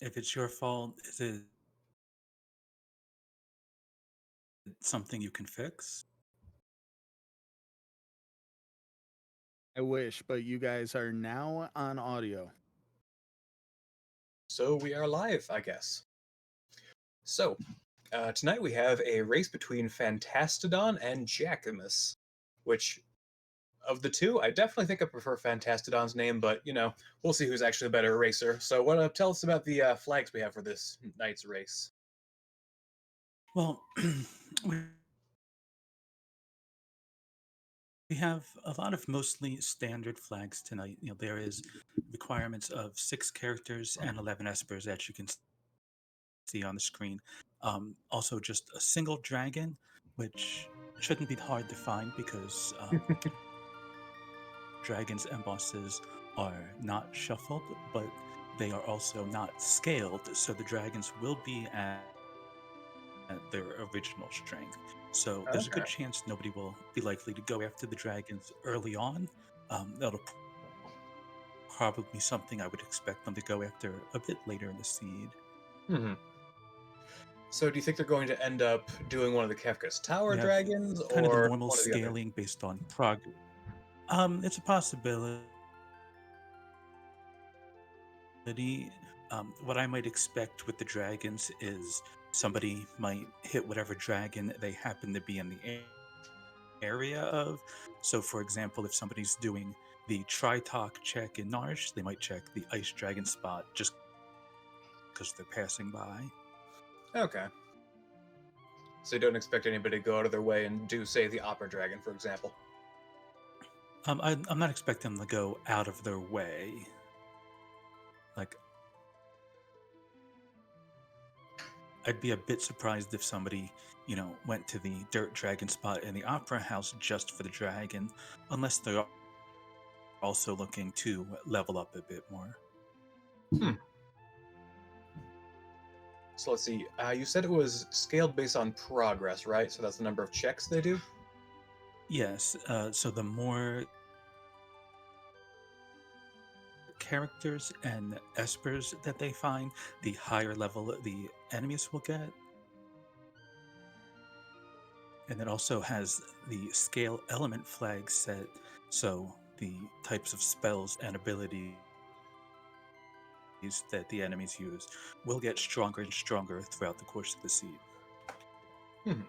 If it's your fault, is it something you can fix? I wish, but you guys are now on audio. So we are live, I guess. So, tonight we have a race between Fantastadon and Jackimus, which, of the two, I definitely think I prefer Fantastadon's name, but, we'll see who's actually a better racer. So, tell us about the flags we have for this night's race. Well, we we have a lot of mostly standard flags tonight. There is requirements of 6 characters and 11 espers that you can see on the screen. Also, just a single dragon, which shouldn't be hard to find because dragons and bosses are not shuffled, but they are also not scaled, so the dragons will be at their original strength. So there's a Okay. good chance nobody will be likely to go after the dragons early on. That'll probably be something I would expect them to go after a bit later in the seed. Hmm. So, do you think they're going to end up doing one of the Kafka's Tower We have dragons kind of the or normal one of the other? scaling based on progress. It's a possibility. What I might expect with the dragons is somebody might hit whatever dragon they happen to be in the area of. So, for example, if somebody's doing the Tritalk check in Narsh, they might check the Ice Dragon spot just because they're passing by. Okay. So, you don't expect anybody to go out of their way and do, say, the Opera Dragon, for example? I'm not expecting them to go out of their way. Like, I'd be a bit surprised if somebody, went to the Dirt Dragon spot in the Opera House just for the dragon, unless they're also looking to level up a bit more. Hmm. So let's see. You said it was scaled based on progress, right? So that's the number of checks they do? Yes, so the more characters and espers that they find, the higher level the enemies will get. And it also has the scale element flag set, so the types of spells and abilities that the enemies use will get stronger and stronger throughout the course of the seed. Hmm.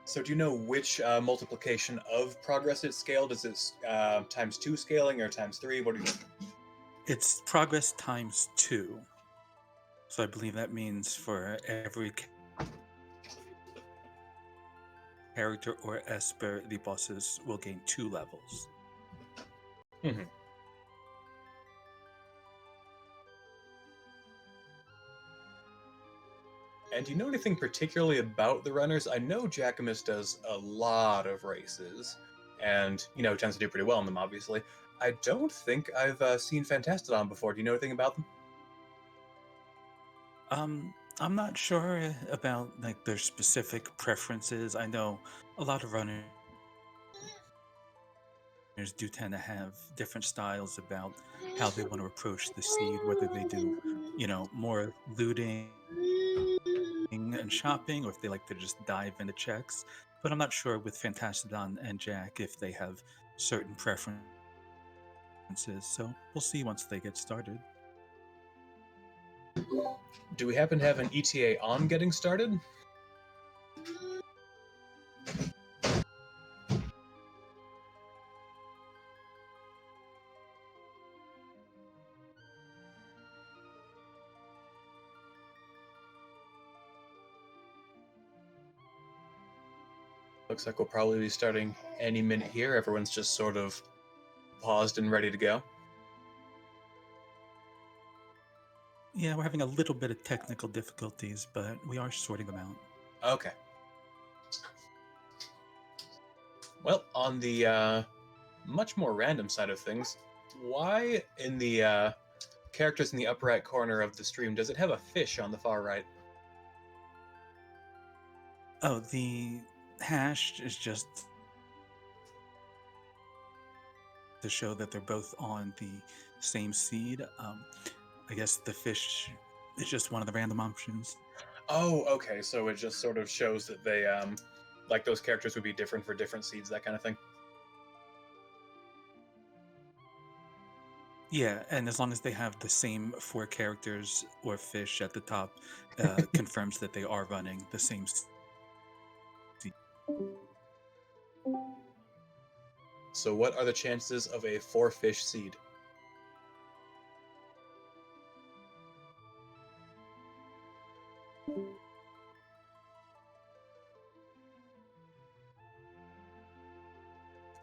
So do you know which multiplication of progress it's scaled? Is it times 2 scaling or times 3? What do you think? It's progress times 2. So I believe that means for every character or esper, the bosses will gain 2 levels. Mhm. And do you know anything particularly about the runners? I know Jackimus does a lot of races, and, tends to do pretty well in them, obviously. I don't think I've seen Fantastadon before. Do you know anything about them? I'm not sure about like their specific preferences. I know a lot of runners do tend to have different styles about how they want to approach the seed, whether they do, more looting and shopping, or if they like to just dive into checks. But I'm not sure with Fantastodon and Jack if they have certain preferences. So we'll see once they get started. Do we happen to have an ETA on getting started? Looks like we'll probably be starting any minute here. Everyone's just sort of paused and ready to go. Yeah, we're having a little bit of technical difficulties, but we are sorting them out. Okay. Well, on the much more random side of things, why in the characters in the upper right corner of the stream does it have a fish on the far right? Oh, the hash is just to show that they're both on the same seed. I guess the fish is just one of the random options. Oh, okay. So it just sort of shows that they like those characters would be different for different seeds, that kind of thing. Yeah, and as long as they have the same four characters or fish at the top, confirms that they are running the same seed. So what are the chances of a 4-fish seed?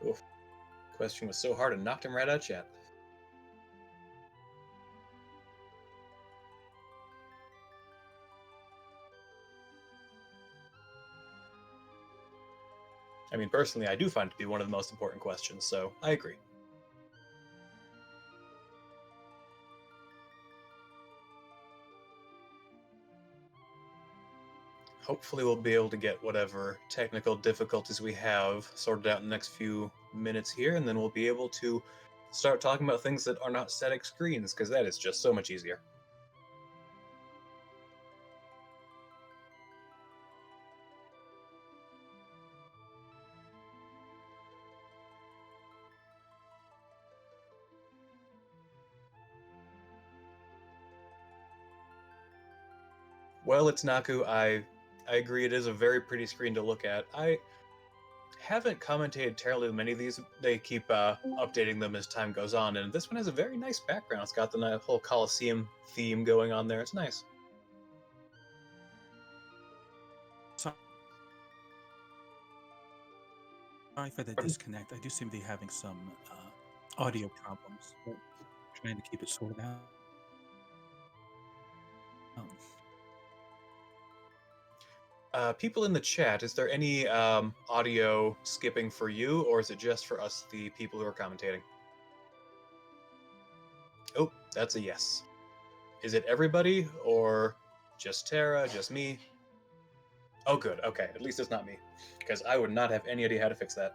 Oof. Question was so hard and knocked him right out of chat. I mean, personally, I do find it to be one of the most important questions, so I agree. Hopefully we'll be able to get whatever technical difficulties we have sorted out in the next few minutes here, and then we'll be able to start talking about things that are not static screens, because that is just so much easier. Well, it's Naku. I agree. It is a very pretty screen to look at. I haven't commentated terribly many of these. They keep updating them as time goes on, and this one has a very nice background. It's got the whole Coliseum theme going on there. It's nice. Sorry for the disconnect. I do seem to be having some audio problems. But trying to keep it sorted out. People in the chat, is there any audio skipping for you, or is it just for us, the people who are commentating? Oh, that's a yes. Is it everybody, or just Tara, just me? Oh, good. Okay, at least it's not me, because I would not have any idea how to fix that.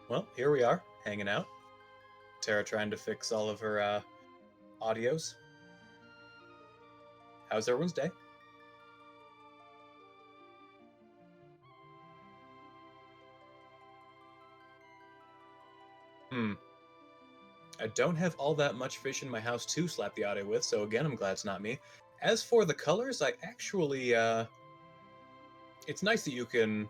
Well, here we are, hanging out. Tara trying to fix all of her audios. How's everyone's day? I don't have all that much fish in my house to slap the audio with, so again, I'm glad it's not me. As for the colors, I actually, it's nice that you can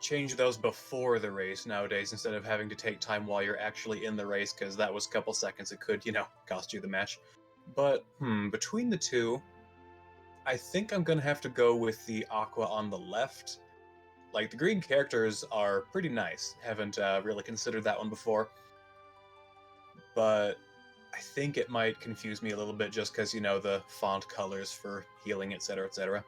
change those before the race nowadays instead of having to take time while you're actually in the race, because that was a couple seconds it could, cost you the match. But, between the two, I think I'm gonna have to go with the aqua on the left. Like, the green characters are pretty nice. Haven't really considered that one before. But I think it might confuse me a little bit just because, the font colors for healing, etc., etc.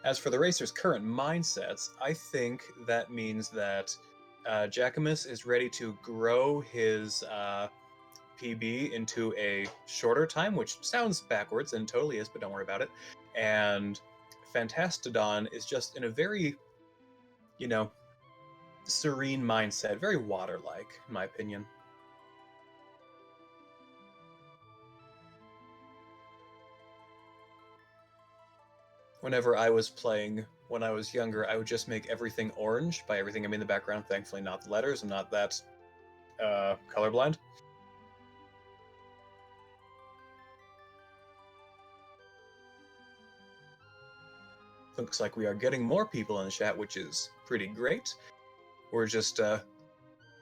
As for the racer's current mindsets, I think that means that Jackimus is ready to grow his PB into a shorter time, which sounds backwards and totally is, but don't worry about it. And Fantastadon is just in a very, serene mindset, very water-like, in my opinion. Whenever I was playing when I was younger, I would just make everything orange. By everything, I mean the background. Thankfully, not the letters. I'm not that colorblind. Looks like we are getting more people in the chat, which is pretty great. We're just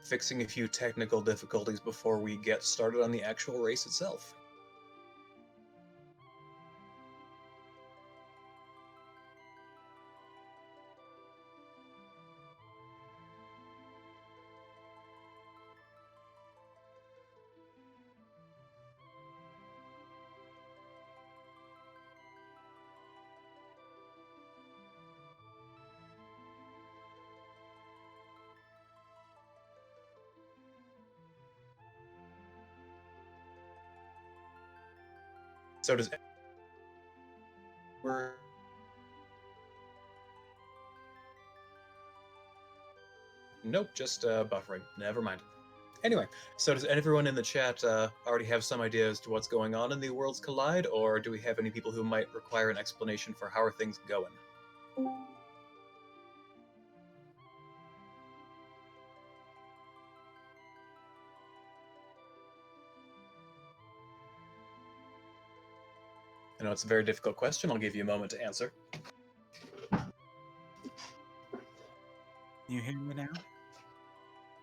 fixing a few technical difficulties before we get started on the actual race itself. So does we're nope, just buffering. Never mind. Anyway, so does everyone in the chat already have some idea as to what's going on in the Worlds Collide, or do we have any people who might require an explanation for how are things going? I know it's a very difficult question. I'll give you a moment to answer. You hear me now?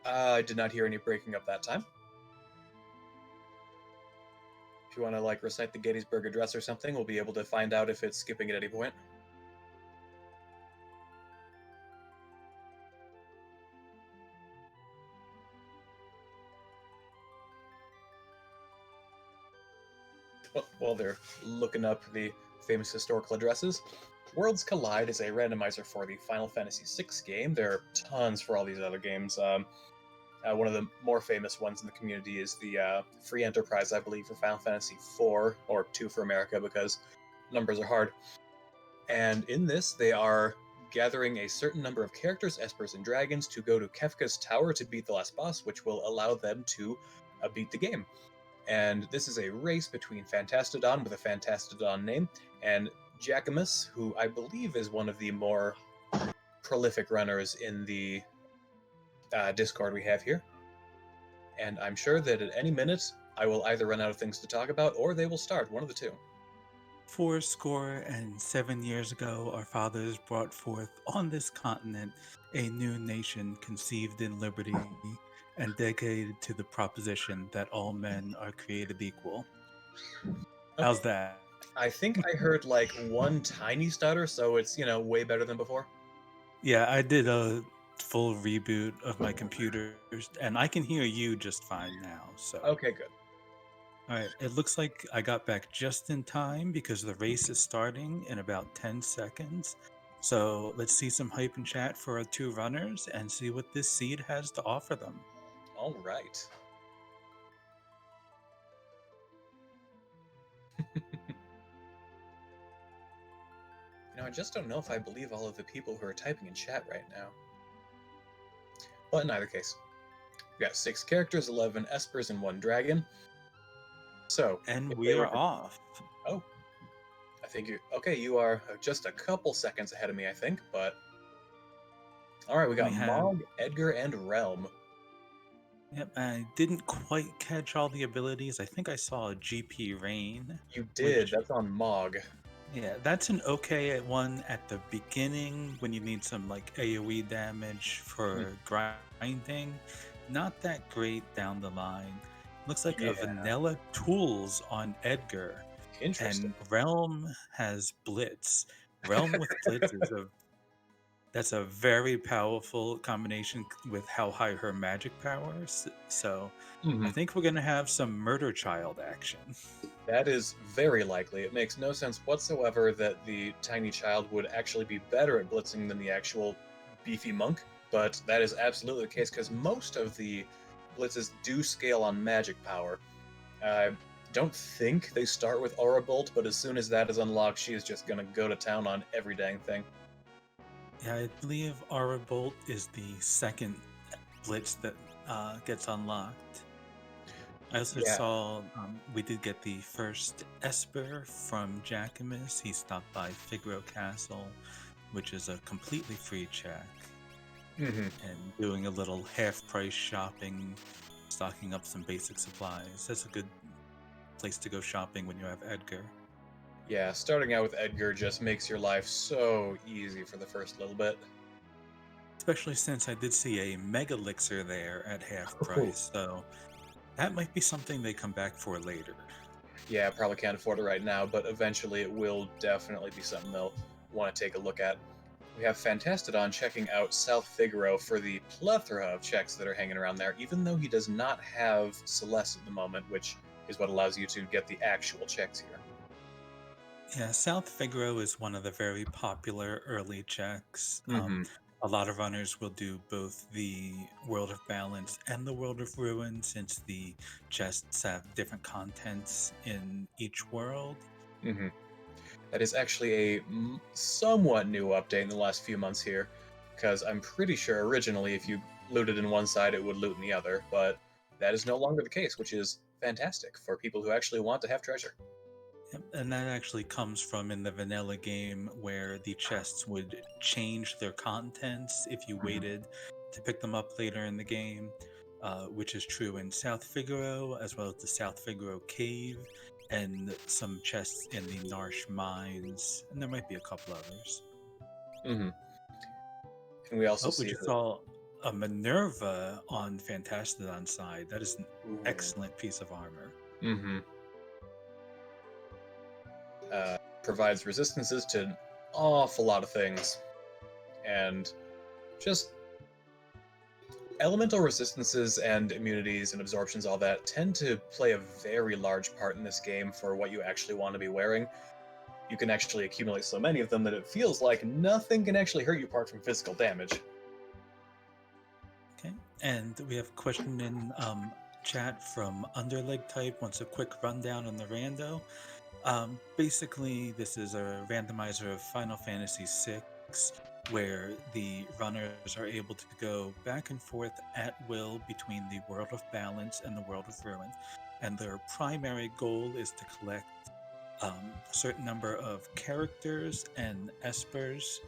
I did not hear any breaking up that time. If you want to like recite the Gettysburg Address or something, we'll be able to find out if it's skipping at any point. Well, while they're looking up the famous historical addresses, Worlds Collide is a randomizer for the Final Fantasy VI game. There are tons for all these other games. One of the more famous ones in the community is the Free Enterprise, I believe, for Final Fantasy IV, or 2 for America, because numbers are hard. And in this, they are gathering a certain number of characters, espers, and dragons to go to Kefka's Tower to beat the last boss, which will allow them to beat the game. And this is a race between Fantastadon, with a Fantastadon name, and Jackimus, who I believe is one of the more prolific runners in the Discord we have here. And I'm sure that at any minute I will either run out of things to talk about or they will start, one of the two. 7 years ago, our fathers brought forth on this continent a new nation conceived in liberty and dedicated to the proposition that all men are created equal. How's that? I think I heard like one tiny stutter, so it's, way better than before. Yeah, I did a full reboot of my computers, and I can hear you just fine now. So Okay, good. all right, it looks like I got back just in time because the race is starting in about 10 seconds. So let's see some hype in chat for our 2 runners and see what this seed has to offer them. All right. I just don't know if I believe all of the people who are typing in chat right now. But in either case, we got 6 characters, 11 espers, and 1 dragon. So, And if we they are were- off. Oh, I think you are just a couple seconds ahead of me, I think, but all right, we got We have- Mog, Edgar, and Realm. Yep, I didn't quite catch all the abilities. I think I saw a GP Rain. You did. Which- That's on Mog. Yeah, that's an okay one at the beginning when you need some like AoE damage for grinding. Not that great down the line. Looks like a vanilla tools on Edgar. Interesting. And Realm has Blitz. Realm with Blitz that's a very powerful combination with how high her magic power is. So I think we're gonna have some murder child action. That is very likely. It makes no sense whatsoever that the tiny child would actually be better at blitzing than the actual beefy monk, but that is absolutely the case because most of the blitzes do scale on magic power. I don't think they start with Aura Bolt, but as soon as that is unlocked, she is just going to go to town on every dang thing. Yeah, I believe Aura Bolt is the second blitz that gets unlocked. I also saw we did get the first Esper from Jackimus. He stopped by Figaro Castle, which is a completely free check, and doing a little half-price shopping, stocking up some basic supplies. That's a good place to go shopping when you have Edgar. Yeah, starting out with Edgar just makes your life so easy for the first little bit. Especially since I did see a Mega Elixir there at half price, so that might be something they come back for later. Yeah, probably can't afford it right now, but eventually it will definitely be something they'll want to take a look at. We have Fantastadon checking out South Figaro for the plethora of checks that are hanging around there, even though he does not have Celeste at the moment, which is what allows you to get the actual checks here. Yeah, South Figaro is one of the very popular early checks. A lot of runners will do both the World of Balance and the World of Ruin, since the chests have different contents in each world. Hmm. That is actually a somewhat new update in the last few months here, because I'm pretty sure originally if you looted in one side, it would loot in the other, but that is no longer the case, which is fantastic for people who actually want to have treasure. Yep, and that actually comes from in the vanilla game where the chests would change their contents if you Mhm. waited to pick them up later in the game, which is true in South Figaro as well as the South Figaro Cave and some chests in the Narsh Mines, and there might be a couple others. Hmm. And we also Oh, we see just that. saw a Minerva on Fantastadon side. That is an Ooh. excellent piece of armor. Hmm. Provides resistances to an awful lot of things, and just elemental resistances and immunities and absorptions, all that, tend to play a very large part in this game for what you actually want to be wearing. You can actually accumulate so many of them that it feels like nothing can actually hurt you apart from physical damage. Okay, and we have a question in chat from Underleg Type. Wants a quick rundown on the rando. Basically, this is a randomizer of Final Fantasy VI, where the runners are able to go back and forth at will between the World of Balance and the World of Ruin, and their primary goal is to collect a certain number of characters and espers.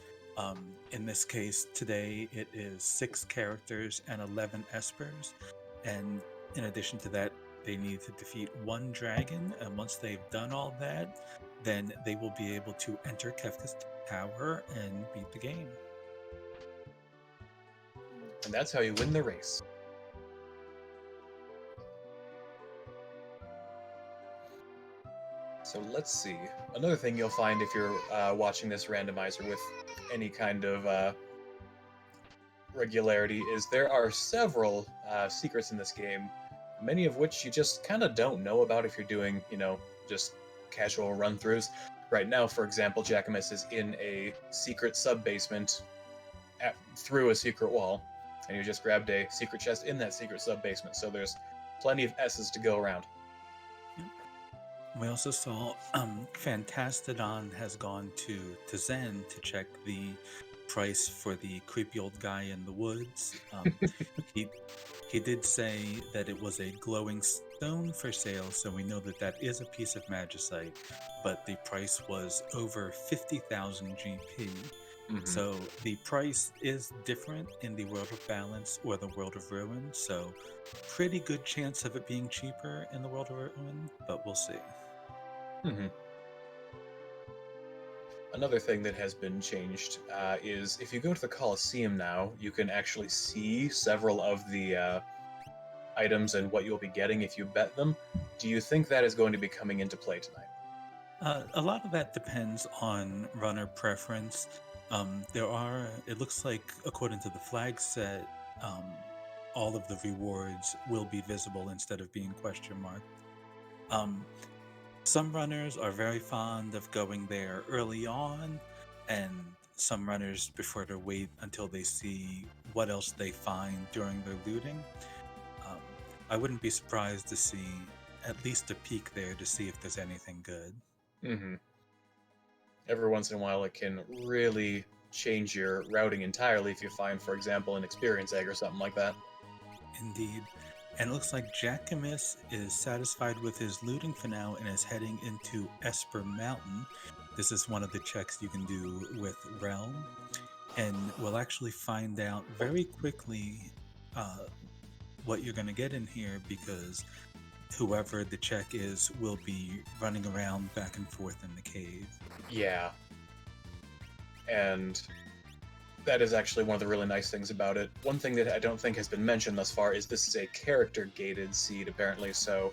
In this case, today it is 6 characters and 11 espers. And in addition to that, they need to defeat 1 dragon. And once they've done all that, then they will be able to enter Kefka's Tower and beat the game. And that's how you win the race. So let's see. Another thing you'll find if you're watching this randomizer with any kind of regularity is there are several secrets in this game, many of which you just kind of don't know about if you're doing, just casual run-throughs. Right now, for example, Jackimus is in a secret sub-basement through a secret wall, and you just grabbed a secret chest in that secret sub-basement, so there's plenty of S's to go around. We also saw Fantastadon has gone to Zen to check the price for the creepy old guy in the woods. he he did say that it was a glowing stone for sale, so we know that that is a piece of magicite, but the price was over 50,000 GP. Mm-hmm. So the price is different in the World of Balance or the World of Ruin, so pretty good chance of it being cheaper in the World of Ruin, but we'll see. Mm-hmm. Another thing that has been changed is if you go to the Coliseum now, you can actually see several of the items and what you'll be getting if you bet them. Do you think that is going to be coming into play tonight? A lot of that depends on runner preference. It looks like, according to the flag set, all of the rewards will be visible instead of being question marked. Some runners are very fond of going there early on, and some runners prefer to wait until they see what else they find during their looting. Um, I wouldn't be surprised to see at least a peek there to see if there's anything good. Mm-hmm. Every once in a while, it can really change your routing entirely if you find, for example, an experience egg or something like that. Indeed. And it looks like Jackimus is satisfied with his looting for now and is heading into Esper Mountain. This is one of the checks you can do with Realm. And we'll actually find out very quickly what you're going to get in here, because whoever the check is will be running around back and forth in the cave. Yeah. And that is actually one of the really nice things about it. One thing that I don't think has been mentioned thus far is this is a character-gated seed, apparently, so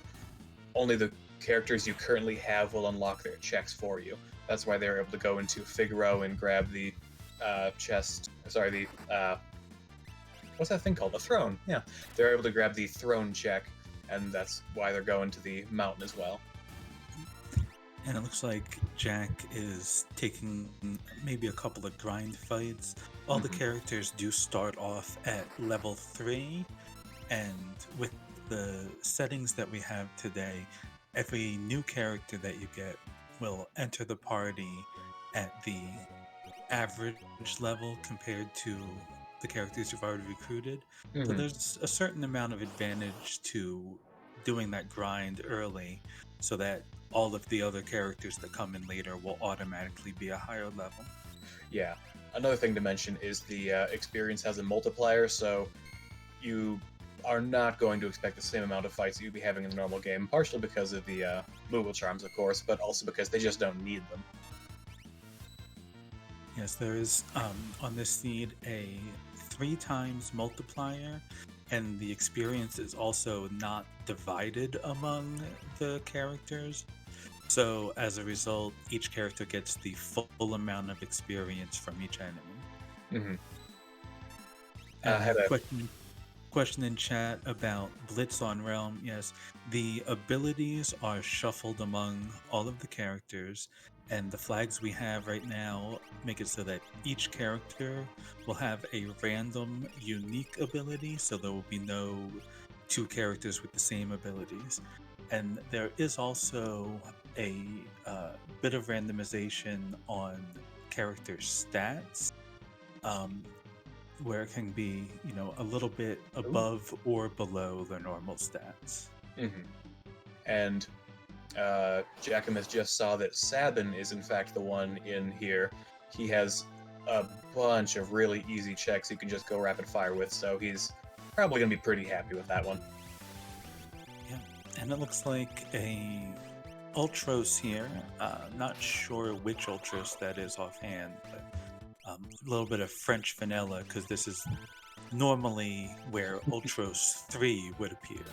only the characters you currently have will unlock their checks for you. That's why they're able to go into Figaro and grab the what's that thing called? A throne. Yeah. They're able to grab the throne check, and that's why they're going to the mountain as well. And it looks like Jack is taking maybe a couple of grind fights. All the Mhm. characters do start off at level 3, and with the settings that we have today, every new character that you get will enter the party at the average level compared to the characters you've already recruited. So Mhm. there's a certain amount of advantage to doing that grind early so that all of the other characters that come in later will automatically be a higher level. Yeah. Another thing to mention is the experience has a multiplier, so you are not going to expect the same amount of fights that you'd be having in the normal game, partially because of the Moogle charms, of course, but also because they just don't need them. Yes, there is on this seed a 3 times multiplier, and the experience is also not divided among the characters. So as a result, each character gets the full amount of experience from each enemy. Hmm. I had And a question in chat about Blitz on Realm. Yes, the abilities are shuffled among all of the characters, and the flags we have right now make it so that each character will have a random, unique ability, so there will be no 2 characters with the same abilities. And there is also a bit of randomization on character stats. Um, where it can be, a little bit Ooh. above or below their normal stats. Mhm. And Jackimus just saw that Sabin is in fact the one in here. He has a bunch of really easy checks you can just go rapid fire with, so he's probably going to be pretty happy with that one. Yeah, and it looks like a Ultros here. Not sure which Ultros that is offhand, but a little bit of French vanilla because this is normally where Ultros 3 would appear.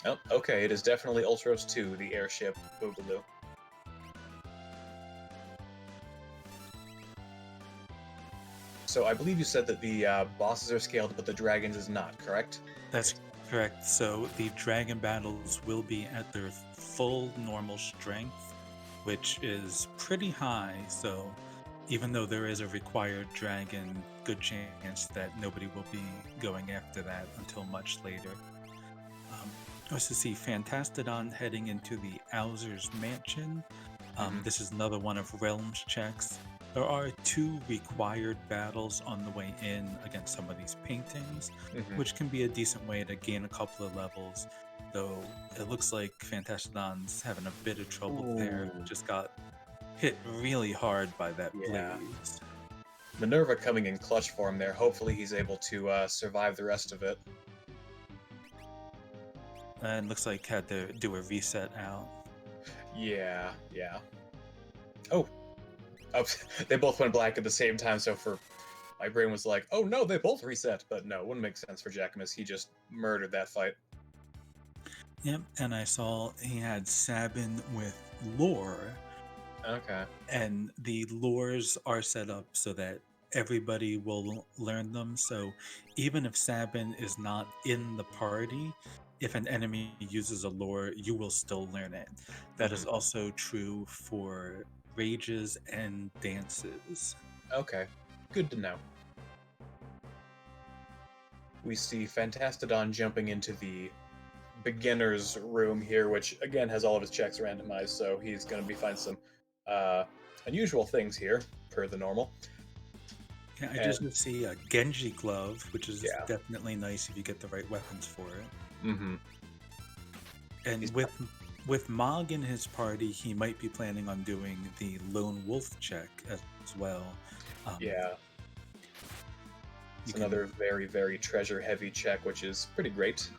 Oh, okay, it is definitely Ultros 2, the airship Boogaloo. So I believe you said that the bosses are scaled, but the dragons is not, correct? That's correct. So the dragon battles will be at their full normal strength, which is pretty high. So even though there is a required dragon, good chance that nobody will be going after that until much later. Also see Fantastadon heading into the Owser's Mansion. Hmm. This is another one of Realm's checks. There are 2 required battles on the way in against some of these paintings, Hmm. which can be a decent way to gain a couple of levels, though it looks like Fantastadon's having a bit of trouble there. Ooh, Just got hit really hard by that yeah. blaze. Minerva coming in clutch for him there. Hopefully he's able to survive the rest of it. And looks like had to do a reset out. Yeah, yeah. Oh, oh, they both went black at the same time, so for my brain was like, oh no, they both reset. But no, it wouldn't make sense for Jackimus. He just murdered that fight. Yep, and I saw he had Sabin with lore, Okay. and the lures are set up so that everybody will learn them. So even if Sabin is not in the party, if an enemy uses a lure, you will still learn it. That is Hmm. also true for rages and dances. Okay. Good to know. We see Fantastadon jumping into the beginner's room here, which again has all of his checks randomized, so he's going to be finding some uh, unusual things here, per the normal. Yeah, I And just see a Genji glove, which is yeah. definitely nice if you get the right weapons for it. Mm-hmm. And He's with Mog in his party, he might be planning on doing the lone wolf check as well. Um, yeah. you It's another can, very, very treasure-heavy check, which is pretty great.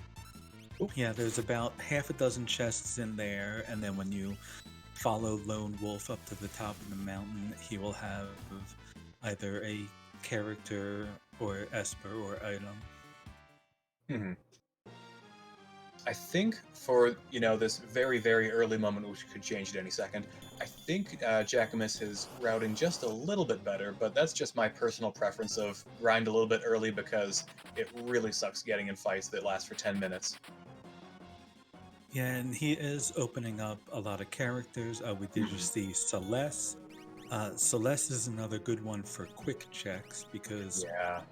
Oop. yeah, there's about half a dozen chests in there, and then when you follow Lone Wolf up to the top of the mountain, he will have either a character or esper or item. Hmm. I think for this very, very early moment, which could change at any second, I think Jackimus is routing just a little bit better, but that's just my personal preference of grind a little bit early because it really sucks getting in fights that last for 10 minutes. Yeah, and he is opening up a lot of characters. We did Mhm. just see Celeste. Celeste is another good one for quick checks because Yeah.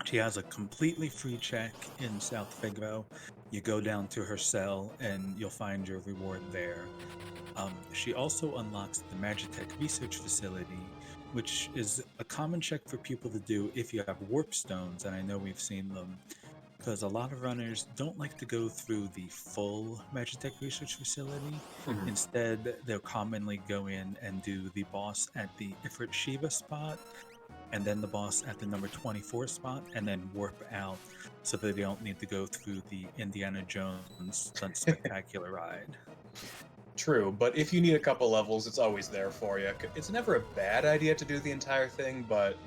she has a completely free check in South Figaro. You go down to her cell and you'll find your reward there. She also unlocks the Magitech Research Facility, which is a common check for people to do if you have warp stones, and I know we've seen them because a lot of runners don't like to go through the full Magitech Research Facility. Mhm. Instead, they'll commonly go in and do the boss at the Ifrit Shiva spot, and then the boss at the number 24 spot, and then warp out so that they don't need to go through the Indiana Jones Stunt Spectacular ride. True, but if you need a couple levels, it's always there for you. It's never a bad idea to do the entire thing, but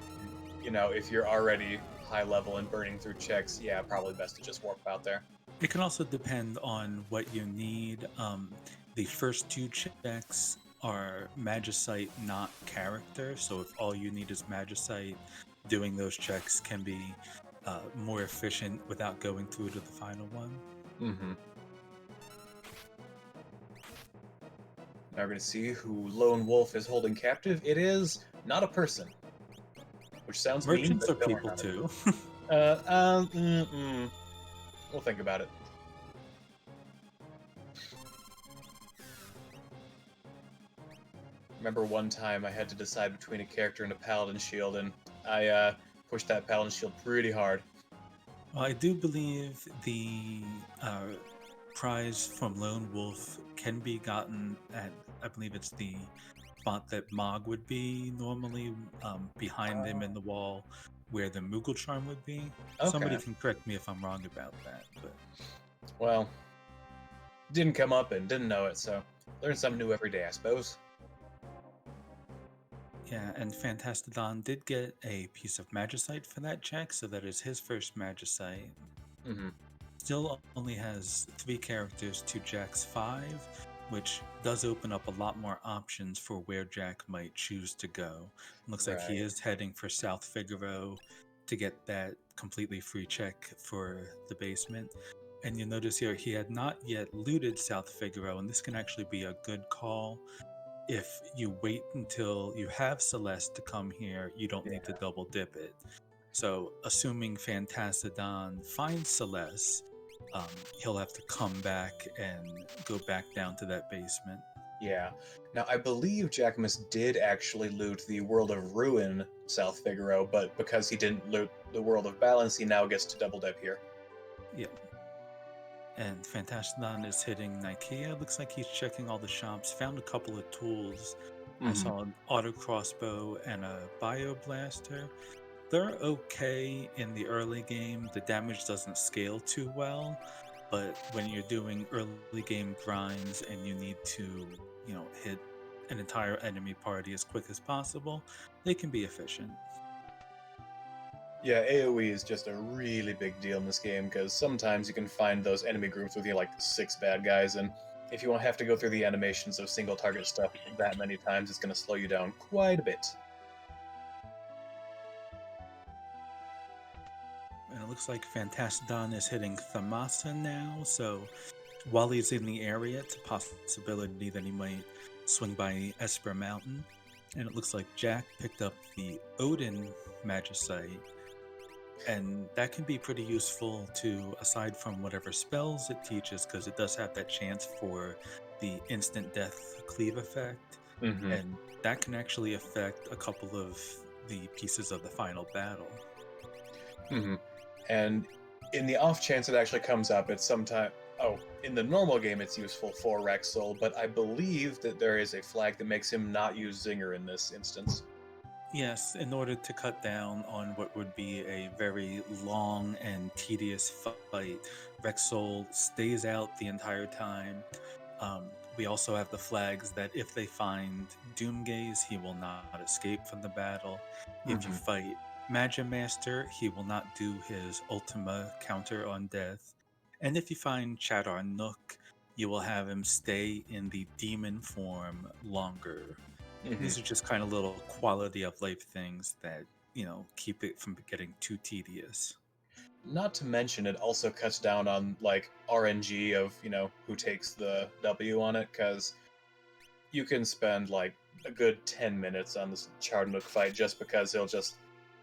if you're already high level and burning through checks, yeah, probably best to just warp out there. It can also depend on what you need. The first two checks are Magicite, not character. So if all you need is Magicite, doing those checks can be more efficient without going through to the final one. Mm-hmm. Now we're going to see who Lone Wolf is holding captive. It is not a person, which sounds mean, Merchants but are don't worry people about it. too. We'll think about it. Remember one time I had to decide between a character and a paladin shield, and I pushed that paladin shield pretty hard. Well, I do believe the prize from Lone Wolf can be gotten at, I believe it's the spot that Mog would be normally, behind him in the wall where the Moogle Charm would be. Somebody Okay. can correct me if I'm wrong about that, but Well, didn't come up and didn't know it, so learn something new every day, I suppose. yeah, and Fantastadon did get a piece of Magicite for that check, so that is his first Magicite. Mm-hmm. Still only has 3 characters to Jack's 5, which does open up a lot more options for where Jack might choose to go. Looks like he Right. is heading for South Figaro to get that completely free check for the basement. And you'll notice here he had not yet looted South Figaro, and this can actually be a good call. If you wait until you have Celeste to come here, you don't need to Yeah. double dip it. So, assuming Fantastadon finds Celeste, he'll have to come back and go back down to that basement. Yeah. Now, I believe Jackimus did actually loot the World of Ruin South Figaro, but because he didn't loot the World of Balance, he now gets to double dip here. Yep. And Fantastadon is hitting Nikea. Looks like he's checking all the shops. Found a couple of tools. I Mm-hmm. saw an auto crossbow and a bio blaster. They're okay in the early game. The damage doesn't scale too well, but when you're doing early game grinds and you need to, hit an entire enemy party as quick as possible, they can be efficient. Yeah, AoE is just a really big deal in this game because sometimes you can find those enemy groups with like 6 bad guys, and if you won't have to go through the animations of single target stuff that many times, it's going to slow you down quite a bit. And it looks like Fantastadon is hitting Thamasa now, so while he's in the area, it's a possibility that he might swing by Esper Mountain. And it looks like Jack picked up the Odin Magicite, and that can be pretty useful to, aside from whatever spells it teaches, because it does have that chance for the instant death cleave effect, Mm-hmm. and that can actually affect a couple of the pieces of the final battle. Mm-hmm. And in the off chance it actually comes up, it's sometime. Oh, in the normal game, it's useful for Rexol, but I believe that there is a flag that makes him not use Zinger in this instance. Yes, in order to cut down on what would be a very long and tedious fight, Rexol stays out the entire time. We also have the flags that if they find Doomgaze, he will not escape from the battle. If you Mm-hmm. fight Magimaster, he will not do his Ultima counter on death. And if you find Chadar Nook, you will have him stay in the demon form longer. Mm-hmm. These are just kind of little quality of life things that, keep it from getting too tedious. Not to mention, it also cuts down on like RNG of who takes the W on it, because you can spend like a good 10 minutes on this Chardnook fight just because he'll just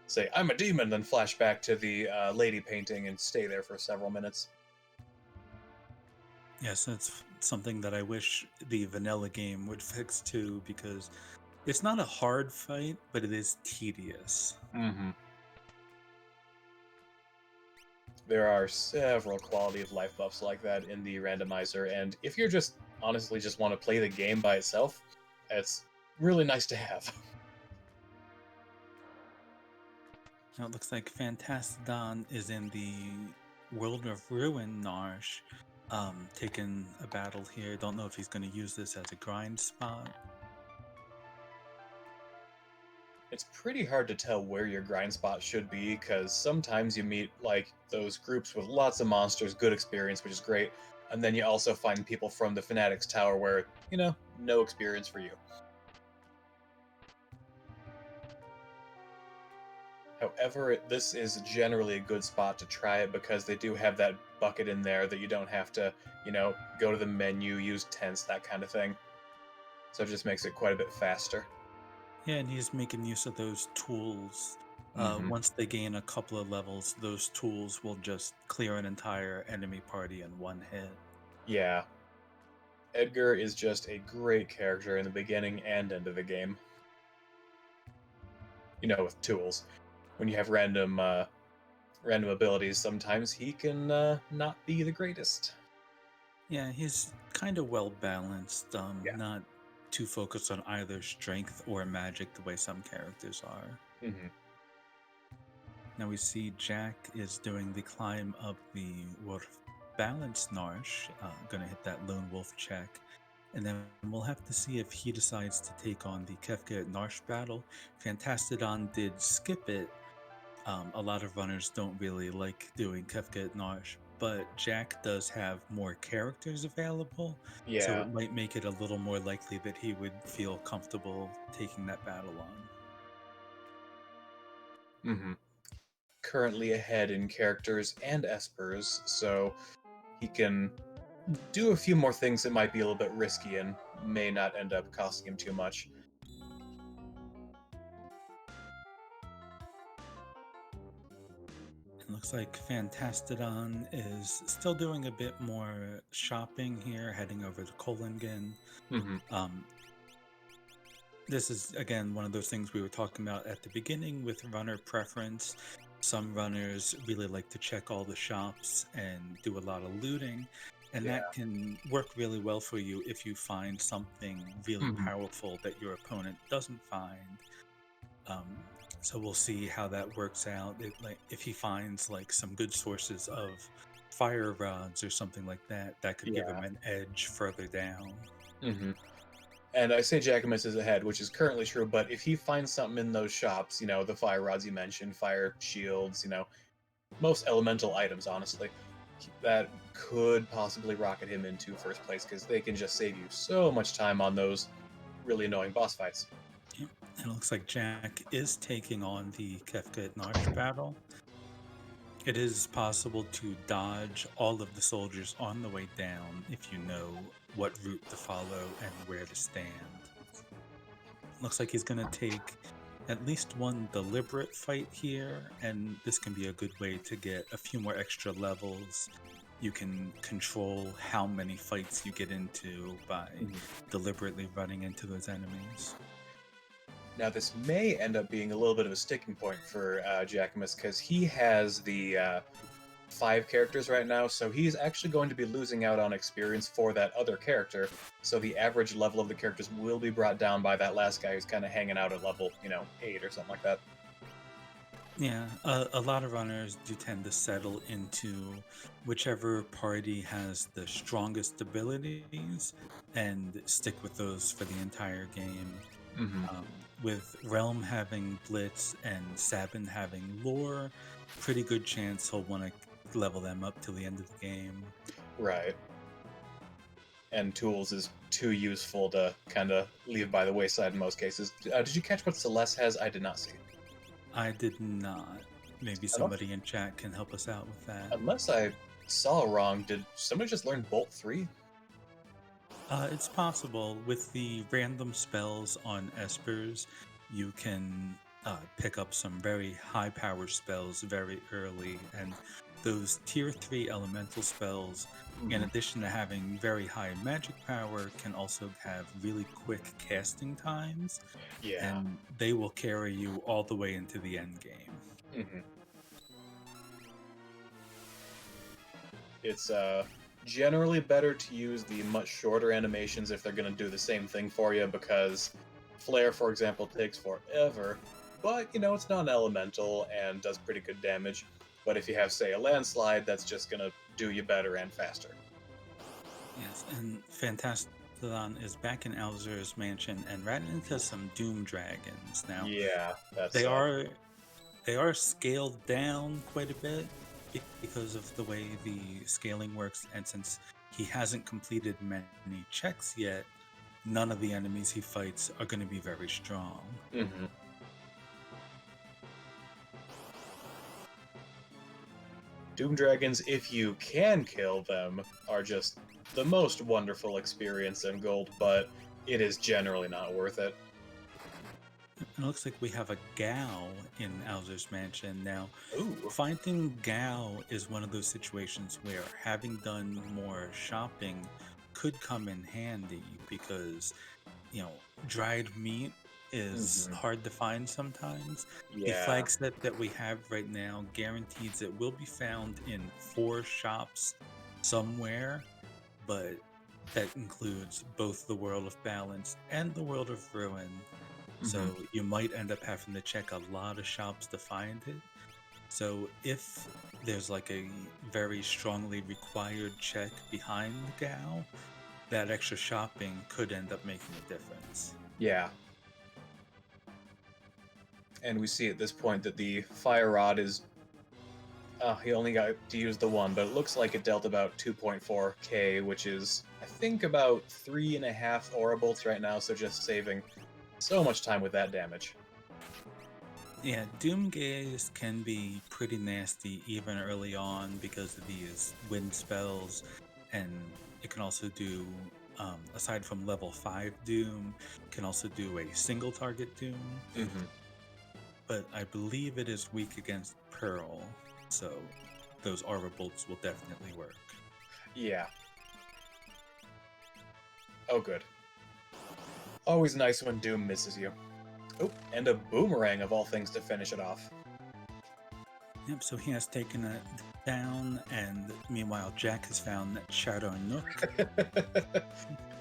say, "I'm a demon," then flash back to the lady painting and stay there for several minutes. Yes, that's something that I wish the vanilla game would fix too, because it's not a hard fight, but it is tedious. Mm-hmm. There are several quality of life buffs like that in the randomizer, and if you're just honestly just want to play the game by itself, it's really nice to have. Now it looks like Fantastadon is in the World of Ruin Narsh, taking a battle here. Don't know if he's going to use this as a grind spot. It's pretty hard to tell where your grind spot should be, because sometimes you meet like those groups with lots of monsters, good experience, which is great, and then you also find people from the Fanatics Tower where, no experience for you. However, this is generally a good spot to try it because they do have that bucket in there that you don't have to, go to the menu, use tents, that kind of thing. So it just makes it quite a bit faster. Yeah, and he's making use of those tools. Mhm. Once they gain a couple of levels, those tools will just clear an entire enemy party in one hit. Yeah. Edgar is just a great character in the beginning and end of the game. With tools. When you have random abilities, sometimes he can not be the greatest. Yeah, he's kind of well balanced, Yeah. not too focused on either strength or magic the way some characters are. Hmm. Now we see Jack is doing the climb up the Wolf Balance Narsh, gonna hit that Lone Wolf check, and then we'll have to see if he decides to take on the Kefka at Narsh battle. Fantastadon did skip it. A lot of runners don't really like doing Kefka at Narsh, but Jack does have more characters available, so Yeah. it might make it a little more likely that he would feel comfortable taking that battle on. Hmm. Currently ahead in characters and espers, so he can do a few more things that might be a little bit risky and may not end up costing him too much. It looks like Fantastadon is still doing a bit more shopping here, heading over to Kolingen. Hmm. Um, this is, again, one of those things we were talking about at the beginning with runner preference. Some runners really like to check all the shops and do a lot of looting, and Yeah. that can work really well for you if you find something really Mhm. powerful that your opponent doesn't find. Um, so we'll see how that works out. Like if he finds like some good sources of fire rods or something like that, that could give Yeah. him an edge further down. Hmm. And I say Jackimus is ahead, which is currently true, but if he finds something in those shops, the fire rods you mentioned, fire shields, most elemental items, honestly, that could possibly rocket him into first place, because they can just save you so much time on those really annoying boss fights. Yep. And it looks like Jack is taking on the Kefka at Narsh battle. It is possible to dodge all of the soldiers on the way down if you know what route to follow and where to stand. Looks like he's going to take at least one deliberate fight here, and this can be a good way to get a few more extra levels. You can control how many fights you get into by deliberately running into those enemies. Now, this may end up being a little bit of a sticking point for Jackimus, because he has the 5 characters right now, so he's actually going to be losing out on experience for that other character, so the average level of the characters will be brought down by that last guy who's kind of hanging out at level, 8 or something like that. Yeah, a lot of runners do tend to settle into whichever party has the strongest abilities and stick with those for the entire game. Hmm. With Realm having Blitz and Sabin having Lore, pretty good chance he'll want to level them up till the end of the game. Right. And tools is too useful to kind of leave by the wayside in most cases. Did you catch what Celeste has? I did not see. I did not. Maybe I don't, somebody in chat can help us out with that. unless I saw wrong, did somebody just learn Bolt 3? It's possible. With the random spells on Espers, you can pick up some very high power spells very early, and those tier 3 elemental spells, in addition to having very high magic power, can also have really quick casting times, Yeah. and they will carry you all the way into the end game. Mm-hmm. It's generally better to use the much shorter animations if they're going to do the same thing for you, because Flare, for example, takes forever, but, you know, it's not an elemental and does pretty good damage. But if you have, say, a landslide, that's just going to do you better and faster. Yes, and Fantastadon is back in Alzur's mansion and ran into some Doom Dragons. Now, Yeah, that's they are scaled down quite a bit because of the way the scaling works, and since he hasn't completed many checks yet, none of the enemies he fights are going to be very strong. Mm-hmm. Doom Dragons, if you can kill them, are just the most wonderful experience in Gold, but it is generally not worth it. It looks like we have a Gao in Alzur's mansion now. Ooh. Finding Gao is one of those situations where having done more shopping could come in handy, because, you know, dried meat is hard to find sometimes. The Yeah. flag set that we have right now guarantees it will be found in 4 shops somewhere, but that includes both the World of Balance and the World of Ruin. So you might end up having to check a lot of shops to find it. So if there's like a very strongly required check behind the Gao, that extra shopping could end up making a difference. Yeah. And we see at this point that the Fire Rod is... he only got to use the one, but it looks like it dealt about 2.4k, which is, I think, about 3.5 Aura Bolts right now, so just saving so much time with that damage. Yeah, Doom Gaze can be pretty nasty even early on because of these wind spells, and it can also do, aside from level 5 Doom, can also do a single target Doom. But I believe it is weak against Pearl, so those Aura Bolts will definitely work. Yeah. Oh, good. Always nice when Doom misses you. Oh, and a boomerang of all things to finish it off. Yep, so he has taken it down, and meanwhile Jack has found Shadow Nook.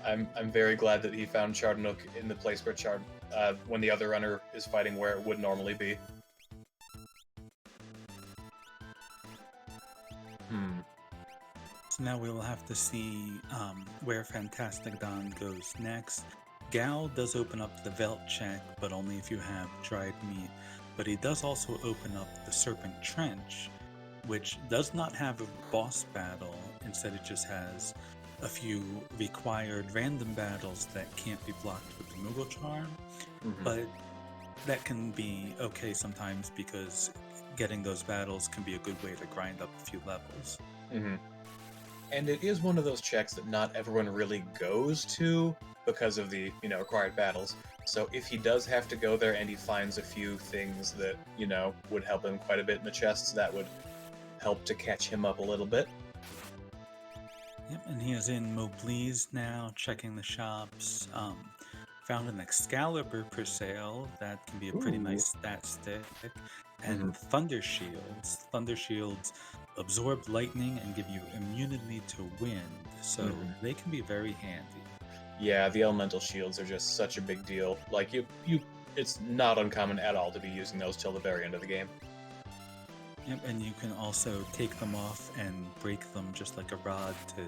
I'm very glad that he found Chardanook in the place where when the other runner is fighting where it would normally be. So now we will have to see where Fantastadon goes next. Gal does open up the Velt check, but only if you have dried meat. But he does also open up the Serpent Trench, which does not have a boss battle. Instead, it just has a few required random battles that can't be blocked with the Moogle Charm. But that can be okay sometimes, because getting those battles can be a good way to grind up a few levels. And it is one of those checks that not everyone really goes to because of the, required battles. So if he does have to go there and he finds a few things that, would help him quite a bit in the chests, that would help to catch him up a little bit. Yep, and he is in Mobliz now, checking the shops. Found an Excalibur for sale. That can be a pretty nice stat stick. And Thunder Shields. Thunder Shields absorb lightning and give you immunity to wind, so they can be very handy. Yeah, the elemental shields are just such a big deal. Like, it's not uncommon at all to be using those till the very end of the game. Yep, and you can also take them off and break them just like a rod to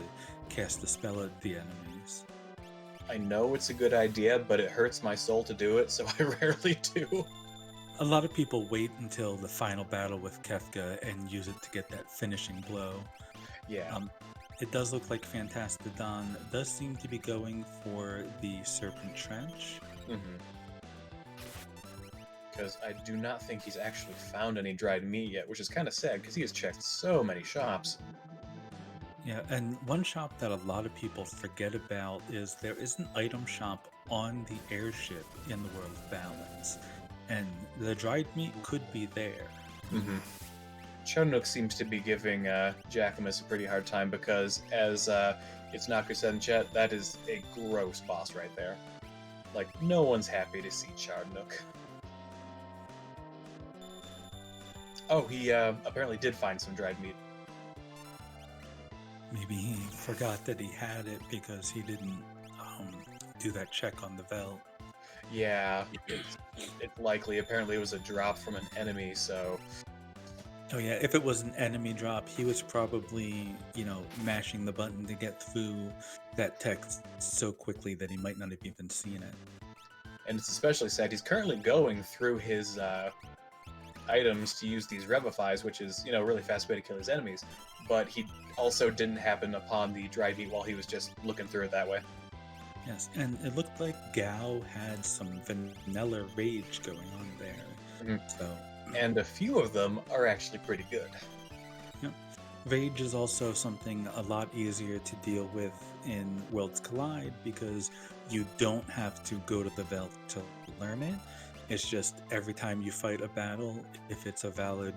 cast a spell at the enemies. I know it's a good idea, but it hurts my soul to do it, so I rarely do. A lot of people wait until the final battle with Kefka and use it to get that finishing blow. Yeah. It does look like Fantastadon does seem to be going for the Serpent Trench. because I do not think he's actually found any dried meat yet, which is kind of sad because he has checked so many shops. Yeah, and one shop that a lot of people forget about is there is an item shop on the airship in the World of Balance, and the dried meat could be there. Mm-hmm. Chonuk seems to be giving Jackimus a pretty hard time because, as Itsunaku said in chat, that is a gross boss right there. Like, no one's happy to see Chonuk. Oh, he apparently did find some dried meat. Maybe he forgot that he had it because he didn't do that check on the Velt. Yeah, it's likely. Apparently it was a drop from an enemy, so... Oh yeah, if it was an enemy drop, he was probably, mashing the button to get through that text so quickly that he might not have even seen it. And it's especially sad. He's currently going through his items to use these revifies, which is, a really fast way to kill his enemies. But he also didn't happen upon the dried meat while he was just looking through it that way. Yes, and it looked like Gao had some vanilla rage going on there. Mhm. So, and a few of them are actually pretty good. Yep. Rage is also something a lot easier to deal with in Worlds Collide because you don't have to go to the Velt to learn it. It's just every time you fight a battle, if it's a valid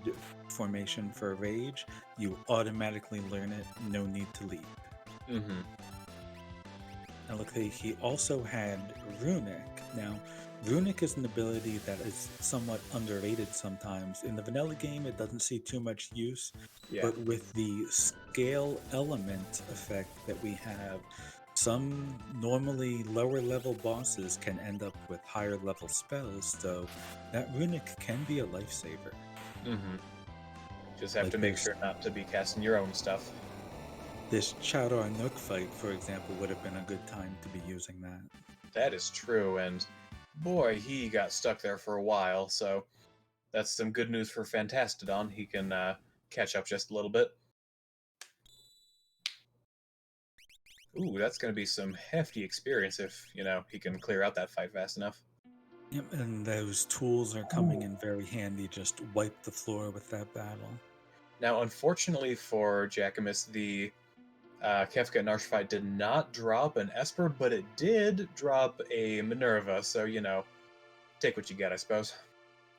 formation for Rage, you automatically learn it, no need to leave. Mm-hmm. Now look, he also had Runic. Now, Runic is an ability that is somewhat underrated sometimes. In the vanilla game, it doesn't see too much use, but with the scale element effect that we have, some normally lower level bosses can end up with higher level spells, so that Runic can be a lifesaver. Mm-hmm. Just have to make sure not to be casting your own stuff. This Chowdar Nook fight, for example, would have been a good time to be using that. That is true, and boy, he got stuck there for a while, so that's some good news for Fantastadon. He can catch up just a little bit. Ooh, that's going to be some hefty experience if, he can clear out that fight fast enough. Yep, and those tools are coming in very handy. Just wipe the floor with that battle. Now, unfortunately for Jackimus, the Kefka and Narsh fight did not drop an Esper, but it did drop a Minerva, so, take what you get, I suppose.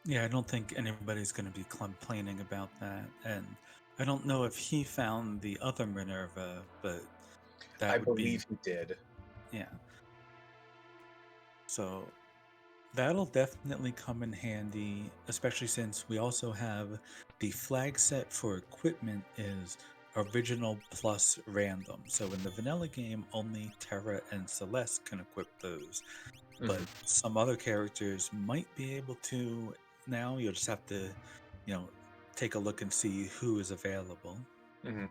Yeah, I don't think anybody's going to be complaining about that, and I don't know if he found the other Minerva, but that I would believe he did. Yeah. So that'll definitely come in handy, especially since we also have the flag set for equipment is original plus random. So in the vanilla game, only Terra and Celeste can equip those. But some other characters might be able to now. You'll just have to, take a look and see who is available. Mm-hmm.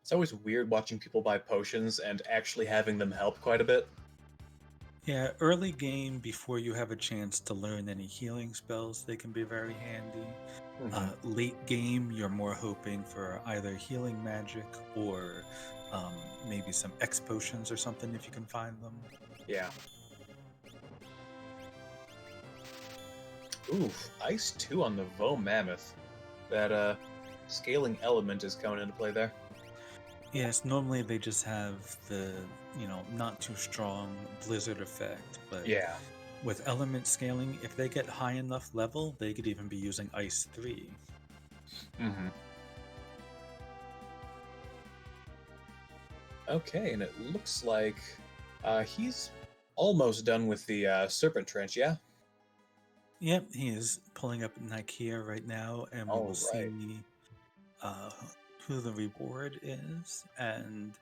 It's always weird watching people buy potions and actually having them help quite a bit. Yeah, early game, before you have a chance to learn any healing spells, they can be very handy. Late game, you're more hoping for either healing magic or maybe some X potions or something if you can find them. Yeah. Oof, Ice 2 on the Vo Mammoth. That scaling element is coming into play there. Yes, normally they just have the, not too strong blizzard effect, but yeah, with element scaling, if they get high enough level, they could even be using Ice 3. Okay, and it looks like he's almost done with the Serpent Trench, yeah? Yep, he is pulling up Nikea right now, and we will see who the reward is, and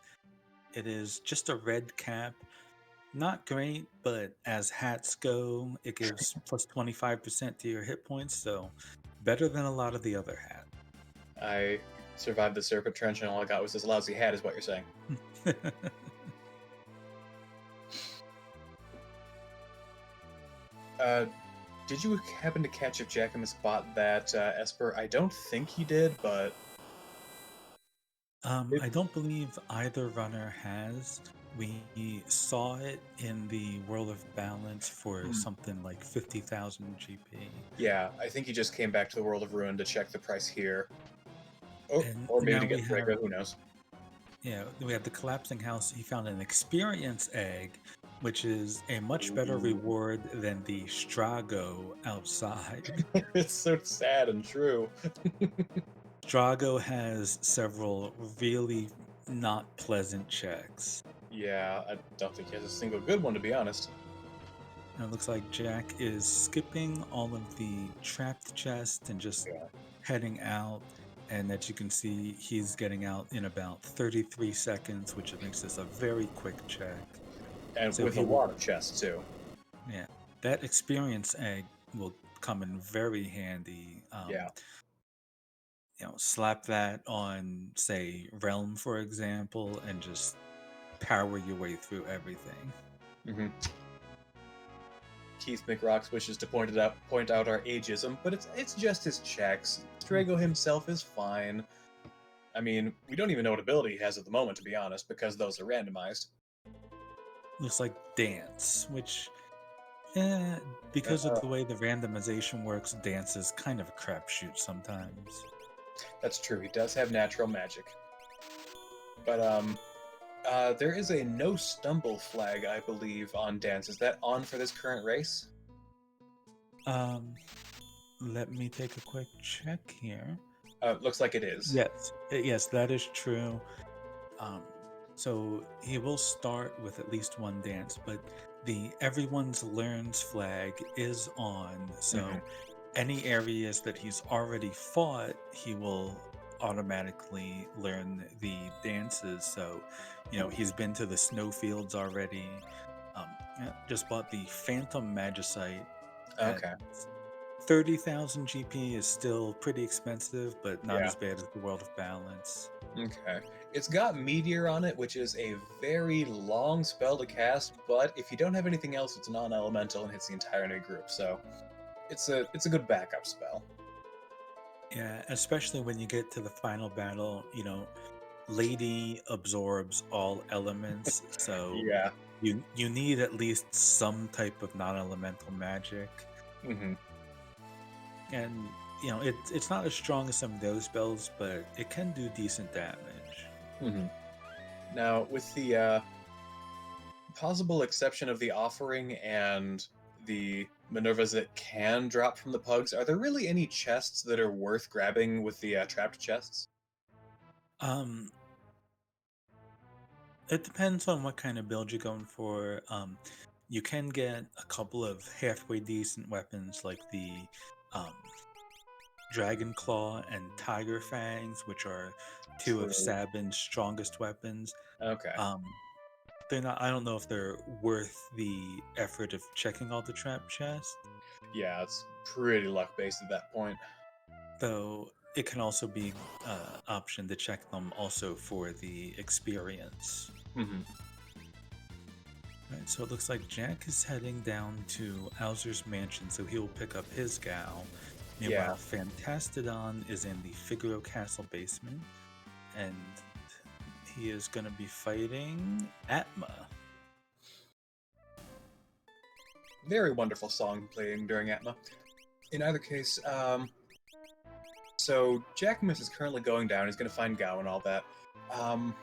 it is just a red cap. Not great, but as hats go, it gives plus 25% to your hit points, so better than a lot of the other hats. I survived the Serpent Trench and all I got was this lousy hat, is what you're saying. Did you happen to catch if Jackimus bought that Esper? I don't think he did, but... I don't believe either runner has. We saw it in the World of Balance for Hmm. something like 50,000 GP. Yeah, I think he just came back to the World of Ruin to check the price here. Oh, And or maybe now to we get have, Drago, who knows? we have the collapsing house. He found an experience egg, which is a much better Ooh. reward than the Strago outside. It's so sad and true. Strago has several really not pleasant checks. Yeah, I don't think he has a single good one, to be honest. And it looks like Jack is skipping all of the trapped chests and just Yeah. heading out. And as you can see, he's getting out in about 33 seconds, which makes this a very quick check. And So with a he will, lot of chests, too. yeah, that experience egg will come in very handy. Yeah. Slap that on, say, Realm, for example, and just power your way through everything. Hmm. Keith McRocks wishes to point out our ageism, but it's just his checks. Strago himself is fine. I mean, we don't even know what ability he has at the moment, to be honest, because those are randomized. Looks like dance, which, because of Uh, the way the randomization works, dance is kind of a crapshoot sometimes. that's true. He does have natural magic, but there is a no stumble flag, I believe, on dance. Is that on for this current race? Um, Let me take a quick check here. Looks like it is. Yes, that is true. Um, so he will start with at least one dance, but the everyone's learns flag is on. So Hmm. any areas that he's already fought, he will automatically learn the dances. So, he's been to the snowfields already. Yeah, just bought the Phantom Magicite at Okay. 30,000 GP is still pretty expensive, but not Yeah. as bad as the World of Balance. Okay. It's got Meteor on it, which is a very long spell to cast, but if you don't have anything else, it's non-elemental and hits the entire enemy group. So it's a good backup spell. Yeah, especially when you get to the final battle, Lady absorbs all elements, so Yeah. you need at least some type of non-elemental magic. Hmm. And it's not as strong as some of those spells, but it can do decent damage. Hmm. Now, with the possible exception of the offering and the Minervas that can drop from the pugs, are there really any chests that are worth grabbing with the trapped chests? Um, it depends on what kind of build you're going for. You can get a couple of halfway decent weapons like the um, Dragon Claw and Tiger Fangs, which are two of True. Sabin's strongest weapons. Okay. Um, they're not. I don't know if they're worth the effort of checking all the trap chests, Yeah, it's pretty luck based at that point. though. It can also be option to check them also for the experience. Hmm. Right, so it looks like Jack is heading down to Owser's mansion, so he will pick up his gal. Yeah. Meanwhile, Fantastadon is in the Figaro Castle basement, and he is going to be fighting Atma. Very wonderful song playing during Atma. In either case, so Jackimus is currently going down. He's going to find Gao and all that. Um,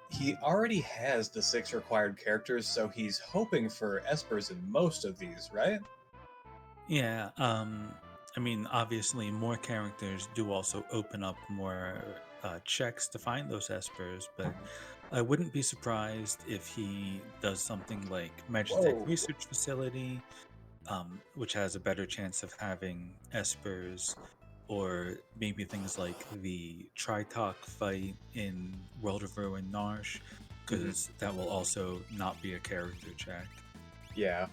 he already has the 6 required characters, so he's hoping for Espers in most of these, right? Yeah, I mean, obviously, more characters do also open up more checks to find those espers, but I wouldn't be surprised if he does something like Magitech Whoa. Research Facility, which has a better chance of having espers, or maybe things like the Tritok fight in World of Ruin Narsh, Hmm. because that will also not be a character check. Yeah.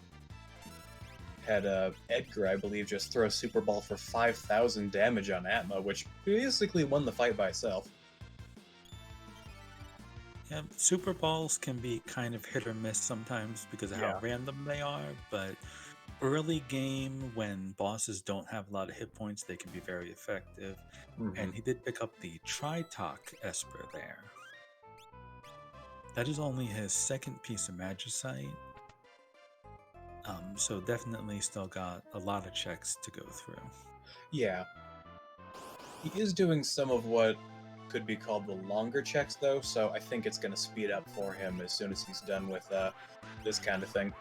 Had Edgar, I believe, just throw a Super Ball for 5,000 damage on Atma, which basically won the fight by itself. Yeah, Super Balls can be kind of hit or miss sometimes because of how Yeah. random they are, but early game, when bosses don't have a lot of hit points, they can be very effective. Hmm. And he did pick up the Tritok Esper there. That is only his second piece of Magicite. So definitely still got a lot of checks to go through. Yeah, he is doing some of what could be called the longer checks, though, so I think it's going to speed up for him as soon as he's done with this kind of thing.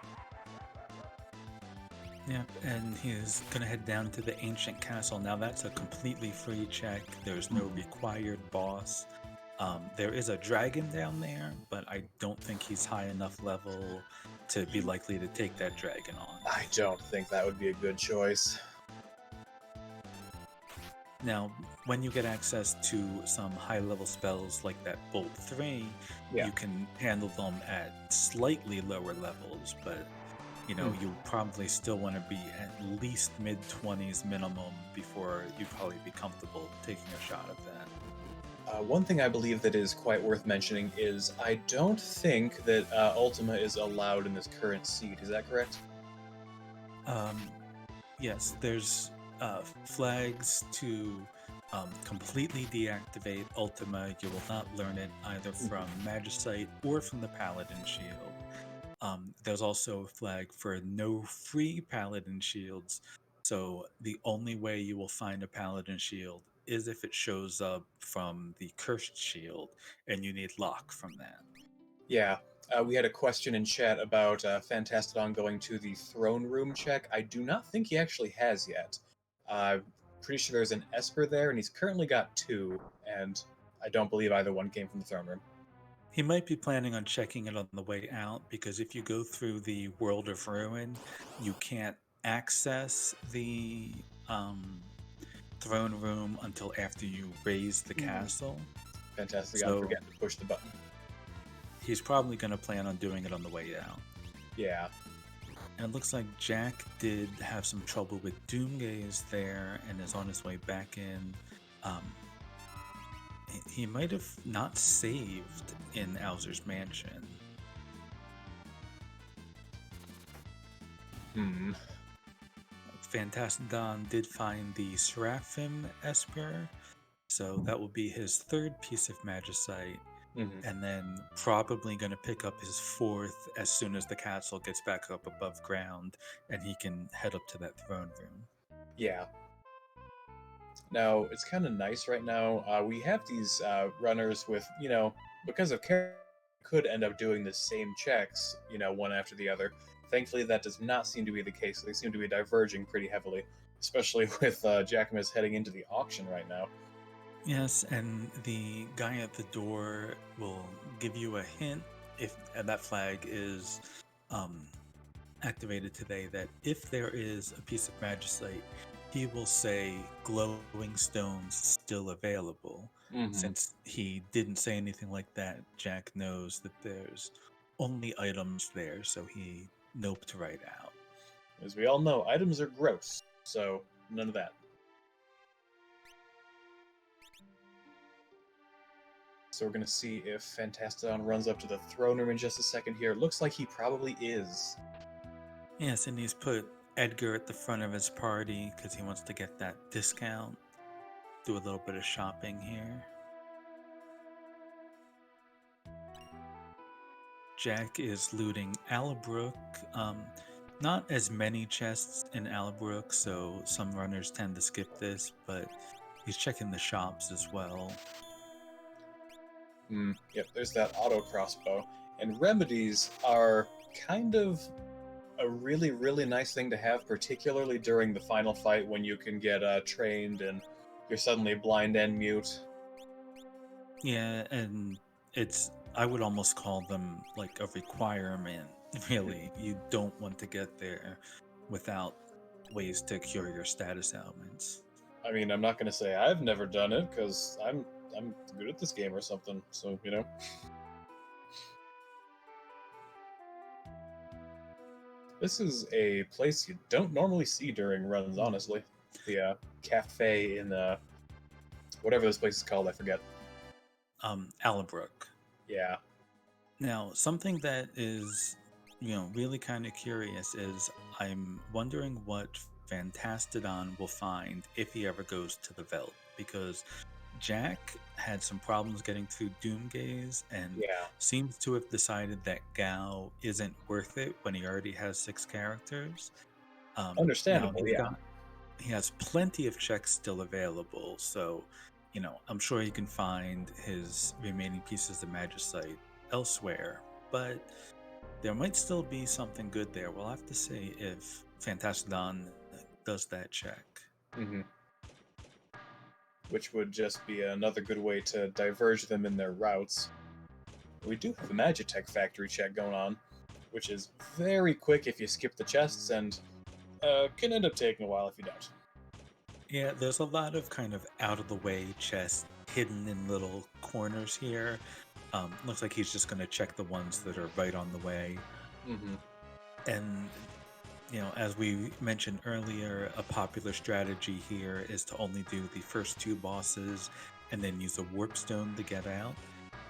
Yep, and he's gonna head down to the ancient castle. Now that's a completely free check. There's no required boss. There is a dragon down there, but I don't think he's high enough level to be likely to take that dragon on. I don't think that would be a good choice. Now, when you get access to some high level spells like that Bolt 3, Yeah. you can handle them at slightly lower levels, but you probably still want to be at least mid 20s minimum before you'd probably be comfortable taking a shot at that. One thing I believe that is quite worth mentioning is I don't think that Ultima is allowed in this current seed. Is that correct? Yes, there's flags to completely deactivate Ultima. You will not learn it either from Magicite or from the Paladin Shield. There's also a flag for no free Paladin Shields, so the only way you will find a Paladin Shield is if it shows up from the Cursed Shield, and you need lock from that. Yeah. We had a question in chat about Fantastadon going to the throne room check. I do not think he actually has yet. Pretty sure there's an Esper there, and he's currently got 2, and I don't believe either one came from the throne room. He might be planning on checking it on the way out, because if you go through the World of Ruin, you can't access the throne room until after you raise the castle. Fantastic. So- I'm forgetting to push the button. He's probably going to plan on doing it on the way out. Yeah. And it looks like Jack did have some trouble with Doomgaze there and is on his way back in. He might have not saved in Owser's Mansion. Fantastadon did find the Seraphim Esper, so that will be his third piece of Magicite. And then probably going to pick up his fourth as soon as the castle gets back up above ground and he can head up to that throne room. Yeah. Now, it's kind of nice right now. We have these runners with, because of character, could end up doing the same checks, one after the other. Thankfully, that does not seem to be the case. They seem to be diverging pretty heavily, especially with Jackimus heading into the auction right now. Yes, and the guy at the door will give you a hint if that flag is activated today, that if there is a piece of Magicite, he will say glowing stones still available. Since he didn't say anything like that, Jack knows that there's only items there, so he noped right out. As we all know, items are gross, so none of that. So we're going to see if Fantastadon runs up to the throne room in just a second here. It looks like he probably is. Yes, and he's put Edgar at the front of his party because he wants to get that discount. Do a little bit of shopping here. Jack is looting Allabrook. Not as many chests in Allabrook, so some runners tend to skip this, but he's checking the shops as well. Yep, there's that auto crossbow. And remedies are kind of a really, really nice thing to have, particularly during the final fight when you can get trained and you're suddenly blind and mute. Yeah, and I would almost call them like a requirement, really. You don't want to get there without ways to cure your status ailments. I mean, I'm not going to say I've never done it, because I'm good at this game or something, so, This is a place you don't normally see during runs, honestly. The cafe in whatever this place is called, I forget. Allabrook. Yeah. Now, something that is really kind of curious is I'm wondering what Fantastadon will find if he ever goes to the Veld, because Jack had some problems getting through Doomgaze and Yeah, seems to have decided that Gao isn't worth it when he already has 6 characters. Now understandable. Yeah. he has plenty of checks still available, so I'm sure he can find his remaining pieces of Magicite elsewhere, but there might still be something good there. We'll have to see if Fantastodon does that check. hmm Which would just be another good way to diverge them in their routes. We do have a Magitech factory check going on, which is very quick if you skip the chests, and can end up taking a while if you don't. Yeah, there's a lot of kind of out of the way chests hidden in little corners here. Looks like he's just going to check the ones that are right on the way. hmm And, as we mentioned earlier, a popular strategy here is to only do the first 2 bosses and then use a warp stone to get out.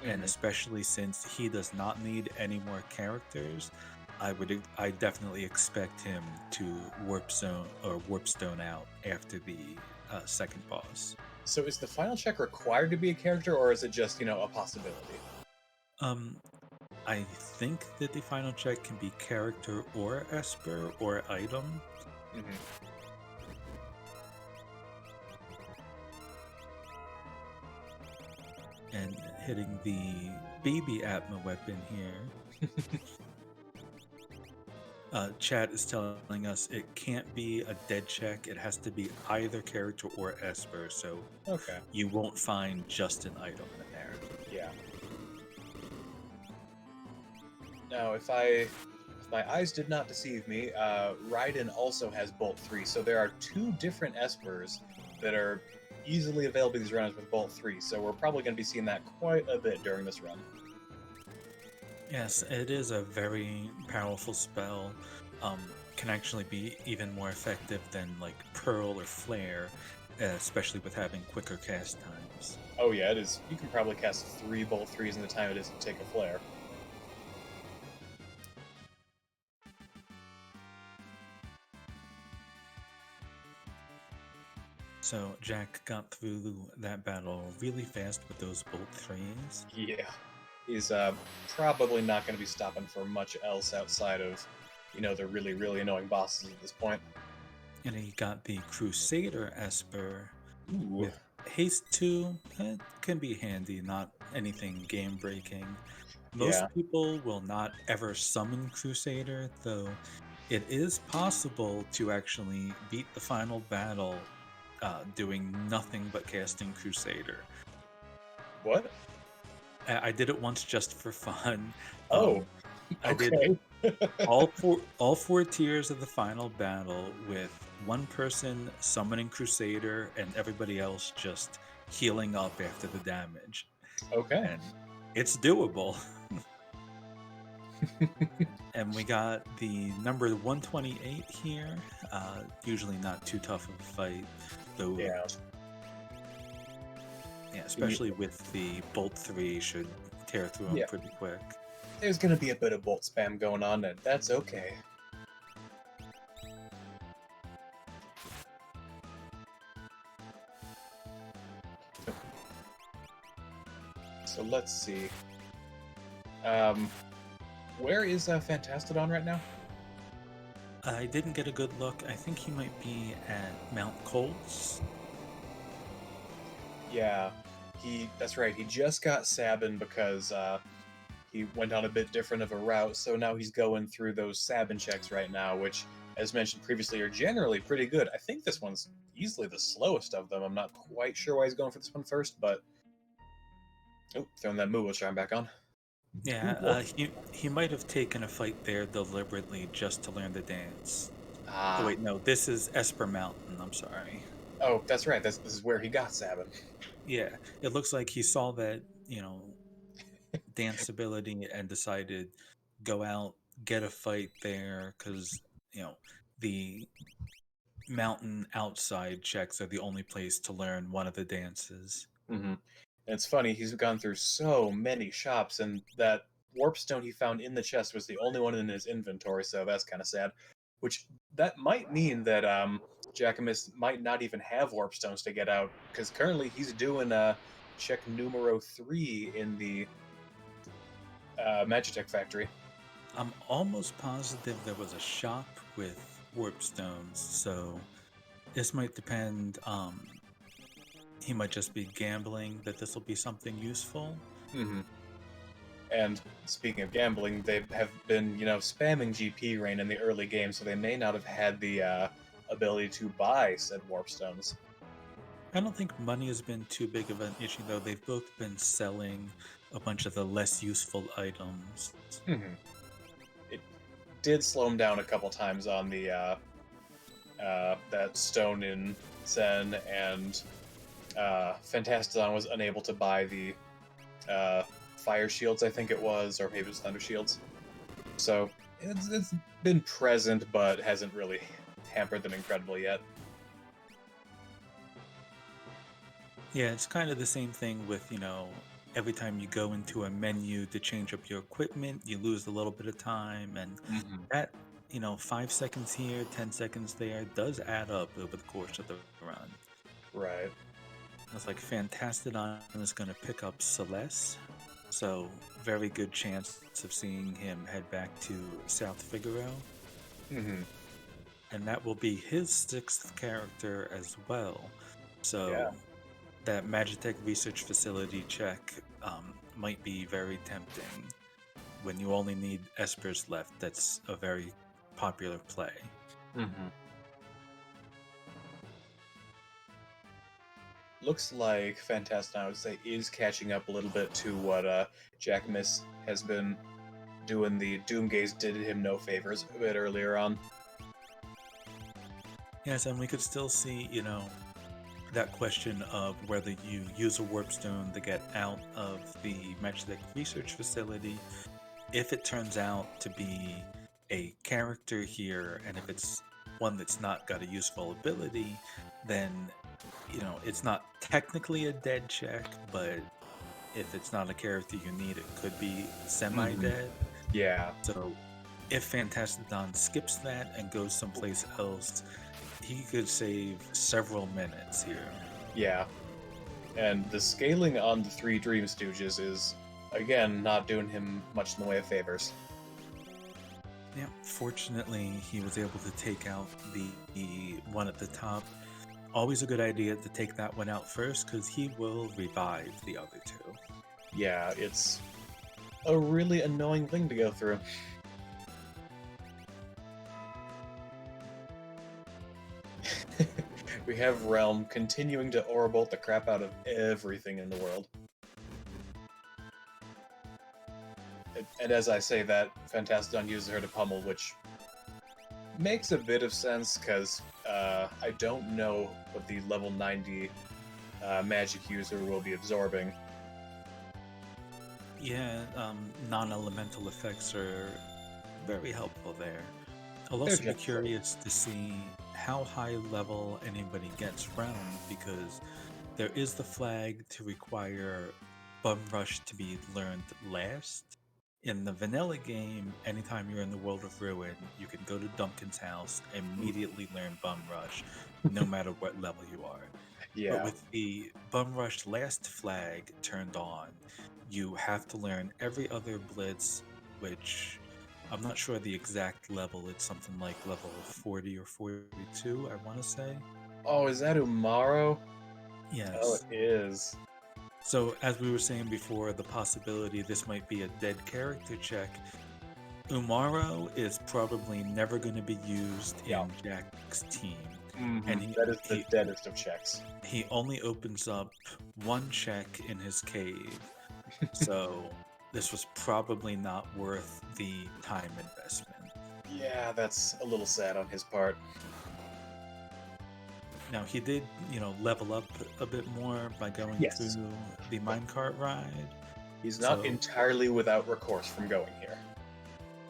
And hmm especially since he does not need any more characters, I definitely expect him to warp stone out after the second boss. So is the final check required to be a character, or is it just, a possibility? Um, I think that the final check can be character or esper or item. hmm And hitting the baby Atma weapon here. Chat is telling us it can't be a dead check. It has to be either character or esper, so Okay. you won't find just an item in there. Yeah. Now, if my eyes did not deceive me, Raiden also has Bolt 3, so there are 2 different espers that are easily available to these runners with Bolt 3, so we're probably going to be seeing that quite a bit during this run. Yes, it is a very powerful spell. Can actually be even more effective than like Pearl or Flare, especially with having quicker cast times. Oh yeah, it is. You can probably cast 3 Bolt 3s in the time it is to take a flare. So Jack got through that battle really fast with those Bolt 3s. Yeah. He's probably not going to be stopping for much else outside of, the really, really annoying bosses at this point. And he got the Crusader Esper Ooh. with Haste 2. It can be handy, not anything game breaking. Yeah. Most people will not ever summon Crusader, though it is possible to actually beat the final battle doing nothing but casting Crusader. What? I did it once just for fun. Oh, I did okay. all four tiers of the final battle with one person summoning Crusader and everybody else just healing up after the damage. Okay. And it's doable. And we got the number 128 here. Usually not too tough of a fight, though. Yeah. Yeah, especially with the Bolt 3 should tear through them Yeah. pretty quick. There's going to be a bit of bolt spam going on, and that's okay. So let's see. Where is Fantastadon right now? I didn't get a good look. I think he might be at Mount Colts. Yeah, that's right. He just got Sabin because he went on a bit different of a route, so now he's going through those Sabin checks right now, which, as mentioned previously, are generally pretty good. I think this one's easily the slowest of them. I'm not quite sure why he's going for this one first, but throwing that Moogle charm back on. Yeah, Cool. he might have taken a fight there deliberately just to learn the dance. Oh Ah, wait, no, this is Esper Mountain. I'm sorry. oh, that's right. This is where he got Sabin. Yeah, it looks like he saw that dance ability and decided go out, get a fight there because the mountain outside checks are the only place to learn one of the dances. And it's funny, he's gone through so many shops, and that warp stone he found in the chest was the only one in his inventory, so that's kind of sad. Which that might mean that Jackimus might not even have warp stones to get out, because currently he's doing check numero 3 in the Magitech factory. I'm almost positive there was a shop with warp stones, so this might depend. He might just be gambling that this will be something useful. Mm-hmm. And speaking of gambling, they have been, spamming GP Rain in the early game, so they may not have had the ability to buy said warp stones. I don't think money has been too big of an issue, though. They've both been selling a bunch of the less useful items. Mm-hmm. It did slow him down a couple times on the that stone in Zen, and Fantastadon was unable to buy the fire shields, I think it was, or maybe it was thunder shields. So it's been present, but hasn't really hampered them incredibly yet. Yeah, it's kind of the same thing with, every time you go into a menu to change up your equipment, you lose a little bit of time, and that, 5 seconds here, 10 seconds there does add up over the course of the run. Right. It's like Fantastadon is going to pick up Celeste, so very good chance of seeing him head back to South Figaro. Mm-hmm. And that will be his 6th character as well. So Yeah. that Magitech research facility check might be very tempting. When you only need Espers left, that's a very popular play. Mm-hmm. Looks like Fantastadon, I would say, is catching up a little bit to what Jackimus has been doing. The Doomgaze did him no favors a bit earlier on. Yes, and we could still see, that question of whether you use a warp stone to get out of the Magitech research facility. If it turns out to be a character here, and if it's one that's not got a useful ability, then it's not technically a dead check, but if it's not a character you need, it could be semi-dead. Yeah. So if Fantastadon skips that and goes someplace else, he could save several minutes here. Yeah. And the scaling on the 3 Dream Stooges is, again, not doing him much in the way of favors. Yeah, fortunately, he was able to take out the one at the top. Always a good idea to take that one out first, because he will revive the other 2. Yeah, it's a really annoying thing to go through. We have Realm continuing to Aurabolt the crap out of everything in the world. And as I say that, Fantastadon uses her to pummel, which makes a bit of sense, because I don't know what the level 90 magic user will be absorbing. Yeah, non-elemental effects are very helpful there. I'll also be curious to see how high level anybody gets Realm, because there is the flag to require Bum Rush to be learned last. In the vanilla game, anytime you're in the World of Ruin, you can go to Duncan's house, immediately learn Bum Rush, no matter what level you are. Yeah. But with the Bum Rush last flag turned on, you have to learn every other Blitz, which I'm not sure the exact level. It's something like level 40 or 42, I want to say. Oh, is that Umaro? Yes. Oh, it is. So, as we were saying before, the possibility this might be a dead character check. Umaro is probably never going to be used in Jack's team. And that is the deadest of checks. He only opens up 1 check in his cave. So, this was probably not worth the time investment. Yeah, that's a little sad on his part. Now, he did, level up a bit more by going through the minecart ride. He's not entirely without recourse from going here.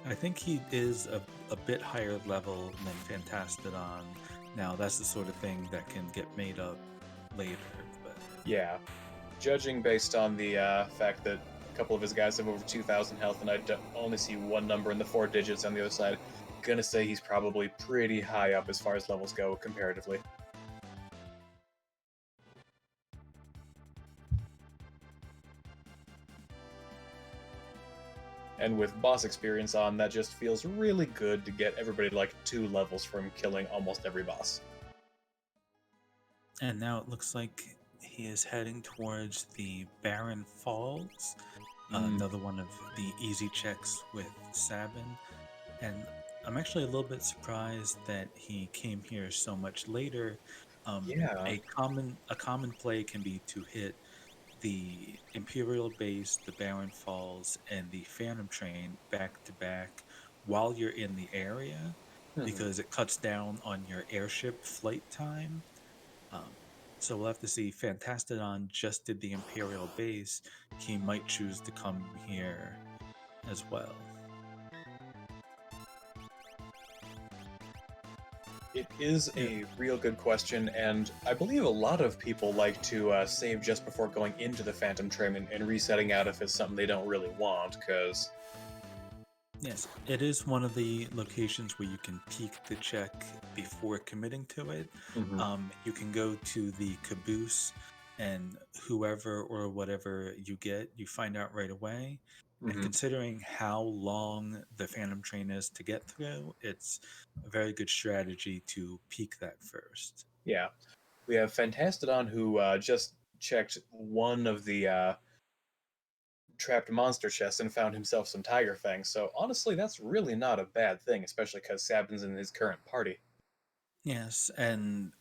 I think he is a bit higher level than Fantastadon. Now, that's the sort of thing that can get made up later. But yeah. Judging based on the fact that couple of his guys have over 2,000 health, and I only see one number in the 4 digits on the other side. Gonna say he's probably pretty high up as far as levels go comparatively. And with boss experience on, that just feels really good to get everybody to like 2 levels from killing almost every boss. And now it looks like he is heading towards the Barren Falls, another one of the easy checks with Sabin. And I'm actually a little bit surprised that he came here so much later. Yeah. A common play can be to hit the Imperial Base, the Barren Falls, and the Phantom Train back to back while you're in the area, because it cuts down on your airship flight time. So we'll have to see. Fantastadon just did the Imperial Base. He might choose to come here as well. It is a real good question, and I believe a lot of people like to save just before going into the Phantom Train and resetting out if it's something they don't really want, because... Yes, it is one of the locations where you can peek the check before committing to it. You can go to the caboose, and whoever or whatever you get, you find out right away. And considering how long the Phantom Train is to get through, it's a very good strategy to peek that first. Yeah. We have Fantastadon, who just checked one of the trapped monster chests and found himself some tiger fangs, so honestly, that's really not a bad thing, especially because Sabin's in his current party. Yes, and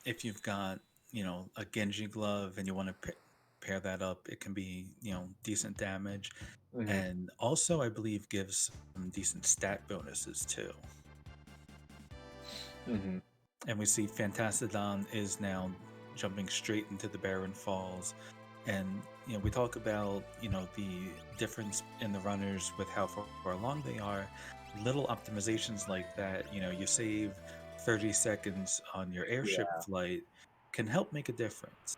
if you've got, a Genji glove and you want to pair that up, it can be, decent damage. And also, I believe, gives some decent stat bonuses too. And we see Fantastadon is now jumping straight into the Barren Falls. And, we talk about, the difference in the runners with how far along they are. Little optimizations like that, you save 30 seconds on your airship flight can help make a difference.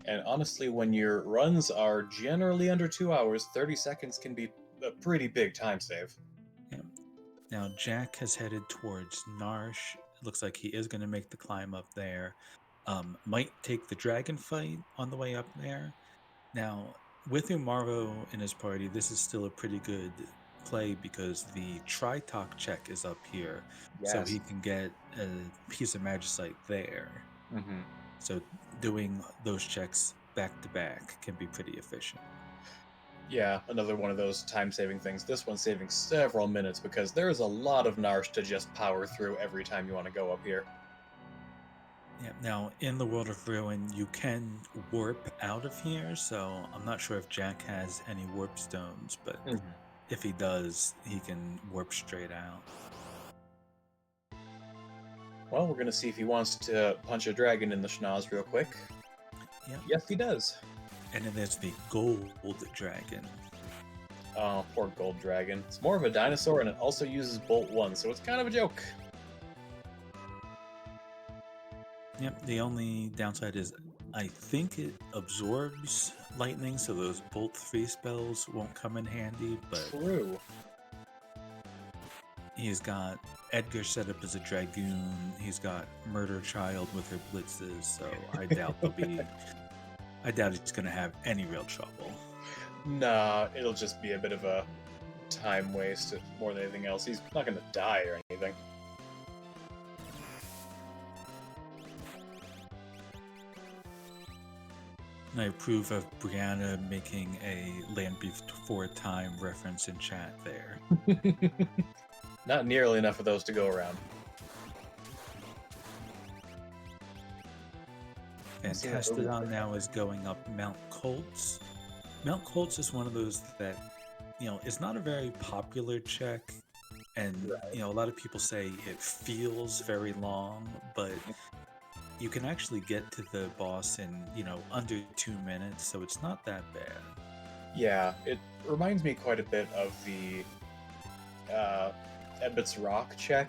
And honestly, when your runs are generally under 2 hours, 30 seconds can be a pretty big time save. Yeah. Now, Jack has headed towards Narsh. It looks like he is going to make the climb up there. Might take the dragon fight on the way up there. Now, with Umaro in his party, this is still a pretty good play because the Tritok check is up here, so he can get a piece of Magicite there. So doing those checks back to back can be pretty efficient. Yeah, another one of those time-saving things. This one's saving several minutes because there's a lot of Narsh to just power through every time you want to go up here. Yeah, now in the World of Ruin, you can warp out of here, so I'm not sure if Jack has any warp stones, but if he does, he can warp straight out. Well, we're going to see if he wants to punch a dragon in the schnoz real quick. Yep. Yes, he does. And then there's the gold dragon. Oh, poor gold dragon. It's more of a dinosaur, and it also uses Bolt 1, so it's kind of a joke. Yep, the only downside is I think it absorbs lightning, so those Bolt 3 spells won't come in handy, but... True. He's got Edgar set up as a dragoon. He's got Murder Child with her blitzes, so I doubt he's gonna have any real trouble. Nah, it'll just be a bit of a time waste more than anything else. He's not gonna die or anything. And I approve of Brianna making a Land Before Time reference in chat there. Not nearly enough of those to go around. Fantastadon now is going up Mount Colts. Mount Colts is one of those that, is not a very popular check. And, a lot of people say it feels very long, but you can actually get to the boss in, under 2 minutes, so it's not that bad. Yeah, it reminds me quite a bit of the Ebbett's Rock check.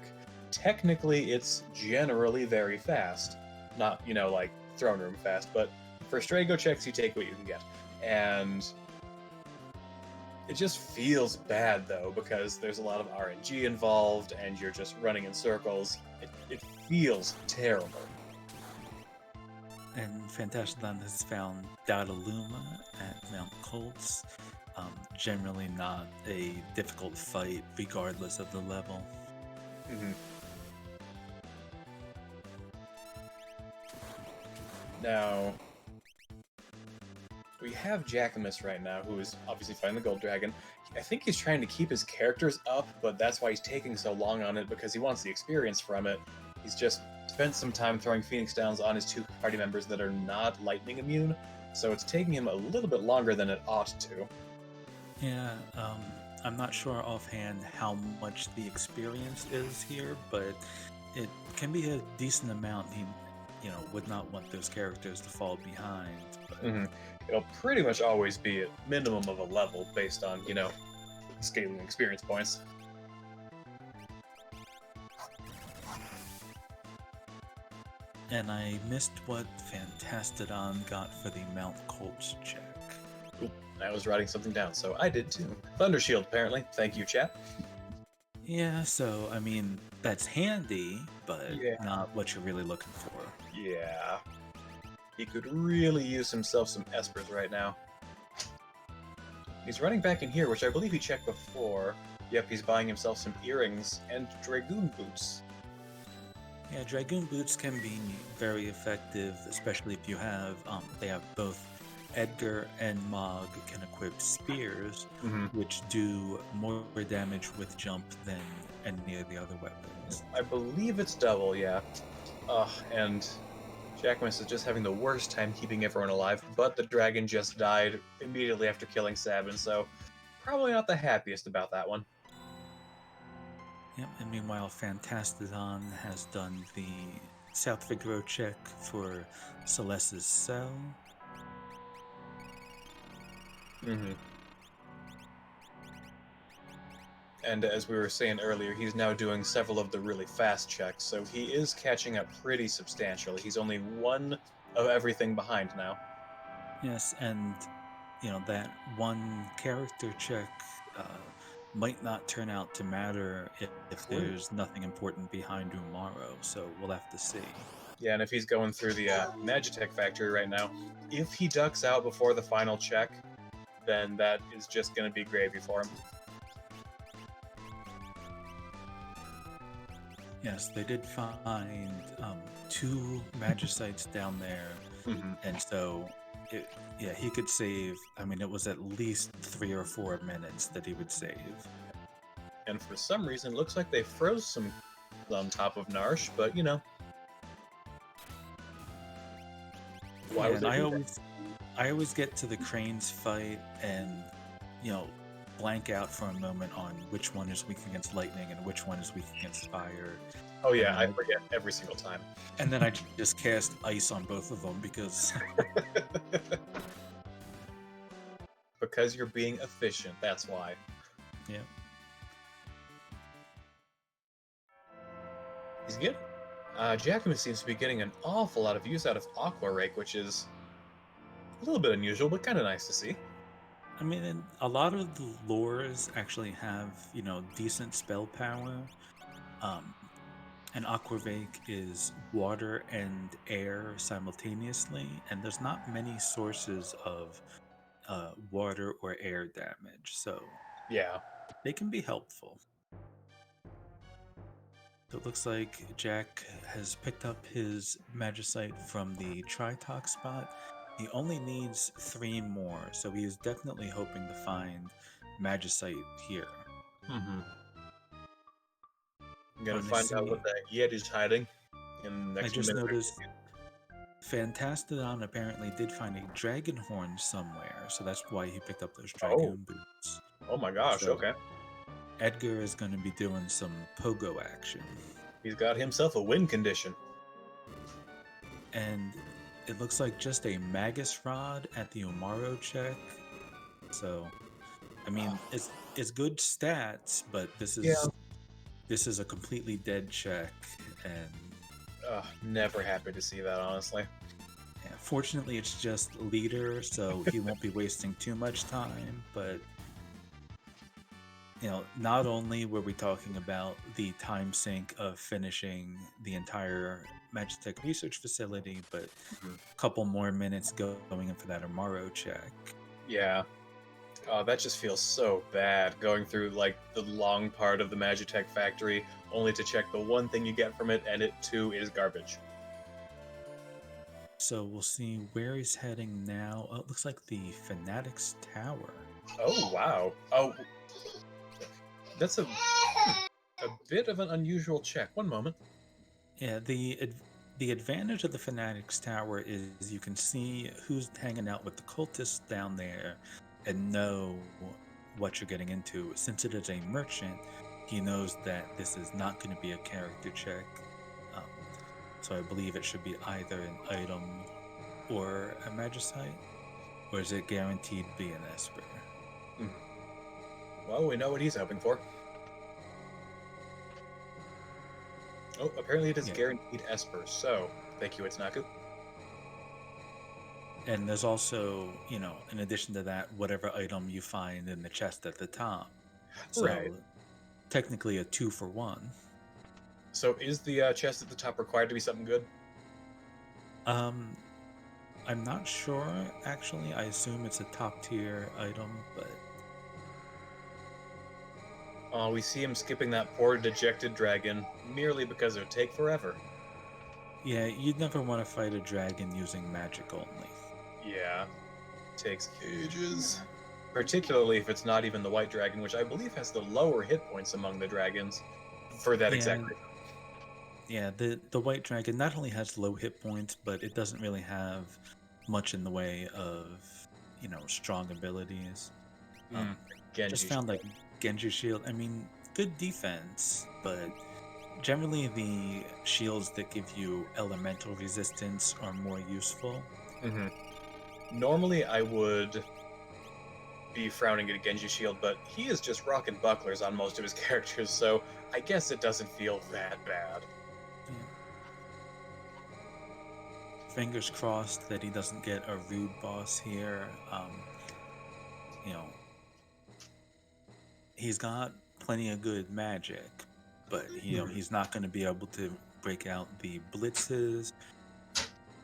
Technically, it's generally very fast. Not, like, throne room fast, but for Strago checks, you take what you can get. And it just feels bad, though, because there's a lot of RNG involved, and you're just running in circles. It feels terrible. And Fantastadon has found Dataluma at Mount Colts. Generally not a difficult fight, regardless of the level. Mm-hmm. Now, we have Jackimus right now, who is obviously fighting the Gold Dragon. I think he's trying to keep his characters up, but that's why he's taking so long on it, because he wants the experience from it. He's just spent some time throwing Phoenix Downs on his 2 party members that are not lightning immune, so it's taking him a little bit longer than it ought to. Yeah, I'm not sure offhand how much the experience is here, but it can be a decent amount. He, would not want those characters to fall behind. But... Mm-hmm. It'll pretty much always be a minimum of a level based on, scaling experience points. And I missed what Fantastadon got for the Mount Colts check. Oop, I was writing something down, so I did too. Thunder Shield, apparently. Thank you, chat. Yeah, so, I mean, that's handy, but not what you're really looking for. Yeah. He could really use himself some Espers right now. He's running back in here, which I believe he checked before. Yep, he's buying himself some earrings and Dragoon boots. Yeah, Dragoon boots can be very effective, especially if you have, they have both Edgar and Mog can equip spears, which do more damage with jump than any of the other weapons. I believe it's double, yeah. And Jackimus is just having the worst time keeping everyone alive, but the dragon just died immediately after killing Sabin, so probably not the happiest about that one. Yep, and meanwhile, Fantastadon has done the South Figaro check for Celeste's cell. And as we were saying earlier, he's now doing several of the really fast checks, so he is catching up pretty substantially. He's only one of everything behind now. Yes, and that one character check might not turn out to matter if there's nothing important behind Umaro, so we'll have to see. Yeah, and if he's going through the Magitech factory right now, if he ducks out before the final check, then that is just going to be gravy for him. Yes, they did find 2 Magicites down there, and so he could save. I mean, it was at least 3 or 4 minutes that he would save. And for some reason, looks like they froze some on top of Narsh, but why would they I always get to the Cranes fight and blank out for a moment on which one is weak against lightning and which one is weak against fire. Oh yeah, I forget every single time. And then I just cast ice on both of them because because you're being efficient, that's why. Yeah. He's good. Jackimus seems to be getting an awful lot of use out of Aqua Rake, which is a little bit unusual, but kind of nice to see. I mean, a lot of the lures actually have, decent spell power. And Aquavake is water and air simultaneously, and there's not many sources of water or air damage, so yeah, they can be helpful. So it looks like Jack has picked up his Magicite from the Tritox spot. He only needs 3 more, so he is definitely hoping to find Magicite here. I'm gonna find out what the Yeti's hiding in the next minute. I just noticed Fantastadon apparently did find a dragon horn somewhere, so that's why he picked up those dragoon boots. Oh my gosh, so okay. Edgar is going to be doing some pogo action. He's got himself a win condition. And it looks like just a Magus Rod at the Umaro check. So, I mean, it's good stats, but this is a completely dead check, and never happy to see that, honestly. Yeah, Fortunately, it's just leader, so he won't be wasting too much time. But not only were we talking about the time sink of finishing the entire Magitech research facility, but Mhm. a couple more minutes going in for that Amaro check. Yeah. Oh, that just feels so bad, going through, like, the long part of the Magitech factory, only to check the one thing you get from it, and it, too, is garbage. So we'll see where he's heading now. Oh, it looks like the Fanatics Tower. Oh, wow. Oh, that's a bit of an unusual check. One moment. Yeah, the advantage of the Fanatics Tower is you can see who's hanging out with the cultists down there and know what you're getting into. Since it is a merchant, he knows that this is not going to be a character check. Um, so I believe it should be either an item or a magicite, or is it guaranteed to be an esper? Hmm. Well, we know what he's hoping for. Oh, apparently it is Yeah. guaranteed Esper, so thank you, Itsunaku. And there's also, in addition to that, whatever item you find in the chest at the top. So Right. technically a 2-for-1. So is the chest at the top required to be something good? Um, I'm not sure, actually. I assume it's a top tier item, but We see him skipping that poor dejected dragon merely because it would take forever. yeah, you'd never want to fight a dragon using magic only. Yeah, takes ages. Particularly if it's not even the white dragon, which I believe has the lower hit points among the dragons for that Yeah, exact reason. yeah, the white dragon not only has low hit points, but it doesn't really have much in the way of, strong abilities. Mm, Just Genji. found like Genji Shield. I mean, good defense, but generally the shields that give you elemental resistance are more useful. Mm-hmm. Normally I would be frowning at a Genji shield, but he is just rocking bucklers on most of his characters, so I guess it doesn't feel that bad. Yeah. Fingers crossed that he doesn't get a rude boss here. You know, he's got plenty of good magic, but he's not going to be able to break out the blitzes.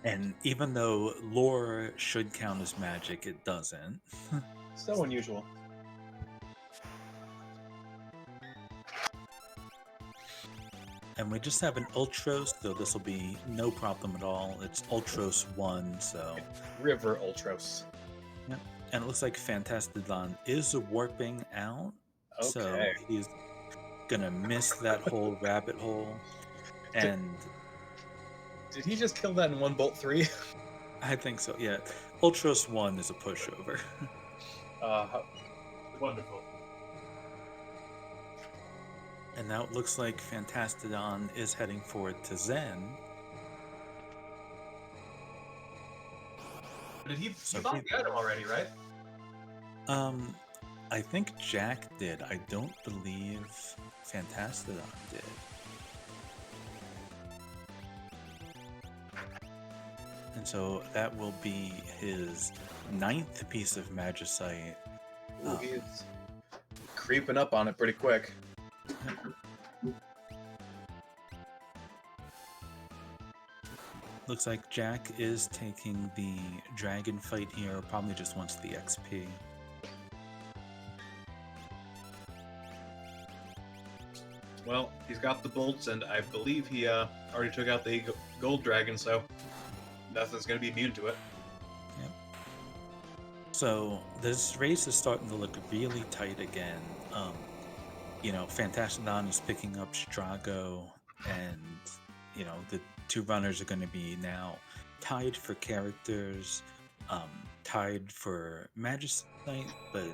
And even though lore should count as magic, it doesn't. So unusual. And we just have an Ultros, so this will be no problem at all. It's Ultros 1, so... River Ultros. Yep. And it looks like Fantastadon is warping out, so Okay. he's gonna miss that whole rabbit hole. And Did he just kill that in one bolt 3? I think so, yeah. Ultros 1 is a pushover. Wonderful. And now it looks like Fantastadon is heading forward to Zen. Did he So bought the item already, right? I think Jack did. I don't believe Fantastadon did. And so that will be his 9th piece of Magicite. Ooh, he's creeping up on it pretty quick. Looks like Jack is taking the dragon fight here, probably just wants the XP. Well, he's got the bolts, and I believe he already took out the gold dragon, so nothing's going to be immune to it. Yep. So this race is starting to look really tight again. Fantastadon is picking up Strago, and the two runners are going to be now tied for characters, tied for Magicite, but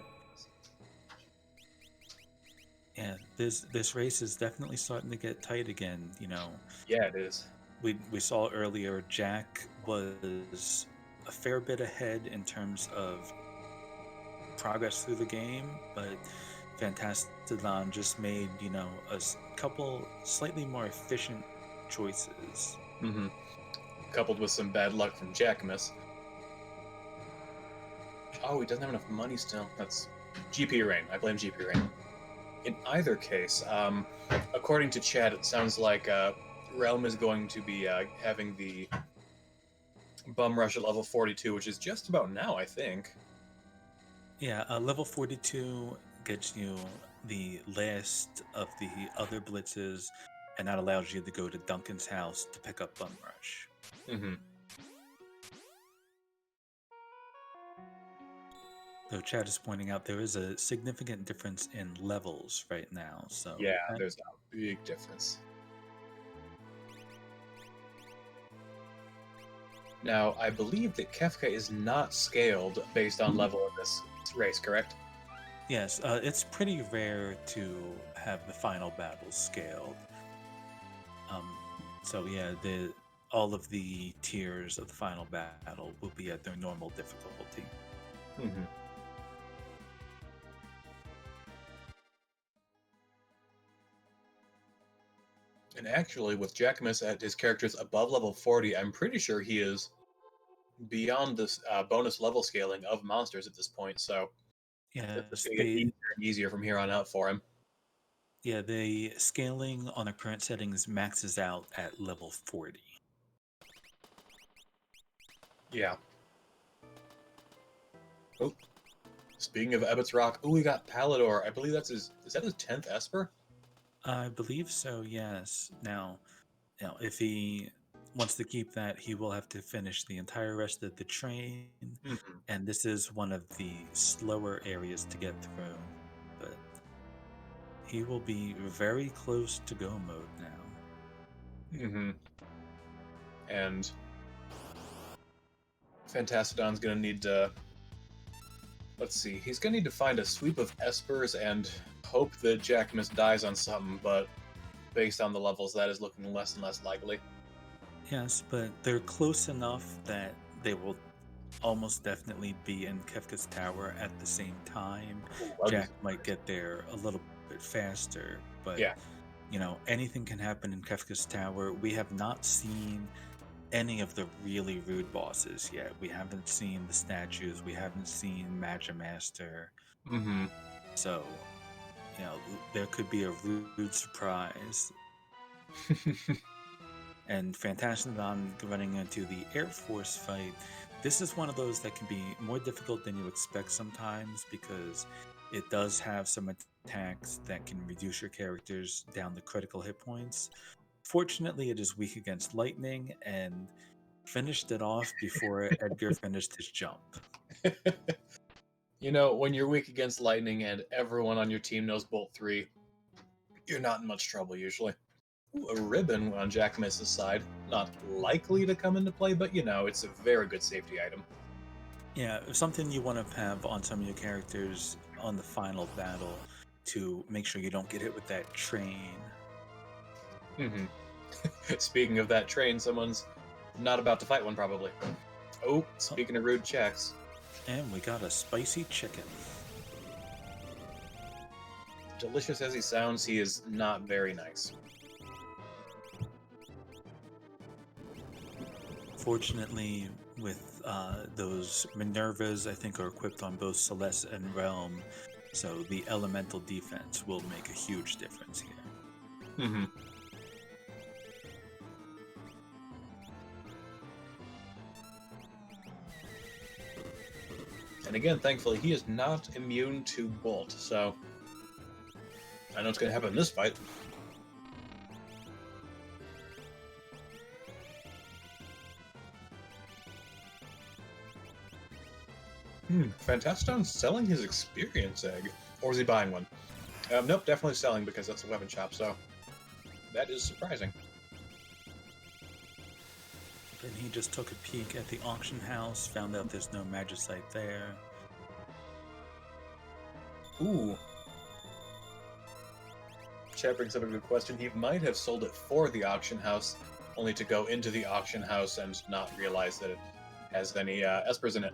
yeah, this race is definitely starting to get tight again. Yeah, it is. We saw earlier Jack was a fair bit ahead in terms of progress through the game, but Fantastadon just made a couple slightly more efficient choices. Mm-hmm. Coupled with some bad luck from Jackimus. Oh, he doesn't have enough money still. That's GP Rain. I blame GP Rain. In either case, according to Chad, it sounds like Realm is going to be having the Bum Rush at level 42, which is just about now, I think. Yeah, level 42 gets you the last of the other blitzes, and that allows you to go to Duncan's house to pick up Bum Rush. Mm-hmm. Though Chad is pointing out there is a significant difference in levels right now, so Yeah, there's a big difference. Now, I believe that Kefka is not scaled based on level in this race, correct? yes, it's pretty rare to have the final battle scaled. So yeah, all of the tiers of the final battle will be at their normal difficulty. Mm-hmm. And actually, with Jackimus at his characters above level 40, I'm pretty sure he is beyond this bonus level scaling of monsters at this point, so it's Yes, going to get easier and easier from here on out for him. yeah, the scaling on the current settings maxes out at level 40. Yeah. Oh, speaking of Ebbett's Rock, we got Palador. I believe that's his. Is that his 10th Esper? I believe so, yes. Now, if he wants to keep that, he will have to finish the entire rest of the train, Mm-hmm. and this is one of the slower areas to get through. But he will be very close to go mode now. Mm-hmm. And Fantastadon's gonna need to. Let's see. He's gonna need to find a sweep of Espers and hope that Jackimus dies on something, but based on the levels, that is looking less and less likely. Yes, but they're close enough that they will almost definitely be in Kefka's tower at the same time. Jack might get there a little bit faster, but Yeah. Anything can happen in Kefka's tower. We have not seen any of the really rude bosses yet. We haven't seen the statues. We haven't seen Magimaster. Mm-hmm. So, there could be a rude surprise. And Fantastadon running into the Air Force fight. This is one of those that can be more difficult than you expect sometimes because it does have some attacks that can reduce your characters down to critical hit points. Fortunately, it is weak against lightning and finished it off before Edgar finished his jump. When you're weak against lightning and everyone on your team knows Bolt 3, you're not in much trouble usually. Ooh, a ribbon on Jackimus' side. Not likely to come into play, but it's a very good safety item. Yeah, something you want to have on some of your characters on the final battle to make sure you don't get hit with that train. Mm-hmm. Speaking of that train, someone's not about to fight one, probably. Oh, speaking of rude checks. And we got a spicy chicken. Delicious as he sounds, he is not very nice. Fortunately, with those Minervas, I think are equipped on both Celeste and Realm, so the elemental defense will make a huge difference here. Mm-hmm. And again, thankfully, he is not immune to Bolt, so I know it's going to happen in this fight. Fantastadon's selling his experience egg. Or is he buying one? Nope, definitely selling because that's a weapon shop, so that is surprising. Then he just took a peek at the auction house, found out there's no magicite there. Ooh. Chad brings up a good question. He might have sold it for the auction house, only to go into the auction house and not realize that it has any espers in it.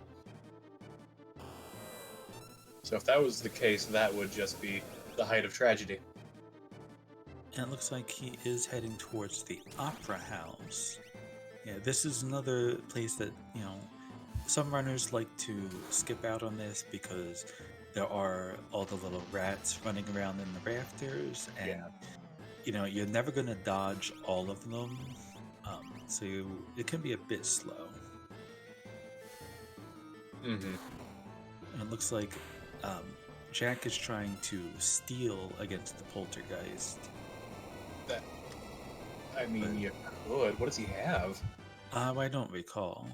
So if that was the case, that would just be the height of tragedy. And it looks like he is heading towards the Opera House. Yeah, this is another place that, some runners like to skip out on this because there are all the little rats running around in the rafters, and Yeah. you're never gonna dodge all of them, so it can be a bit slow. Mm-hmm. And it looks like um, Jack is trying to steal against the poltergeist. That, I mean, But you could. What does he have? I don't recall.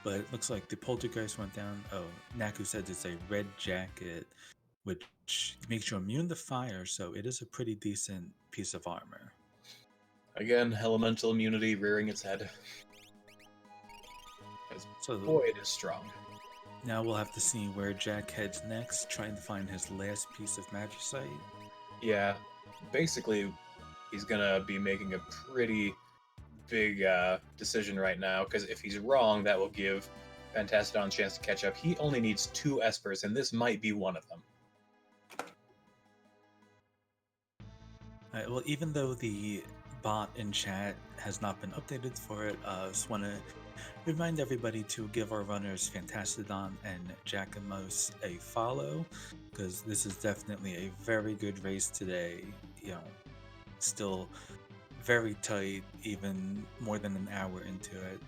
But it looks like the poltergeist went down. Oh, Naku said it's a red jacket, which makes you immune to fire, so it is a pretty decent piece of armor. Again, elemental immunity rearing its head. Because So boy, it is strong. now we'll have to see where Jack heads next, trying to find his last piece of magicite. Yeah, basically, he's gonna be making a pretty big decision right now, because if he's wrong, that will give Fantastadon a chance to catch up. He only needs 2 espers, and this might be one of them. Well, even though the bot in chat has not been updated for it, I just want to remind everybody to give our runners Fantastadon and Jackimus a follow, because this is definitely a very good race today. Still very tight, even more than an hour into it.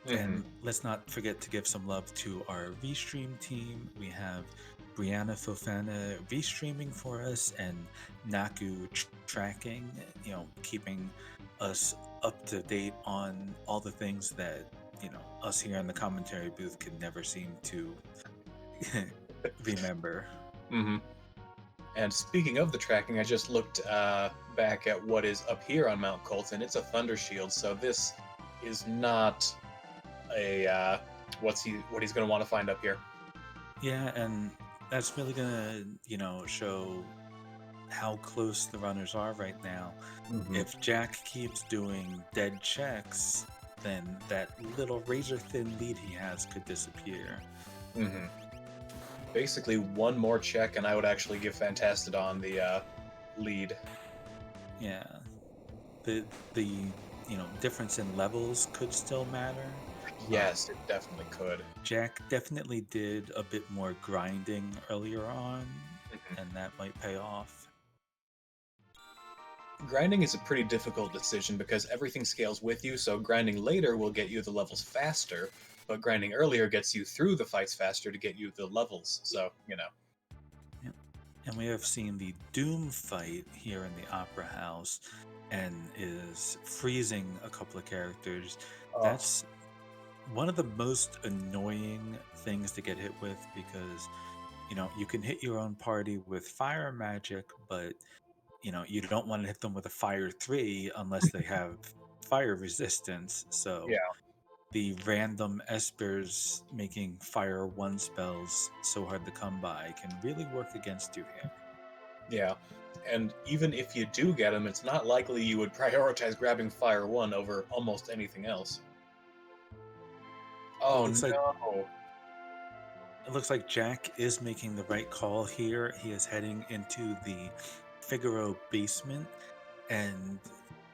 And let's not forget to give some love to our restream team. We have Brianna Fofana restreaming for us, and Naku tracking, keeping us up to date on all the things that, us here in the commentary booth could never seem to remember. Mm-hmm. And speaking of the tracking, I just looked back at what is up here on Mount Colton. It's a Thunder Shield, so this is not a what he's going to want to find up here. Yeah, and that's really gonna, show how close the runners are right now. If Jack keeps doing dead checks, then that little razor thin lead he has could disappear. Mm-hmm. Basically, one more check, and I would actually give Fantastadon the lead. Yeah, the difference in levels could still matter. Yes, it definitely could. Jack definitely did a bit more grinding earlier on, and that might pay off. Grinding is a pretty difficult decision because everything scales with you, so grinding later will get you the levels faster, but grinding earlier gets you through the fights faster to get you the levels, so, Yep. And we have seen the Doom fight here in the Opera House, and is freezing a couple of characters. That's one of the most annoying things to get hit with, because you can hit your own party with fire magic, but you don't want to hit them with a fire 3 unless they have fire resistance. So Yeah. the random espers making fire 1 spells so hard to come by can really work against you here. Yeah. And even if you do get them, it's not likely you would prioritize grabbing Fire 1 over almost anything else. Oh, no. It looks like Jack is making the right call here. He is heading into the Figaro basement, and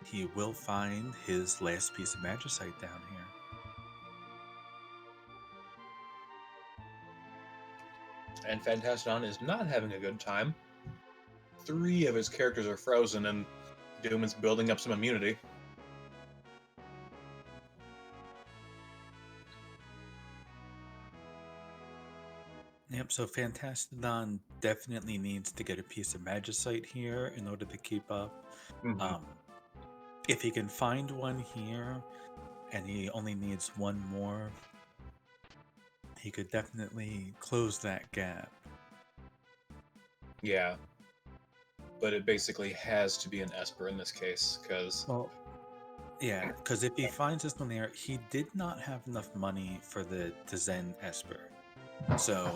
he will find his last piece of magicite down here. And Fantastadon is not having a good time. 3 of his characters are frozen, and Doom is building up some immunity. Yep, so Fantastadon definitely needs to get a piece of magicite here in order to keep up. If he can find one here, and he only needs 1 more, he could definitely close that gap. Yeah. But it basically has to be an Esper in this case, because... Well, yeah, because if he finds this one there, he did not have enough money for the Zen Esper. So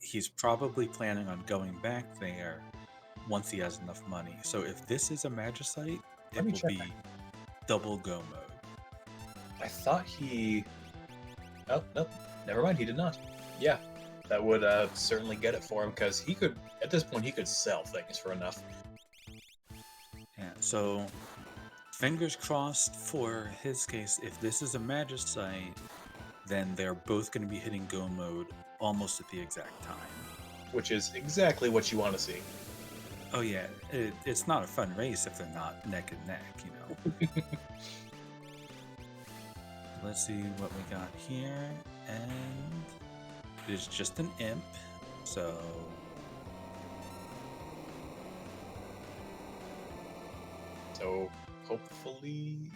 he's probably planning on going back there once he has enough money. So if this is a magicite, it will be double go mode. I thought he... Oh, no. Never mind, he did not. Yeah, that would certainly get it for him, because he could, at this point, he could sell things for enough. Yeah, so fingers crossed for his case. If this is a magicite, then they're both going to be hitting go mode almost at the exact time. Which is exactly what you want to see. Oh yeah, it's not a fun race if they're not neck and neck, you know. Let's see what we got here, and it's just an imp, so hopefully,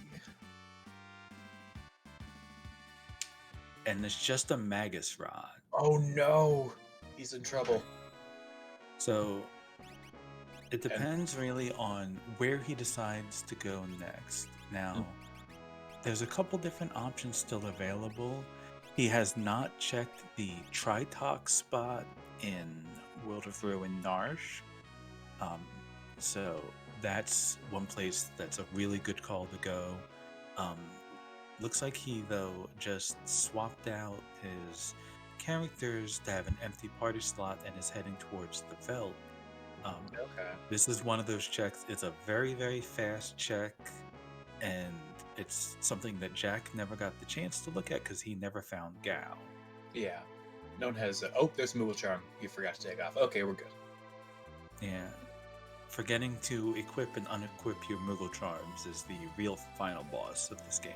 and it's just a Magus rod. oh no, he's in trouble. So it depends really on where he decides to go next. Now, there's a couple different options still available. He has not checked the Tritox spot in World of Ruin Narsh. So that's one place that's a really good call to go. Looks like he, though, just swapped out his characters to have an empty party slot and is heading towards the Veld. Okay. This is one of those checks. It's a very, very fast check, and it's something that Jack never got the chance to look at because he never found Gao. Yeah. No one has. Oh, there's Moogle Charm. You forgot to take off. Okay, we're good. Yeah. Forgetting to equip and unequip your Moogle Charms is the real final boss of this game.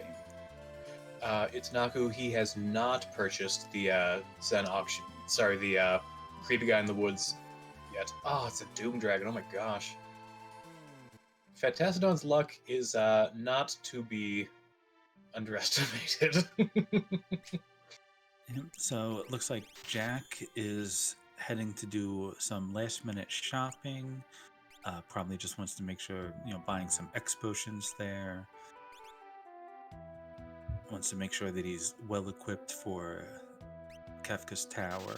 It's Naku. He has not purchased the Zen auction. Sorry, the creepy guy in the woods yet. Oh, it's a Doom Dragon. Oh my gosh. Fantastadon's luck is not to be underestimated. So it looks like Jack is heading to do some last-minute shopping. Probably just wants to make sure, buying some X potions there. Wants to make sure that he's well equipped for Kefka's Tower.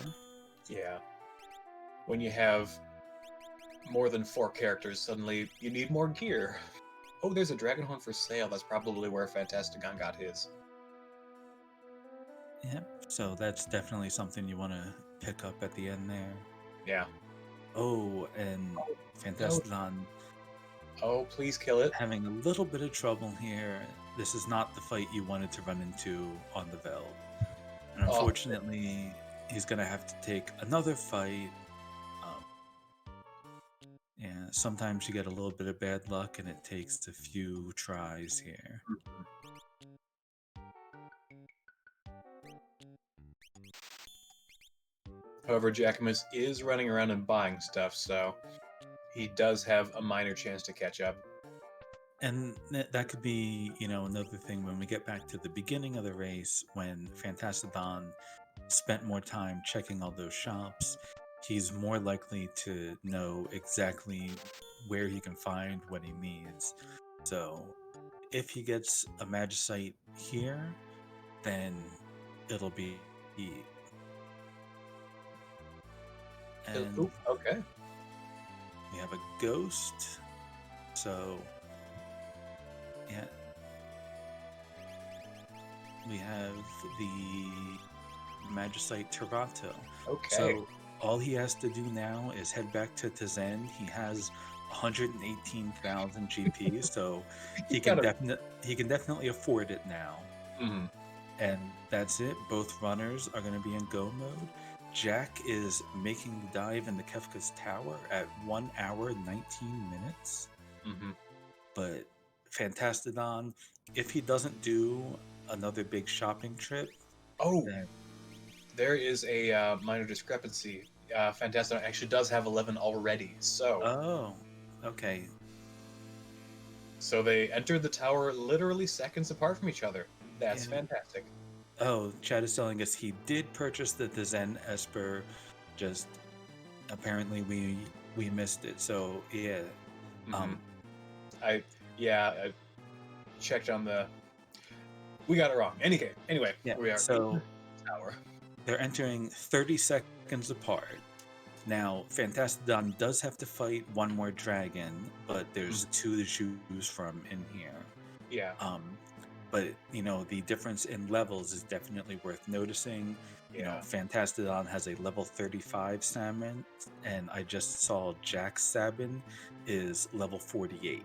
Yeah. When you have more than 4 characters, suddenly you need more gear. Oh, there's a dragon horn for sale. That's probably where Fantastadon got his. Yep. So that's definitely something you want to pick up at the end there. Yeah. Oh, and Fantastadon. Oh, please kill it. Having a little bit of trouble here. This is not the fight you wanted to run into on the Veld. And unfortunately, he's going to have to take another fight. Yeah, sometimes you get a little bit of bad luck, and it takes a few tries here. However, Jackimus is running around and buying stuff, so he does have a minor chance to catch up. And that could be, another thing when we get back to the beginning of the race, when Fantastadon spent more time checking all those shops, he's more likely to know exactly where he can find what he needs. So if he gets a Magicite here, then it'll be... And okay. We have a ghost. So yeah. We have the Magicite Terato. Okay. So all he has to do now is head back to Tizen. He has 118,000 GP, so he can definitely afford it now. Mm-hmm. And that's it. Both runners are going to be in go mode. Jack is making the dive into Kefka's Tower at 1 hour 19 minutes. Mm-hmm. But Fantastadon, if he doesn't do another big shopping trip, there is a minor discrepancy. Fantastadon actually does have 11 already, so... Oh, okay. So they entered the tower literally seconds apart from each other. That's fantastic. Oh, Chad is telling us he did purchase the Zen Esper, just apparently we missed it. So yeah, mm-hmm. I checked on the. We got it wrong. Anyway, yeah. We are so tower. They're entering 30 seconds apart. Now, Fantastadon does have to fight one more dragon, but there's 2 to choose from in here. Yeah. But, the difference in levels is definitely worth noticing. Yeah. Fantastadon has a level 35 salmon, and I just saw Jack's salmon is level 48.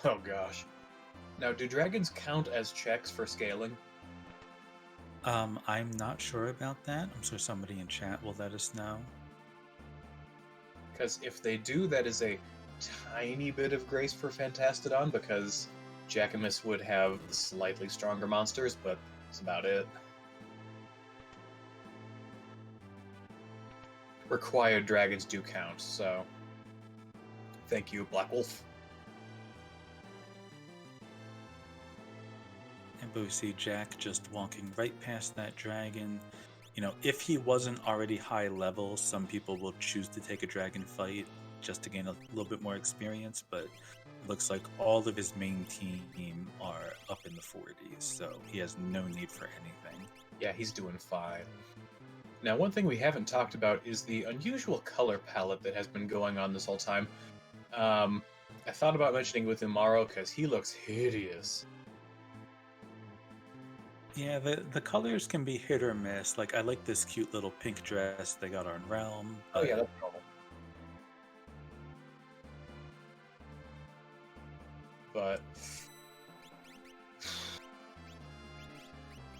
Oh, gosh. Now, do dragons count as checks for scaling? I'm not sure about that. I'm sure somebody in chat will let us know. Because if they do, that is a tiny bit of grace for Fantastadon, because Jackimus would have the slightly stronger monsters, but that's about it. Required dragons do count, so thank you, Black Wolf. And we see Jack just walking right past that dragon. You know, if he wasn't already high level, some people will choose to take a dragon fight just to gain a little bit more experience, but it looks like all of his main team are up in the 40s, so he has no need for anything. Yeah, he's doing fine. Now, one thing we haven't talked about is the unusual color palette that has been going on this whole time. I thought about mentioning with Imaro because he looks hideous. Yeah, the colors can be hit or miss. Like, I like this cute little pink dress they got on Realm. Oh yeah, that's normal. But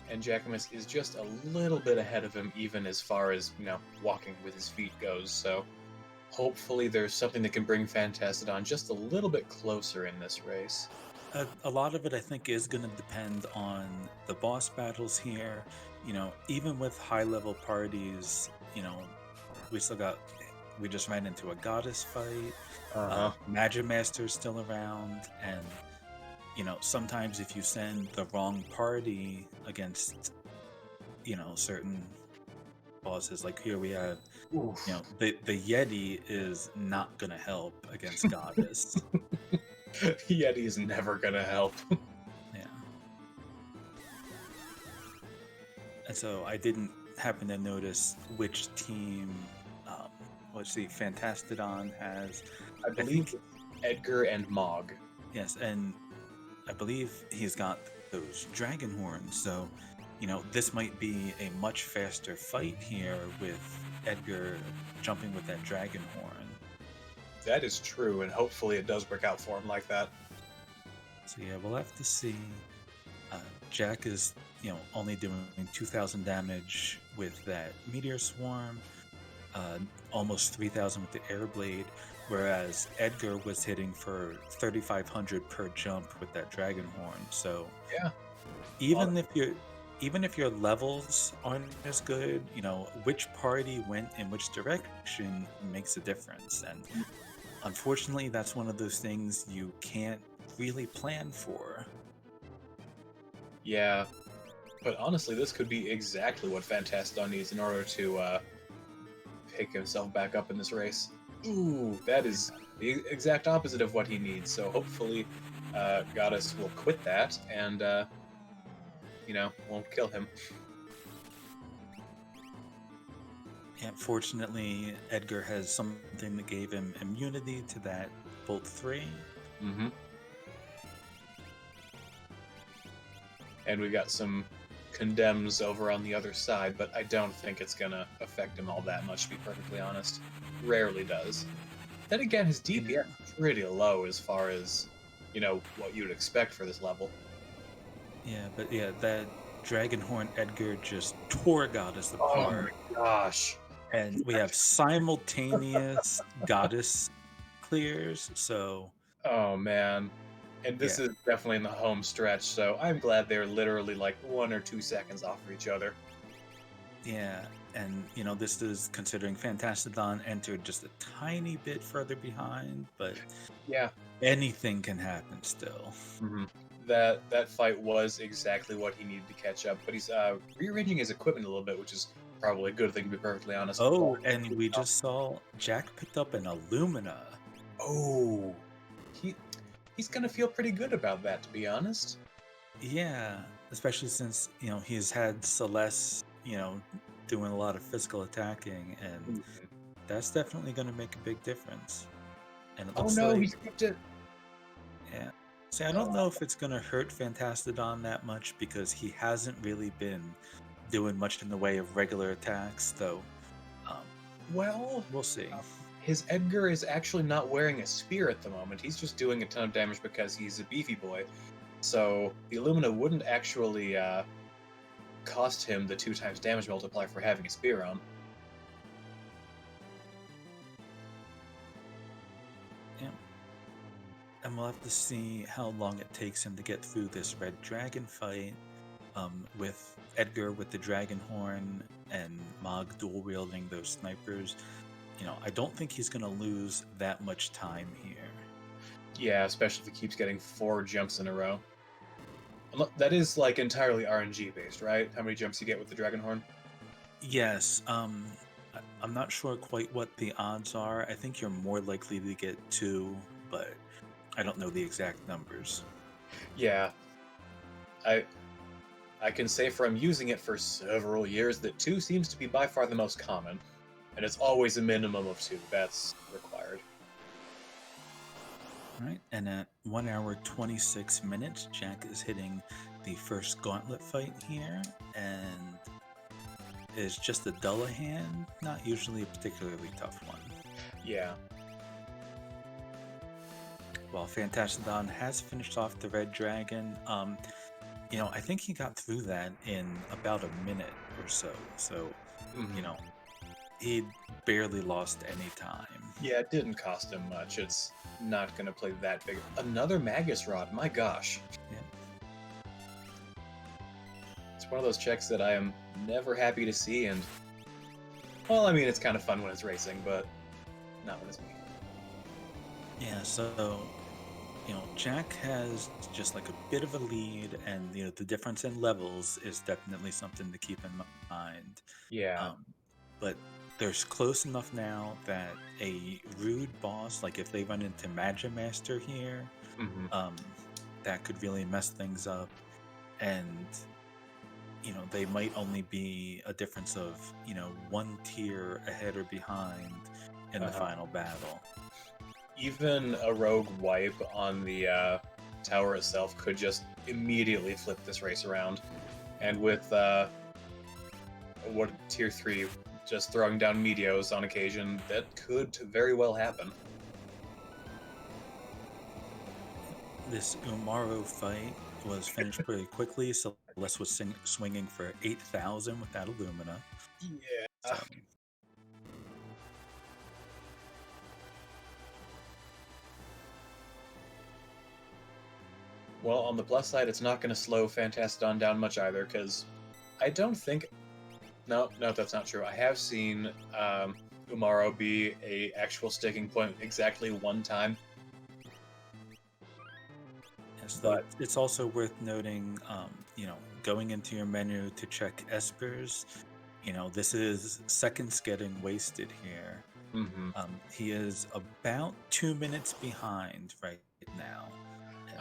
and Jackimus is just a little bit ahead of him, even as far as, you know, walking with his feet goes. So hopefully there's something that can bring Fantastadon just a little bit closer in this race. A lot of it, I think, is going to depend on the boss battles here. You know, even with high-level parties, you know, we just ran into a goddess fight. Magimaster's still around, and you know, sometimes if you send the wrong party against, you know, certain bosses, like here we have, Oof. you know, the Yeti is not gonna help against goddess. Yeti is never gonna help. Yeah. And so I didn't happen to notice which team, let's see, Fantastadon has. I believe it's Edgar and Mog. Yes, and I believe he's got those dragon horns, so, you know, this might be a much faster fight here with Edgar jumping with that dragon horn. That is true, and hopefully it does work out for him like that. So yeah, we'll have to see. Jack is, you know, only doing 2,000 damage with that meteor swarm, almost 3,000 with the air blade, whereas Edgar was hitting for 3,500 per jump with that dragon horn. So yeah, even if your levels aren't as good, you know, which party went in which direction makes a difference. And unfortunately, that's one of those things you can't really plan for. Yeah, but honestly, this could be exactly what Fantastadon needs in order to pick himself back up in this race. Ooh, that is the exact opposite of what he needs. So hopefully, Goddess will quit that and, you know, won't kill him. And fortunately, Edgar has something that gave him immunity to that Bolt 3. Mm-hmm. And we got some condemns over on the other side, but I don't think it's gonna affect him all that much, to be perfectly honest. Rarely does. Then again, his DPS is pretty low as far as, you know, what you'd expect for this level. Yeah, but yeah, that Dragonhorn Edgar just tore Goddess Oh apart. my gosh. And we have simultaneous Goddess clears, so... Oh man. And this is definitely in the home stretch, so I'm glad they're literally like 1 or 2 seconds off of each other. Yeah, and you know, this is considering Fantastadon entered just a tiny bit further behind, but yeah, anything can happen still. Mm-hmm. That fight was exactly what he needed to catch up, but he's rearranging his equipment a little bit, which is probably a good thing, to be perfectly honest. Oh, and we just saw Jack picked up an Illumina. Oh, he's gonna feel pretty good about that, to be honest. Yeah, especially since, you know, he's had Celeste, you know, doing a lot of physical attacking, and that's definitely going to make a big difference. And it looks like, he skipped it. Yeah. See, I don't know if it's going to hurt Fantastadon that much because he hasn't really been doing much in the way of regular attacks, though. Well, we'll see. His Edgar is actually not wearing a spear at the moment. He's just doing a ton of damage because he's a beefy boy. So the Illumina wouldn't actually cost him the 2 times damage multiplier for having a spear on. Yeah. And we'll have to see how long it takes him to get through this red dragon fight with Edgar with the dragon horn and Mog dual wielding those snipers. I don't think he's going to lose that much time here. Yeah, especially if he keeps getting 4 jumps in a row. That is like entirely RNG based, right? How many jumps you get with the dragon horn? Yes. I'm not sure quite what the odds are. I think you're more likely to get 2, but I don't know the exact numbers. Yeah. I can say from using it for several years that 2 seems to be by far the most common. And it's always a minimum of 2 that's required. All right, and at 1 hour 26 minutes, Jack is hitting the first gauntlet fight here, and is just a Dullahan, not usually a particularly tough one. Yeah. While Fantastadon has finished off the red dragon, I think he got through that in about a minute or so. So, he barely lost any time. Yeah, it didn't cost him much. It's not going to play that big. Another Magus Rod, my gosh. Yeah. It's one of those checks that I am never happy to see, and... Well, I mean, it's kind of fun when it's racing, but not when it's me. Yeah, so... Jack has just like a bit of a lead, and the difference in levels is definitely something to keep in mind. Yeah. But there's close enough now that a rude boss, like if they run into Magi Master here, that could really mess things up. And they might only be a difference of 1 tier ahead or behind in the final battle. Even a rogue wipe on the tower itself could just immediately flip this race around. And with tier 3 just throwing down Meteos on occasion, that could very well happen. This Umaro fight was finished pretty quickly, so Celeste was swinging for 8,000 with that Illumina. Yeah. So, well, on the plus side, it's not going to slow Fantastadon down much either, because I don't think... No, that's not true. I have seen Umaro be a actual sticking point exactly 1 time. yes, but it's also worth noting, going into your menu to check Espers, this is seconds getting wasted here. He is about 2 minutes behind right now.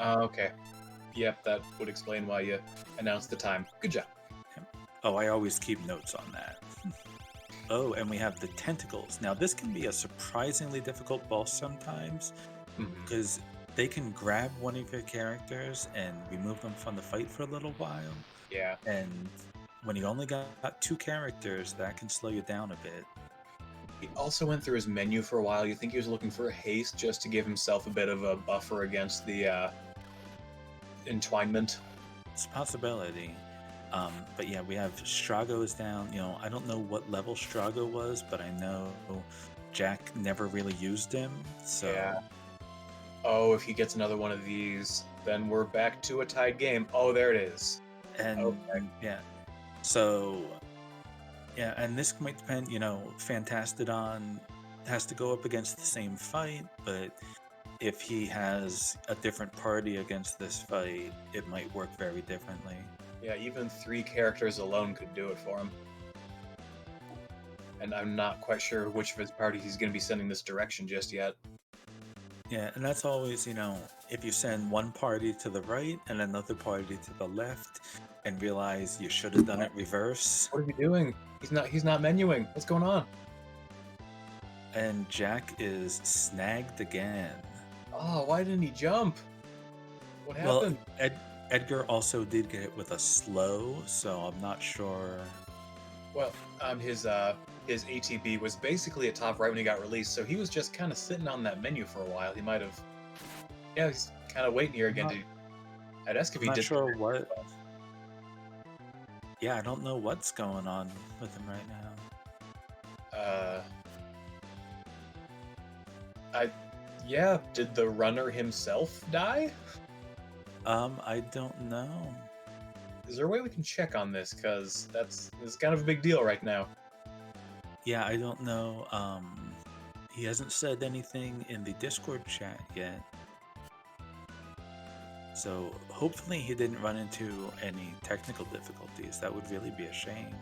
Okay. Yep, that would explain why you announced the time. Good job. Oh, I always keep notes on that. Oh, and we have the tentacles. Now, this can be a surprisingly difficult boss sometimes, because they can grab one of your characters and remove them from the fight for a little while. Yeah. And when you only got 2 characters, that can slow you down a bit. He also went through his menu for a while. You think he was looking for a haste just to give himself a bit of a buffer against the entwinement? It's a possibility. But yeah, we have Strago is down. I don't know what level Strago was, but I know Jack never really used him. So yeah. Oh, if he gets another one of these, then we're back to a tied game. Oh, there it is. And yeah, so yeah, and this might depend. Fantastadon has to go up against the same fight, but if he has a different party against this fight, it might work very differently. Yeah, even 3 characters alone could do it for him. And I'm not quite sure which of his parties he's going to be sending this direction just yet. Yeah, and that's always, if you send one party to the right and another party to the left and realize you should have done it reverse. What are you doing? He's not menuing. What's going on? And Jack is snagged again. Oh, why didn't he jump? What happened? Well, Edgar also did get hit with a slow, so I'm not sure. Well, his ATB was basically at top right when he got released, so he was just kind of sitting on that menu for a while. He might have... Yeah, he's kind of waiting here again. I'd ask if he did... Not sure what... Yeah, I don't know what's going on with him right now. Uh, yeah, did the runner himself die? I don't know. Is there a way we can check on this? Because it's kind of a big deal right now. Yeah, I don't know. He hasn't said anything in the Discord chat yet. So hopefully he didn't run into any technical difficulties. That would really be a shame.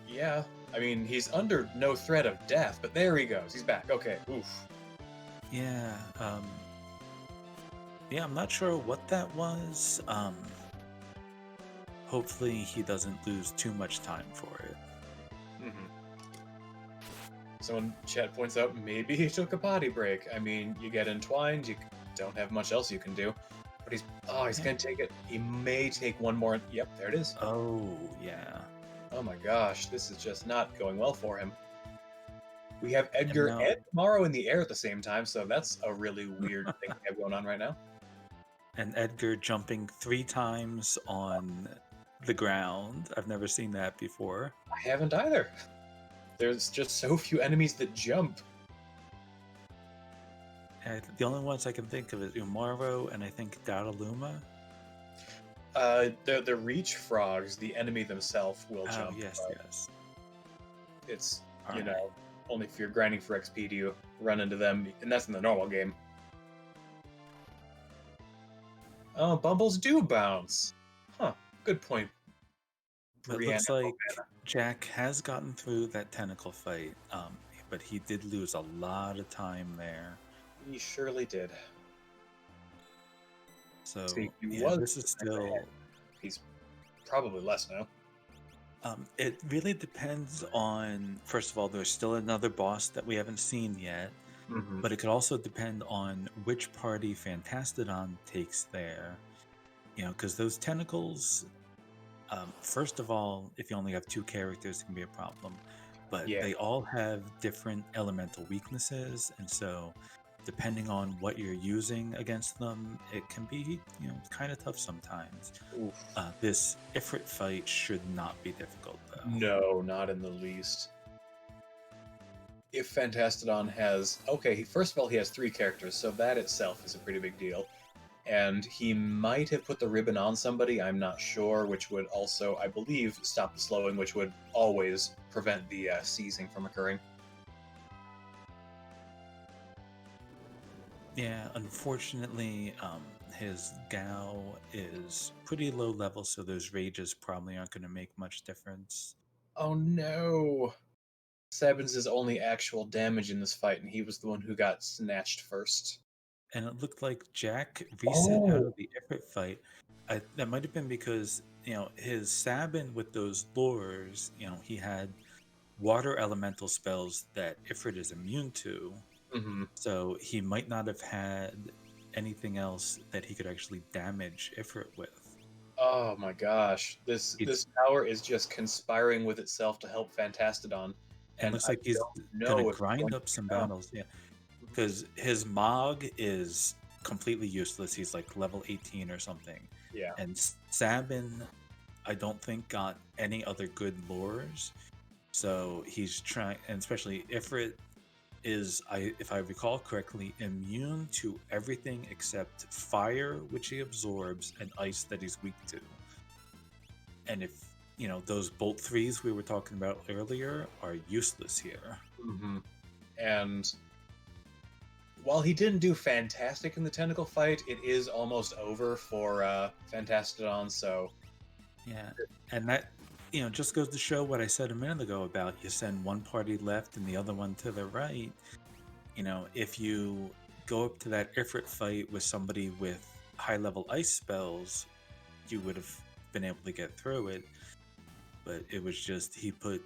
Yeah, I mean, he's under no threat of death, but there he goes. He's back. Okay, oof. Yeah, yeah, I'm not sure what that was. Hopefully he doesn't lose too much time for it. Someone in chat points out maybe he took a potty break. I mean, you get entwined, you don't have much else you can do. But he's Yeah. gonna take it. He may take one more. Yep, there it is. Oh, yeah. Oh my gosh, this is just not going well for him. We have Edgar now- and Morrow in the air at the same time, so that's a really weird thing we have going on right now. And Edgar jumping 3 times on the ground. I've never seen that before. I haven't either. There's just so few enemies that jump. And the only ones I can think of is Umaro and I think Daraluma. The reach frogs, the enemy themselves will Oh, jump. yes, but yes. It's, All you right. know, only if you're grinding for XP do you run into them, and that's in the normal game. Oh, Bumbles do bounce. Huh, good point. It Brianna looks like Bobana. Jack has gotten through that tentacle fight, but he did lose a lot of time there. He surely did. So, See, he yeah, was this is still... He's probably less now. It really depends on, first of all, there's still another boss that we haven't seen yet, but it could also depend on which party Fantastadon takes there. You know, because those tentacles, first of all, if you only have 2 characters, it can be a problem. But Yeah. they all have different elemental weaknesses, and so depending on what you're using against them, it can be, you know, kind of tough sometimes. Oof. This Ifrit fight should not be difficult, though. No, not in the least. If Fantastadon has... Okay, first of all, he has 3 characters, so that itself is a pretty big deal. And he might have put the ribbon on somebody, I'm not sure, which would also, I believe, stop the slowing, which would always prevent the seizing from occurring. Yeah, unfortunately, his Gao is pretty low level, so those rages probably aren't going to make much difference. Oh no! Sabin's only actual damage in this fight, and he was the one who got snatched first. And it looked like Jack reset out of the Ifrit fight. That might have been because, you know, his Sabin with those lures, you know, he had water elemental spells that Ifrit is immune to. So he might not have had anything else that he could actually damage Ifrit with. Oh my gosh. This tower is just conspiring with itself to help Fantastadon. And looks like he's gonna grind up some battles, yeah. Because his Mog is completely useless. He's like level 18 or something. Yeah. And Sabin, I don't think got any other good lures. So he's trying, and especially Ifrit is, if I recall correctly, immune to everything except fire, which he absorbs, and ice that he's weak to. And if, you know, those bolt 3s we were talking about earlier are useless here. And while he didn't do fantastic in the tentacle fight, it is almost over for Fantastadon, so... Yeah, and that, you know, just goes to show what I said a minute ago about you send one party left and the other one to the right. You know, if you go up to that Ifrit fight with somebody with high-level ice spells, you would have been able to get through it. But it was just, he put,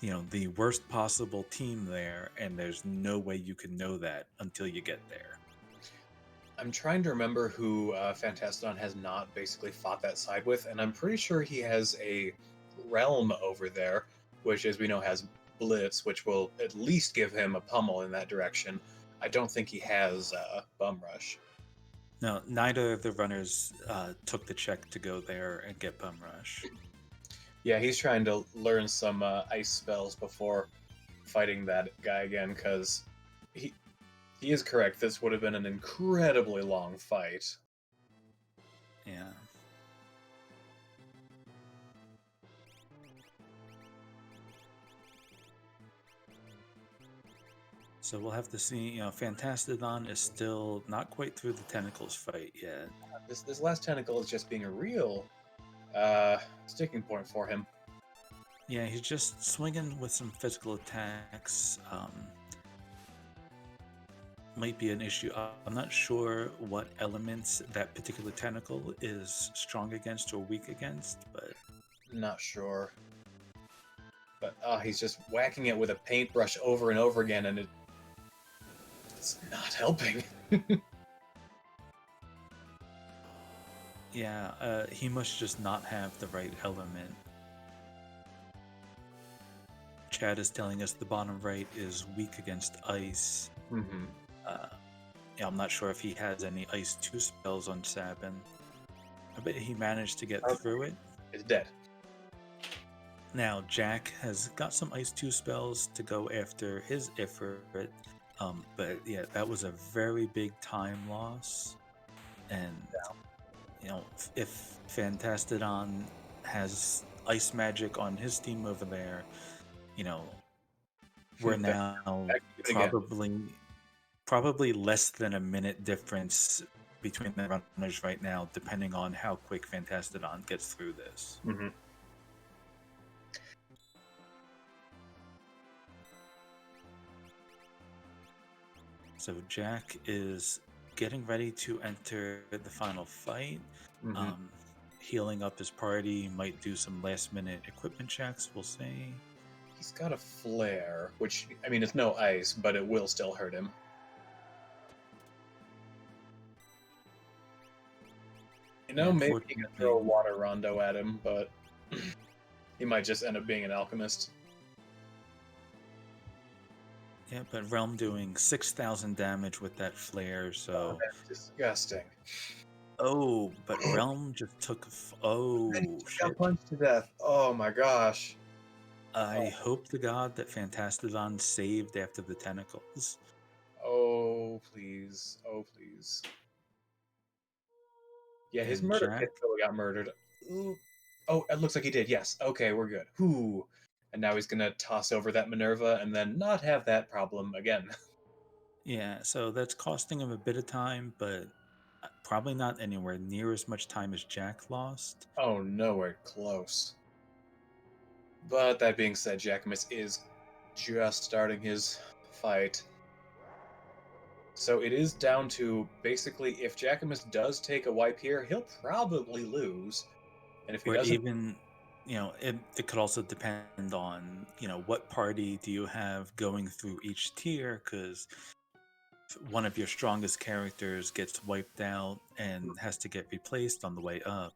you know, the worst possible team there, and there's no way you can know that until you get there. I'm trying to remember who Fantastadon has not basically fought that side with, and I'm pretty sure he has a realm over there, which, as we know, has Blitz, which will at least give him a pummel in that direction. I don't think he has Bum Rush. No, neither of the runners took the check to go there and get Bum Rush. Yeah, he's trying to learn some ice spells before fighting that guy again, because he he is correct. This would have been an incredibly long fight. Yeah. So we'll have to see. Fantastadon is still not quite through the tentacles fight yet. This last tentacle is just being a real sticking point for him. Yeah, he's just swinging with some physical attacks. Might be an issue. I'm not sure what elements that particular tentacle is strong against or weak against, but Not sure. But he's just whacking it with a paintbrush over and over again, and it's not helping. yeah, he must just not have the right element. Chad is telling us the bottom right is weak against ice. Mm-hmm. Yeah, I'm not sure if he has any Ice 2 spells on Sabin. I bet he managed to get through it. It's dead. Now, Jack has got some Ice 2 spells to go after his Ifrit. But yeah, that was a very big time loss. And, if Fantastadon has ice magic on his team over there, we're now probably less than a minute difference between the runners right now, depending on how quick Fantastadon gets through this. Mm-hmm. So Jack is getting ready to enter the final fight. Mm-hmm. Healing up his party, might do some last minute equipment checks, we'll see. He's got a flare, which, I mean, it's no ice, but it will still hurt him. Maybe he can throw a water rondo at him, but he might just end up being an alchemist. Yeah, but Realm doing 6,000 damage with that flare, so... Oh, that's disgusting. Oh, but Realm just took... Shit. Got punched to death. Oh my gosh. I hope to God that Fantastadon saved after the tentacles. Oh, please. Oh, please. Yeah, his murder kit really got murdered. Ooh. Oh, it looks like he did, yes. Okay, we're good. Whoo. And now he's gonna toss over that Minerva and then not have that problem again. Yeah, so that's costing him a bit of time, but probably not anywhere near as much time as Jack lost. Oh, nowhere close. But that being said, Jackimus is just starting his fight. So it is down to basically if Jackimus does take a wipe here, he'll probably lose. And if he doesn't, even, it could also depend on, what party do you have going through each tier, because one of your strongest characters gets wiped out and has to get replaced on the way up,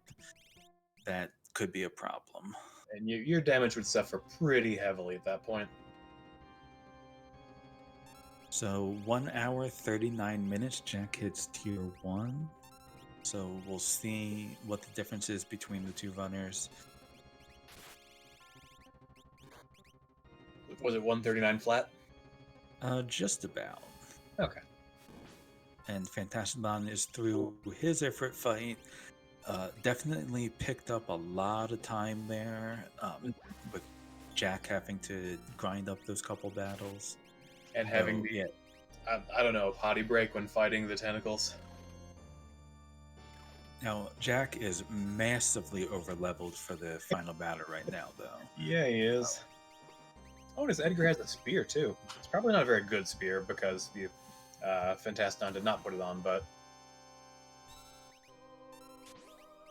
that could be a problem. And your damage would suffer pretty heavily at that point. So 1 hour 39 minutes, Jack hits tier 1. So we'll see what the difference is between the two runners. Was it 139 flat? Just about. Okay. And Fantastadon is through his Ifrit fight. Definitely picked up a lot of time there, with Jack having to grind up those couple battles. And having I don't know, a potty break when fighting the tentacles. Now, Jack is massively over-leveled for the final battle right now, though. Yeah, he is. Oh, and his Edgar has a spear, too. It's probably not a very good spear, because the Fantastadon did not put it on, but...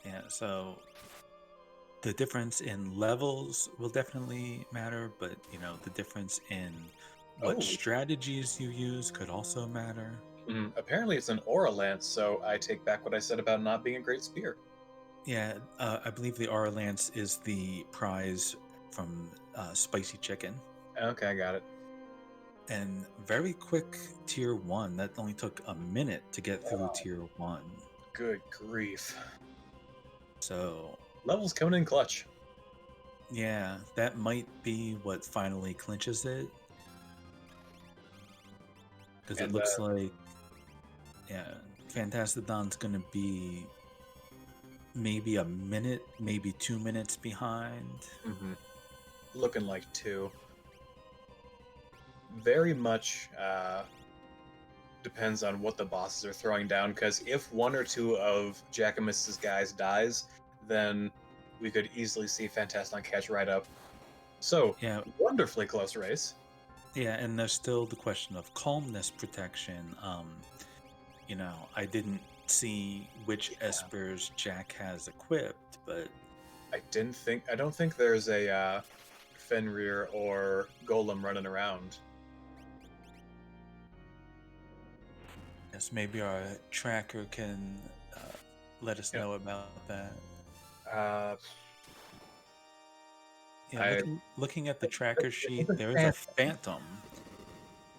Yeah, so the difference in levels will definitely matter, but, the difference in what strategies you use could also matter. Apparently it's an Aura Lance, so I take back what I said about not being a great spear. Yeah, I believe the Aura Lance is the prize from Spicy Chicken. Okay, I got it. And very quick tier 1. That only took a minute to get through tier 1. Good grief. So, Levels coming in clutch. yeah, that might be what finally clinches it. Because it And, looks like, yeah, Fantastadon's going to be maybe a minute, maybe 2 minutes behind. Looking like 2. Very much depends on what the bosses are throwing down, because if 1 or 2 of Jackimus's guys dies, then we could easily see Fantastadon catch right up. So, Yeah, wonderfully close race. yeah, and there's still the question of calmness protection. You know, I didn't see which espers Jack has equipped, but I don't think there's a Fenrir or Golem running around. yes, maybe our tracker can let us know about that. Uh, Yeah, I looking at the tracker sheet, there is a Phantom.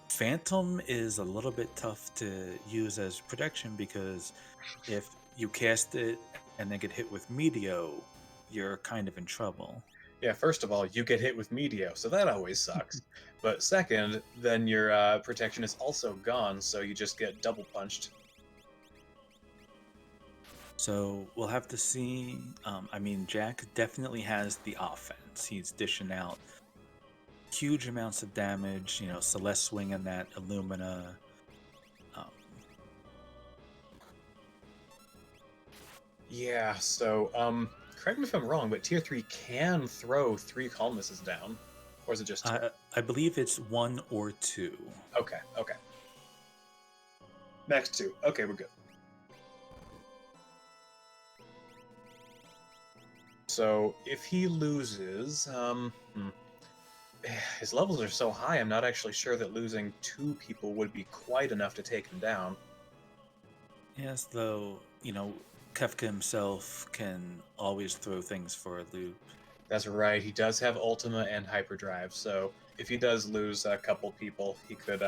Phantom is a little bit tough to use as protection because if you cast it and then get hit with Meteo, you're kind of in trouble. Yeah, first of all, you get hit with Meteo, so that always sucks. But second, then your protection is also gone, so you just get double punched. So we'll have to see. I mean, Jack definitely has the offense. He's dishing out huge amounts of damage. You know, Celeste swinging that Illumina. Um, Yeah, so, correct me if I'm wrong, but Tier 3 can throw 3 columnists down. Or is it just 2? I believe it's 1 or 2. Okay, okay. Max 2. Okay, we're good. So, if he loses, his levels are so high, I'm not actually sure that losing 2 people would be quite enough to take him down. Yes, though, you know, Kefka himself can always throw things for a loop. That's right, he does have Ultima and Hyperdrive, so if he does lose a couple people, he could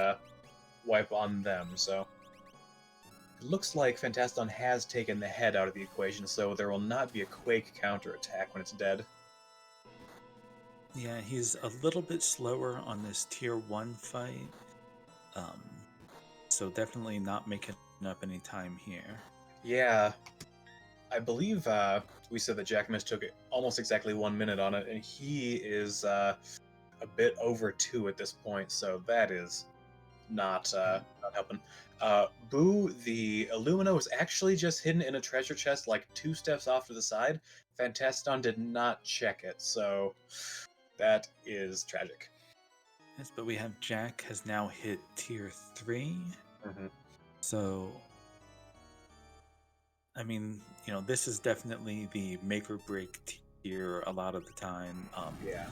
wipe on them, so... It looks like Fantastadon has taken the head out of the equation, so there will not be a Quake counterattack when it's dead. Yeah, he's a little bit slower on this tier 1 fight. So definitely not making up any time here. Yeah, I believe we said that Jackimus took almost exactly 1 minute on it, and he is a bit over 2 at this point, so that is not helping. Boo, the Illumina was actually just hidden in a treasure chest like 2 steps off to the side. Fantastadon did not check it, so that is tragic. Yes, but we have Jack has now hit tier 3. So, I mean, you know, this is definitely the make or break tier a lot of the time. Yeah.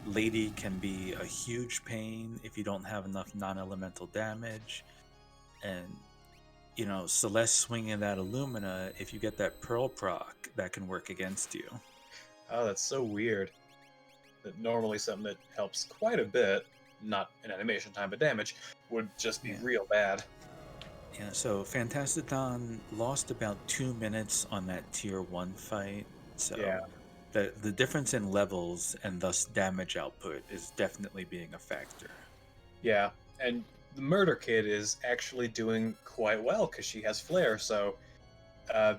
Lady can be a huge pain if you don't have enough non-elemental damage. And, you know, Celeste swinging that Illumina, if you get that Pearl proc, that can work against you. Oh, that's so weird. That normally something that helps quite a bit, not in animation time, but damage, would just be real bad. Yeah, so Fantastadon lost about 2 minutes on that tier 1 fight. So Yeah. the difference in levels and thus damage output is definitely being a factor. Yeah, and the Murder Kid is actually doing quite well because she has Flare, so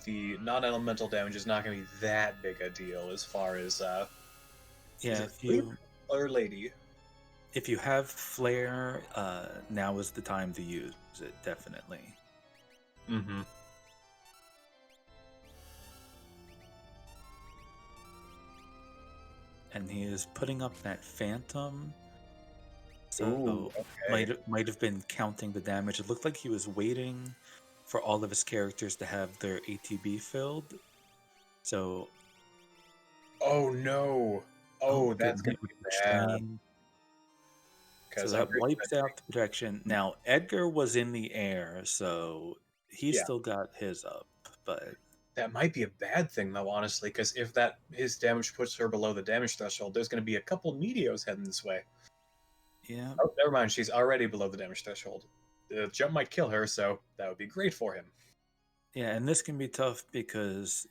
the non-elemental damage is not going to be that big a deal as far as Yeah, if you have Flare, now is the time to use it, definitely. Mm-hmm. And he is putting up that Phantom. So Ooh, okay. might have been counting the damage. It looked like he was waiting for all of his characters to have their ATB filled. So Oh no! Oh, that's getting gonna hit with be the bad. strain. So I'm that pretty wipes out the protection. Now Edgar was in the air, so he Yeah. still got his up, but That might be a bad thing though, honestly, because if his damage puts her below the damage threshold, there's going to be a couple Meteos heading this way. Yeah. Oh, never mind. She's already below the damage threshold. The jump might kill her, so that would be great for him. Yeah, and this can be tough because,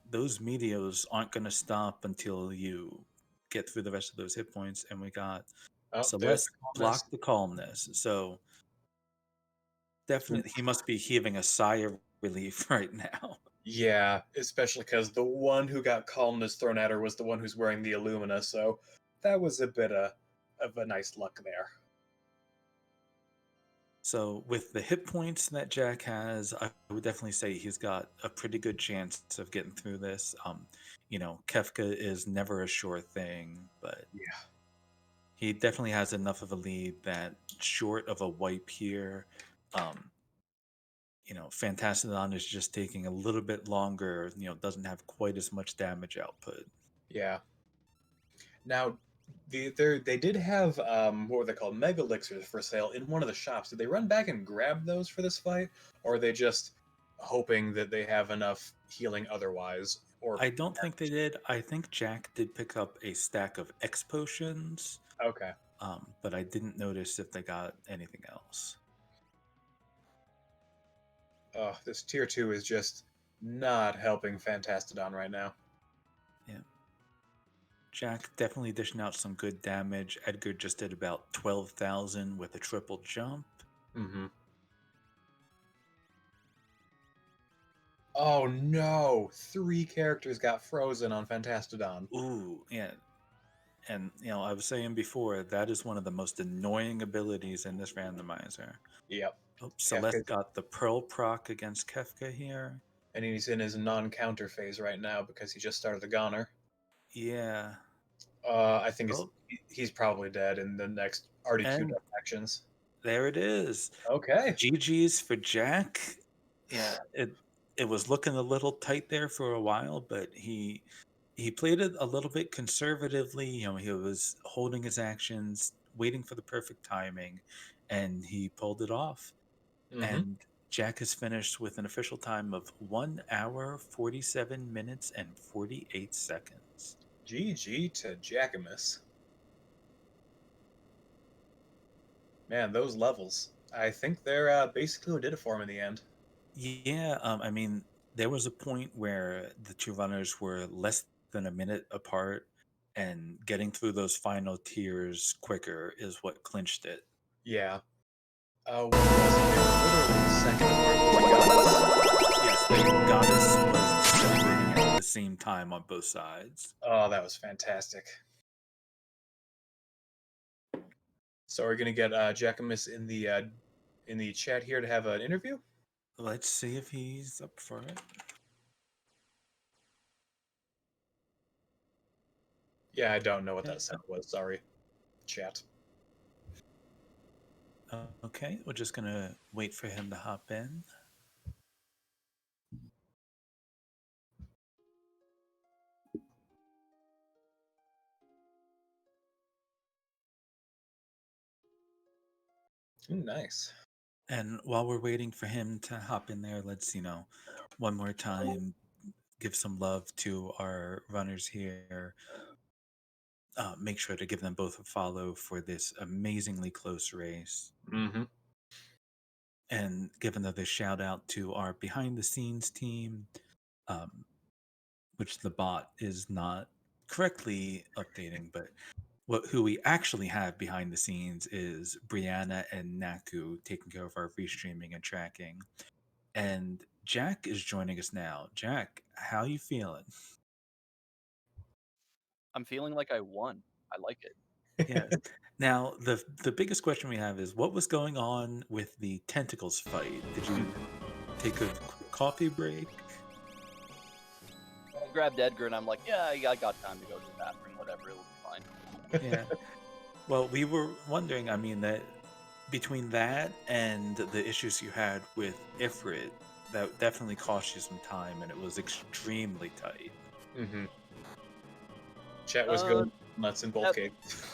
those meteors aren't going to stop until you get through the rest of those hit points. And we got Oh, there's Celeste the calmness. block the calmness. So definitely he must be heaving a sigh of relief right now. Yeah, especially because the one who got calmness thrown at her was the one who's wearing the Illumina, so that was a bit of a nice luck there. So with the hit points that Jack has, I would definitely say he's got a pretty good chance of getting through this. Kefka is never a sure thing, but Yeah. he definitely has enough of a lead that short of a wipe here, um, Fantastadon is just taking a little bit longer, doesn't have quite as much damage output. Yeah. Now, they did have what were they called, mega elixirs for sale in one of the shops. Did they run back and grab those for this fight, or are they just hoping that they have enough healing otherwise? Or I don't think they did. I think Jack did pick up a stack of X potions, okay. but I didn't notice if they got anything else. This tier 2 is just not helping Fantastadon right now. Yeah. Jack definitely dishing out some good damage. Edgar just did about 12,000 with a triple jump. Mm-hmm. Oh no! 3 characters got frozen on Fantastadon. Ooh, yeah. And, I was saying before, that is one of the most annoying abilities in this randomizer. Yep. Oh, Kefka, Celeste got the Pearl proc against Kefka here. and he's in his non-counter phase right now because he just started the Goner. Yeah. I think Oh, he's probably dead in the next already queued and up actions. there it is. Okay. GG's for Jack. Yeah, it was looking a little tight there for a while, but he played it a little bit conservatively. He was holding his actions, waiting for the perfect timing, and he pulled it off. Mm-hmm. And Jack has finished with an official time of 1 hour, 47 minutes, and 48 seconds. GG to Jackimus. Man, those levels. I think they're basically what did it for him in the end. Yeah, I mean, there was a point where the two runners were less than a minute apart, and getting through those final tiers quicker is what clinched it. Yeah. What was it? They were literally second apart with the goddess. Yes, the goddess was disintegrating at the same time on both sides. Oh, that was fantastic. So we're gonna get Jackimus in the chat here to have an interview. Let's see if he's up for it. Yeah, I don't know what that sound was. Sorry, chat. Okay, we're just gonna wait for him to hop in. Ooh, nice. And while we're waiting for him to hop in there, let's, one more time give some love to our runners here. Make sure to give them both a follow for this amazingly close race. Mm-hmm. And give another shout out to our behind the scenes team, which the bot is not correctly updating, but who we actually have behind the scenes is Brianna and Naku taking care of our restreaming and tracking. And Jack is joining us now. Jack, how you feeling? I'm feeling like I won. I like it. Yeah. Now the biggest question we have is what was going on with the tentacles fight? Did you take a coffee break? I grabbed Edgar and I'm like, yeah, I got time to go to the bathroom, whatever, it'll be fine. Yeah. Well, we were wondering, I mean, that between that and the issues you had with Ifrit, that definitely cost you some time and it was extremely tight. Mm-hmm. Chat was going nuts in both cases.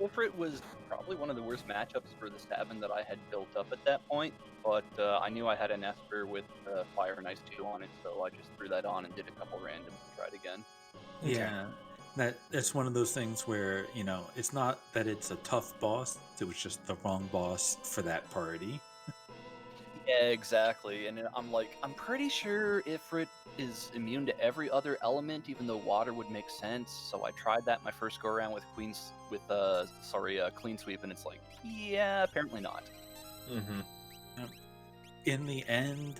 Ifrit was probably one of the worst matchups for the Savin that I had built up at that point, but I knew I had an Esper with Fire and Ice 2 on it, so I just threw that on and did a couple randoms and tried again. Yeah. It's one of those things where, you know, it's not that it's a tough boss, it was just the wrong boss for that party. Yeah, exactly. And I'm like, I'm pretty sure Ifrit is immune to every other element, even though water would make sense. So I tried that my first go around with Clean Sweep, and it's like, yeah, apparently not. Mm-hmm. In the end,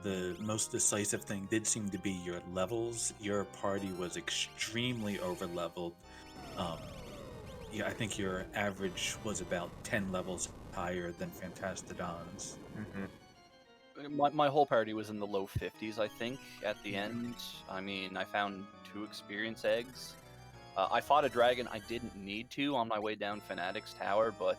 the most decisive thing did seem to be your levels. Your party was extremely over leveled. Yeah, I think your average was about 10 levels higher than Fantastadon's. Mm-hmm. My whole party was in the low 50s, I think, at the end. I mean, I found 2 experience eggs. I fought a dragon I didn't need to on my way down Fanatic's Tower, but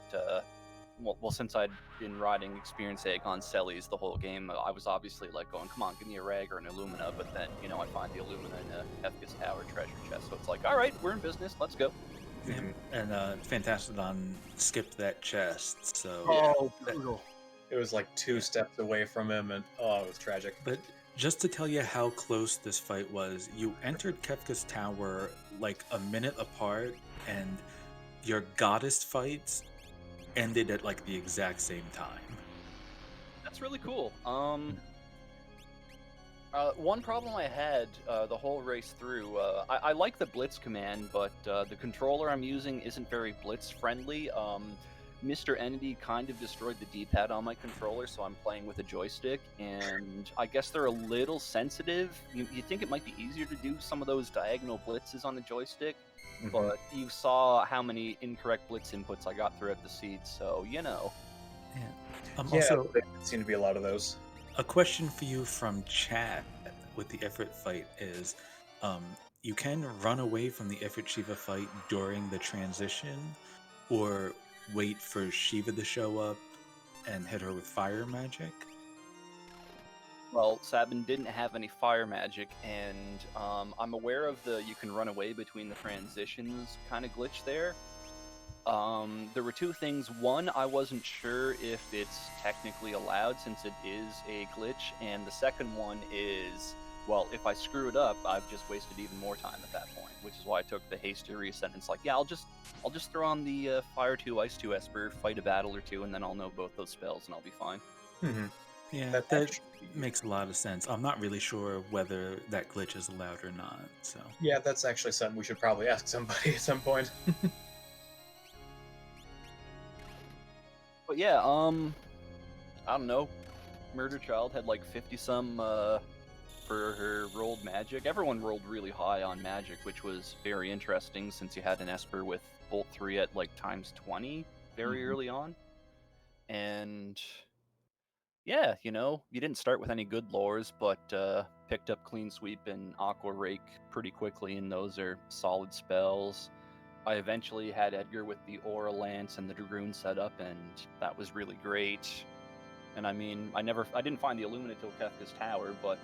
well, since I'd been riding experience egg on Sellies the whole game, I was obviously like going, come on, give me a rag or an Illumina, but then, you know, I find the Illumina in a Kefka's Tower treasure chest, so it's like, alright, we're in business, let's go. Mhm. And Fantastadon skipped that chest, so... Oh, brutal. It was like 2 steps away from him, and it was tragic. But just to tell you how close this fight was, you entered Kefka's Tower like a minute apart, and your goddess fights ended at like the exact same time. That's really cool. One problem I had the whole race through, I like the blitz command, but the controller I'm using isn't very blitz friendly. Mr. Entity kind of destroyed the D-pad on my controller, so I'm playing with a joystick, and I guess they're a little sensitive. You think it might be easier to do some of those diagonal blitzes on the joystick, Mhm. but you saw how many incorrect blitz inputs I got throughout the seed, so you know. Yeah. Yeah, Also, there seem to be a lot of those. a question for you from chat with the Ifrit fight is, you can run away from the Ifrit Shiva fight during the transition, or wait for Shiva to show up and hit her with fire magic. Well, Sabin didn't have any fire magic, and I'm aware of the you can run away between the transitions kind of glitch there. There were 2 things. One, I wasn't sure if it's technically allowed since it is a glitch, and the second one is, well, if I screw it up, I've just wasted even more time at that point, which is why I took the hasty reset. And it's like, yeah, I'll just throw on the Fire 2, Ice 2 Esper, fight a battle or 2, and then I'll know both those spells, and I'll be fine. Mm-hmm. Yeah, That that actually- makes a lot of sense. I'm not really sure whether that glitch is allowed or not. So Yeah, that's actually something we should probably ask somebody at some point. But yeah, I don't know. Murder Child had like 50 some for her rolled magic. Everyone rolled really high on magic, which was very interesting since you had an Esper with Bolt 3 at like times 20 very Mhm. early on. And yeah, you know, you didn't start with any good lores, but picked up Clean Sweep and Aqua Rake pretty quickly, and those are solid spells. I eventually had Edgar with the Aura Lance and the Dragoon set up, and that was really great. And I mean, I didn't find the Illumina till Kefka's Tower, but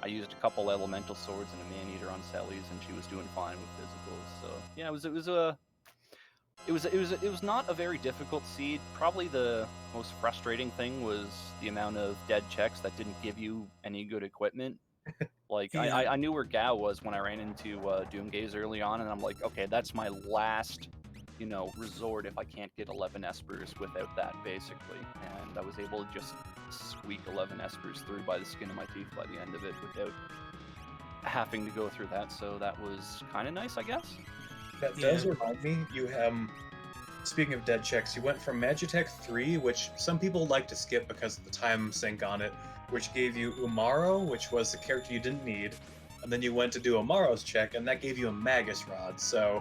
I used a couple elemental swords and a man-eater on Sellies, and she was doing fine with physicals. So yeah, it was not a very difficult seed. Probably the most frustrating thing was the amount of dead checks that didn't give you any good equipment. Like yeah, I knew where Gao was when I ran into Doomgaze early on, and I'm like, okay, that's my last, you know, resort if I can't get 11 Espers without that, basically. And I was able to just squeak 11 Espers through by the skin of my teeth by the end of it without having to go through that. So that was kind of nice, I guess. That Yeah. does remind me, you speaking of dead checks, you went from Magitech 3, which some people like to skip because of the time sync on it, which gave you Umaro, which was the character you didn't need, and then you went to do Umaro's check, and that gave you a Magus Rod, so...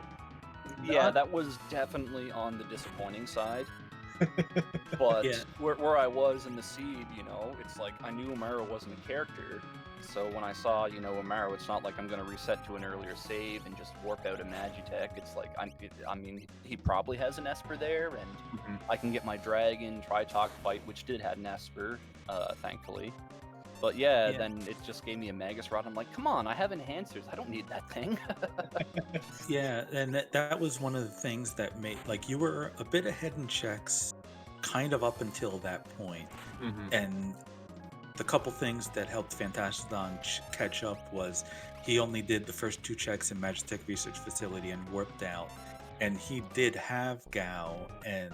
Yeah, that was definitely on the disappointing side. But Yeah. where I was in the seed, you know, it's like I knew Umaro wasn't a character. So when I saw, you know, Umaro, it's not like I'm going to reset to an earlier save and just warp out a Magitech. It's like, I mean, he probably has an Esper there, and Mhm. I can get my Dragon, Tri-Talk fight, which did have an Esper, thankfully. But yeah, Yeah. then it just gave me a Magus Rod. I'm like, come on, I have enhancers. I don't need that thing. Yeah, and that was one of the things that made, like, you were a bit ahead in checks kind of up until that point. Mhm. And the couple things that helped Fantastadon catch up was he only did the first 2 checks in Magitech Research Facility and warped out. And he did have Gao and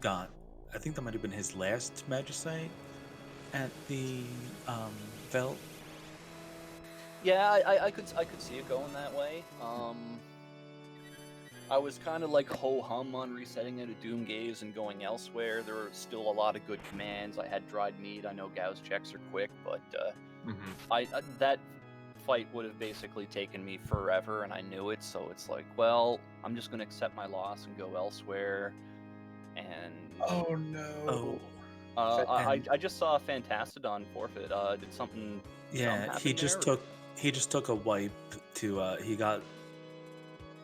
got, I think that might have been his last Magicite at the Velt. Yeah, I could see it going that way. I was kind of like ho-hum on resetting into Doom Gaze and going elsewhere. There were still a lot of good commands. I had dried meat. I know Gao's checks are quick, but that fight would have basically taken me forever, and I knew it. So it's like, well, I'm just gonna accept my loss and go elsewhere. And Oh no! I just saw Fantastadon forfeit. Did something? Yeah, dumb he happen just there? took a wipe to he got,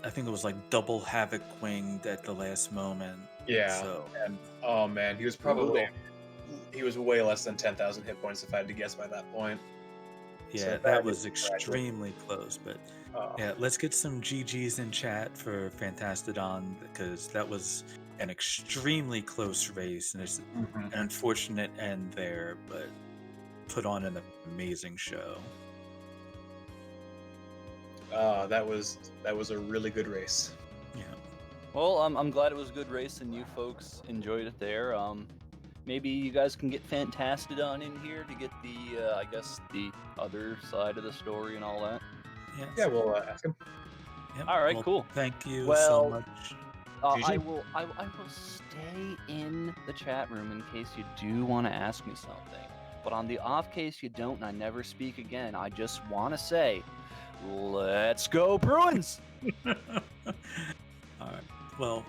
I think it was like double Havoc winged at the last moment. Yeah. So And oh man, he was probably he was way less than 10,000 hit points if I had to guess by that point. yeah, So that is was extremely close. But yeah, let's get some GGs in chat for Fantastadon because that was an extremely close race, and there's an unfortunate end there, but put on an amazing show. That was a really good race. Yeah. Well, I'm glad it was a good race and you folks enjoyed it there. Maybe you guys can get Fantastadon in here to get the, I guess, the other side of the story and all that. Yeah, we'll ask him. Yep. All right, Well, cool. Thank you so Well, much. I will stay in the chat room in case you do want to ask me something. But on the off case you don't and I never speak again, I just want to say, let's go Bruins! All right. Well,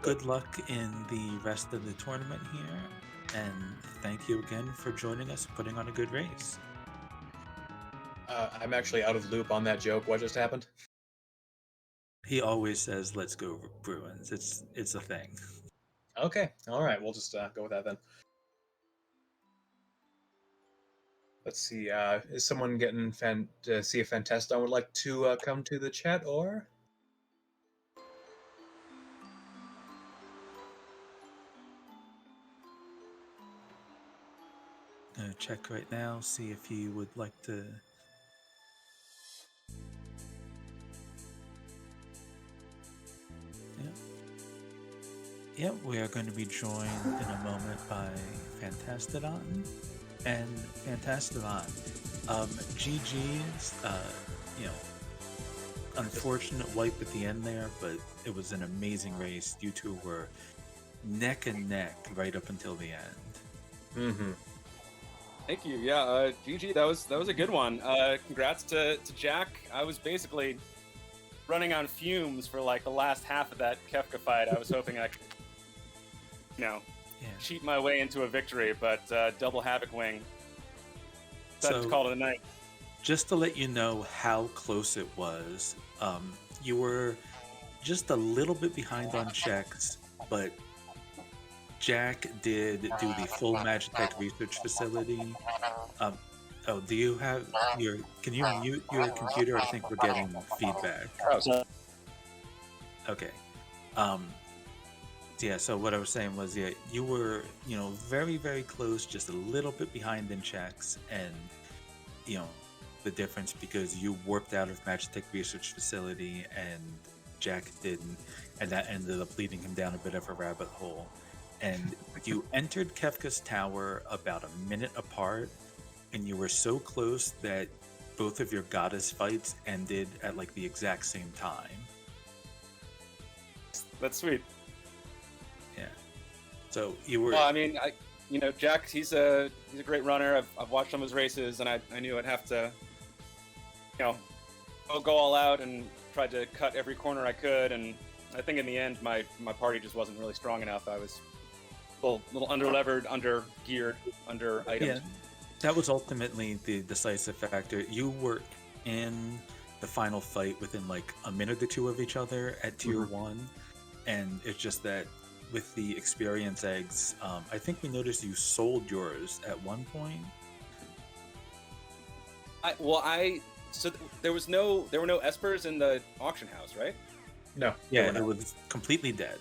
good luck in the rest of the tournament here, and thank you again for joining us, putting on a good race. I'm actually out of loop on that joke. What just happened? He always says, "Let's go Bruins." It's a thing. Okay, all right. We'll just go with that then. Let's see. Is someone getting to see if Fantastadon would like to come to the chat, or? Gonna check right now, see if he would like to. Yep, we are going to be joined in a moment by Fantastadon. And Fantastadon, GG's, unfortunate wipe at the end there, but it was an amazing race. You two were neck and neck right up until the end. Thank you. Yeah, GG, that was a good one. Congrats to Jack. I was basically running on fumes for like the last half of that Kefka fight. I was hoping I could, cheat my way into a victory, but double Havoc wing. Decided to call it a night. Just to let you know how close it was, you were just a little bit behind on checks, but Jack did do the full Magitech Research Facility. Do you have your? Can you mute your computer? I think we're getting feedback. Oh, sorry. Okay. Yeah. So what I was saying was, yeah, you were, very, very close, just a little bit behind in checks, and the difference because you warped out of Magitech Research Facility and Jack didn't, and that ended up leading him down a bit of a rabbit hole. And you entered Kefka's tower about a minute apart, and you were so close that both of your goddess fights ended at like the exact same time. That's sweet. Yeah. So you were. Well, I mean, Jack, he's a great runner. I've watched some of his races, and I knew I'd have to, go all out and tried to cut every corner I could. And I think in the end, my party just wasn't really strong enough. I was a little under-levered, under-geared, under-itemed. Yeah, that was ultimately the decisive factor. You were in the final fight within like a minute or two of each other at tier 1, and it's just that with the experience eggs, I think we noticed you sold yours at one point. So there were no espers in the auction house, right? No. Yeah, it was completely dead.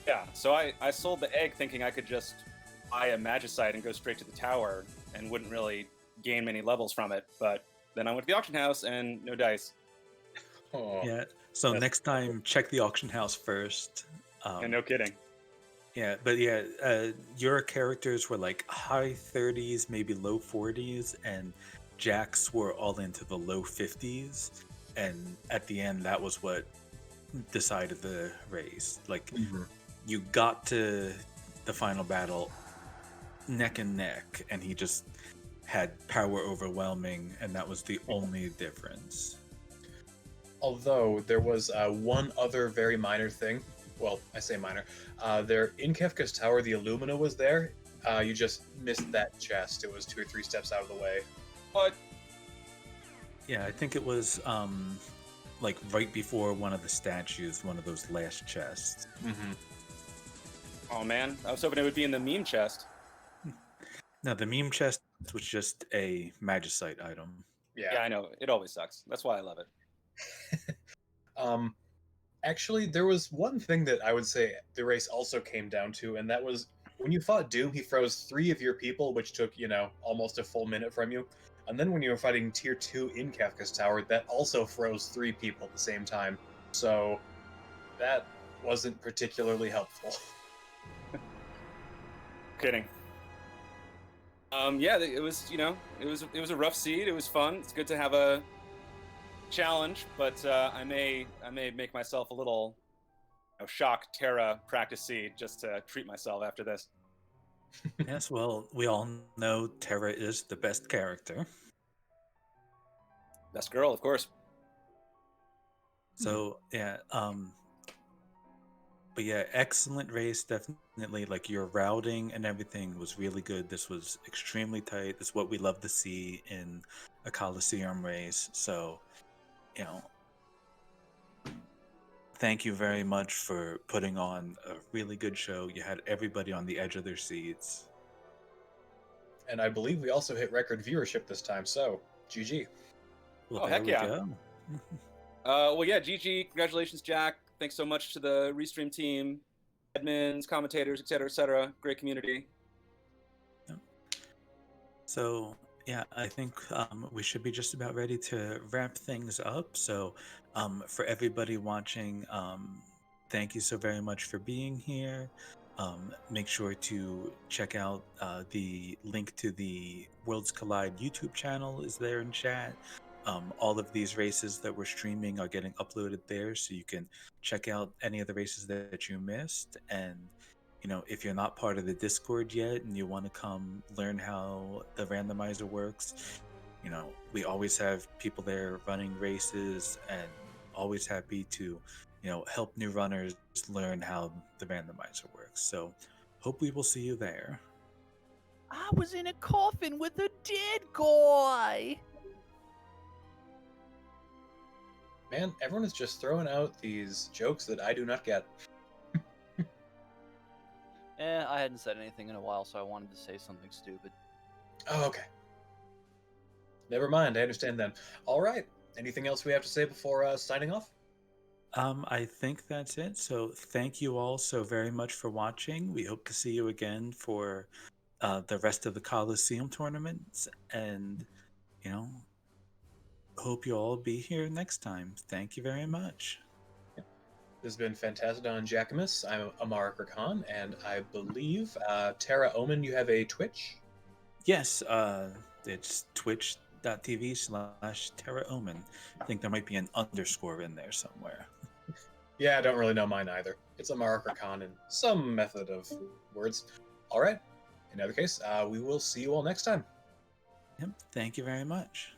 Yeah, so I sold the egg thinking I could just buy a Magicite and go straight to the tower and wouldn't really gain many levels from it. But then I went to the auction house and no dice. Oh, Yeah. So That's- next time, check the auction house first. And no kidding. Yeah, but yeah, your characters were like high 30s, maybe low 40s, and Jack's were all into the low 50s. And at the end, that was what decided the race. Like, you got to the final battle neck and neck, and he just had power overwhelming, and that was the only difference. Although there was one other very minor thing. Well, I say minor. There in Kefka's Tower, the Illumina was there. You just missed that chest. It was 2 or 3 steps out of the way. But Yeah, I think it was like right before one of the statues, one of those last chests. oh man, I was hoping it would be in the meme chest. Now, the meme chest was just a Magicite item. Yeah, I know. It always sucks. That's why I love it. Actually, there was one thing that I would say the race also came down to, and that was when you fought Doom, he froze 3 of your people, which took, almost a full minute from you. And then when you were fighting Tier 2 in Kefka's Tower, that also froze 3 people at the same time. So that wasn't particularly helpful. Kidding. Yeah, it was, it was a rough seed. It was fun. It's good to have a challenge, but I may make myself a little shock Terra practice seed just to treat myself after this. Yes, well, we all know Terra is the best character. Best girl, of course. So, yeah, but yeah, excellent race, definitely. Like, your routing and everything was really good. This was extremely tight. It's what we love to see in a Coliseum race. So, thank you very much for putting on a really good show. You had everybody on the edge of their seats. And I believe we also hit record viewership this time, so GG. Well, Oh, there heck we yeah. go. Well, yeah, GG. Congratulations, Jack. Thanks so much to the Restream team, admins, commentators, etc., etc. Great community. So, yeah, I think we should be just about ready to wrap things up. So, for everybody watching, thank you so very much for being here. Make sure to check out the link to the Worlds Collide YouTube channel is there in chat. All of these races that we're streaming are getting uploaded there, so you can check out any of the races that you missed. And if you're not part of the Discord yet and you want to come learn how the randomizer works, we always have people there running races, and always happy to help new runners learn how the randomizer works. So hope we will see you there. I was in a coffin with a dead guy. Man, everyone is just throwing out these jokes that I do not get. I hadn't said anything in a while, so I wanted to say something stupid. Oh, okay. Never mind, I understand then. All right. Anything else we have to say before signing off? I think that's it. So thank you all so very much for watching. We hope to see you again for the rest of the Coliseum tournaments, and hope you all be here next time. Thank you very much. This has been Fantastadon and Jackimus. I'm Amar Khan, and I believe Tara Omen, you have a Twitch? Yes, it's twitch.tv/Terra Omen. I think there might be an underscore in there somewhere. Yeah, I don't really know mine either. It's Amar Khan in some method of words. All right. In either case, we will see you all next time. Yep. Thank you very much.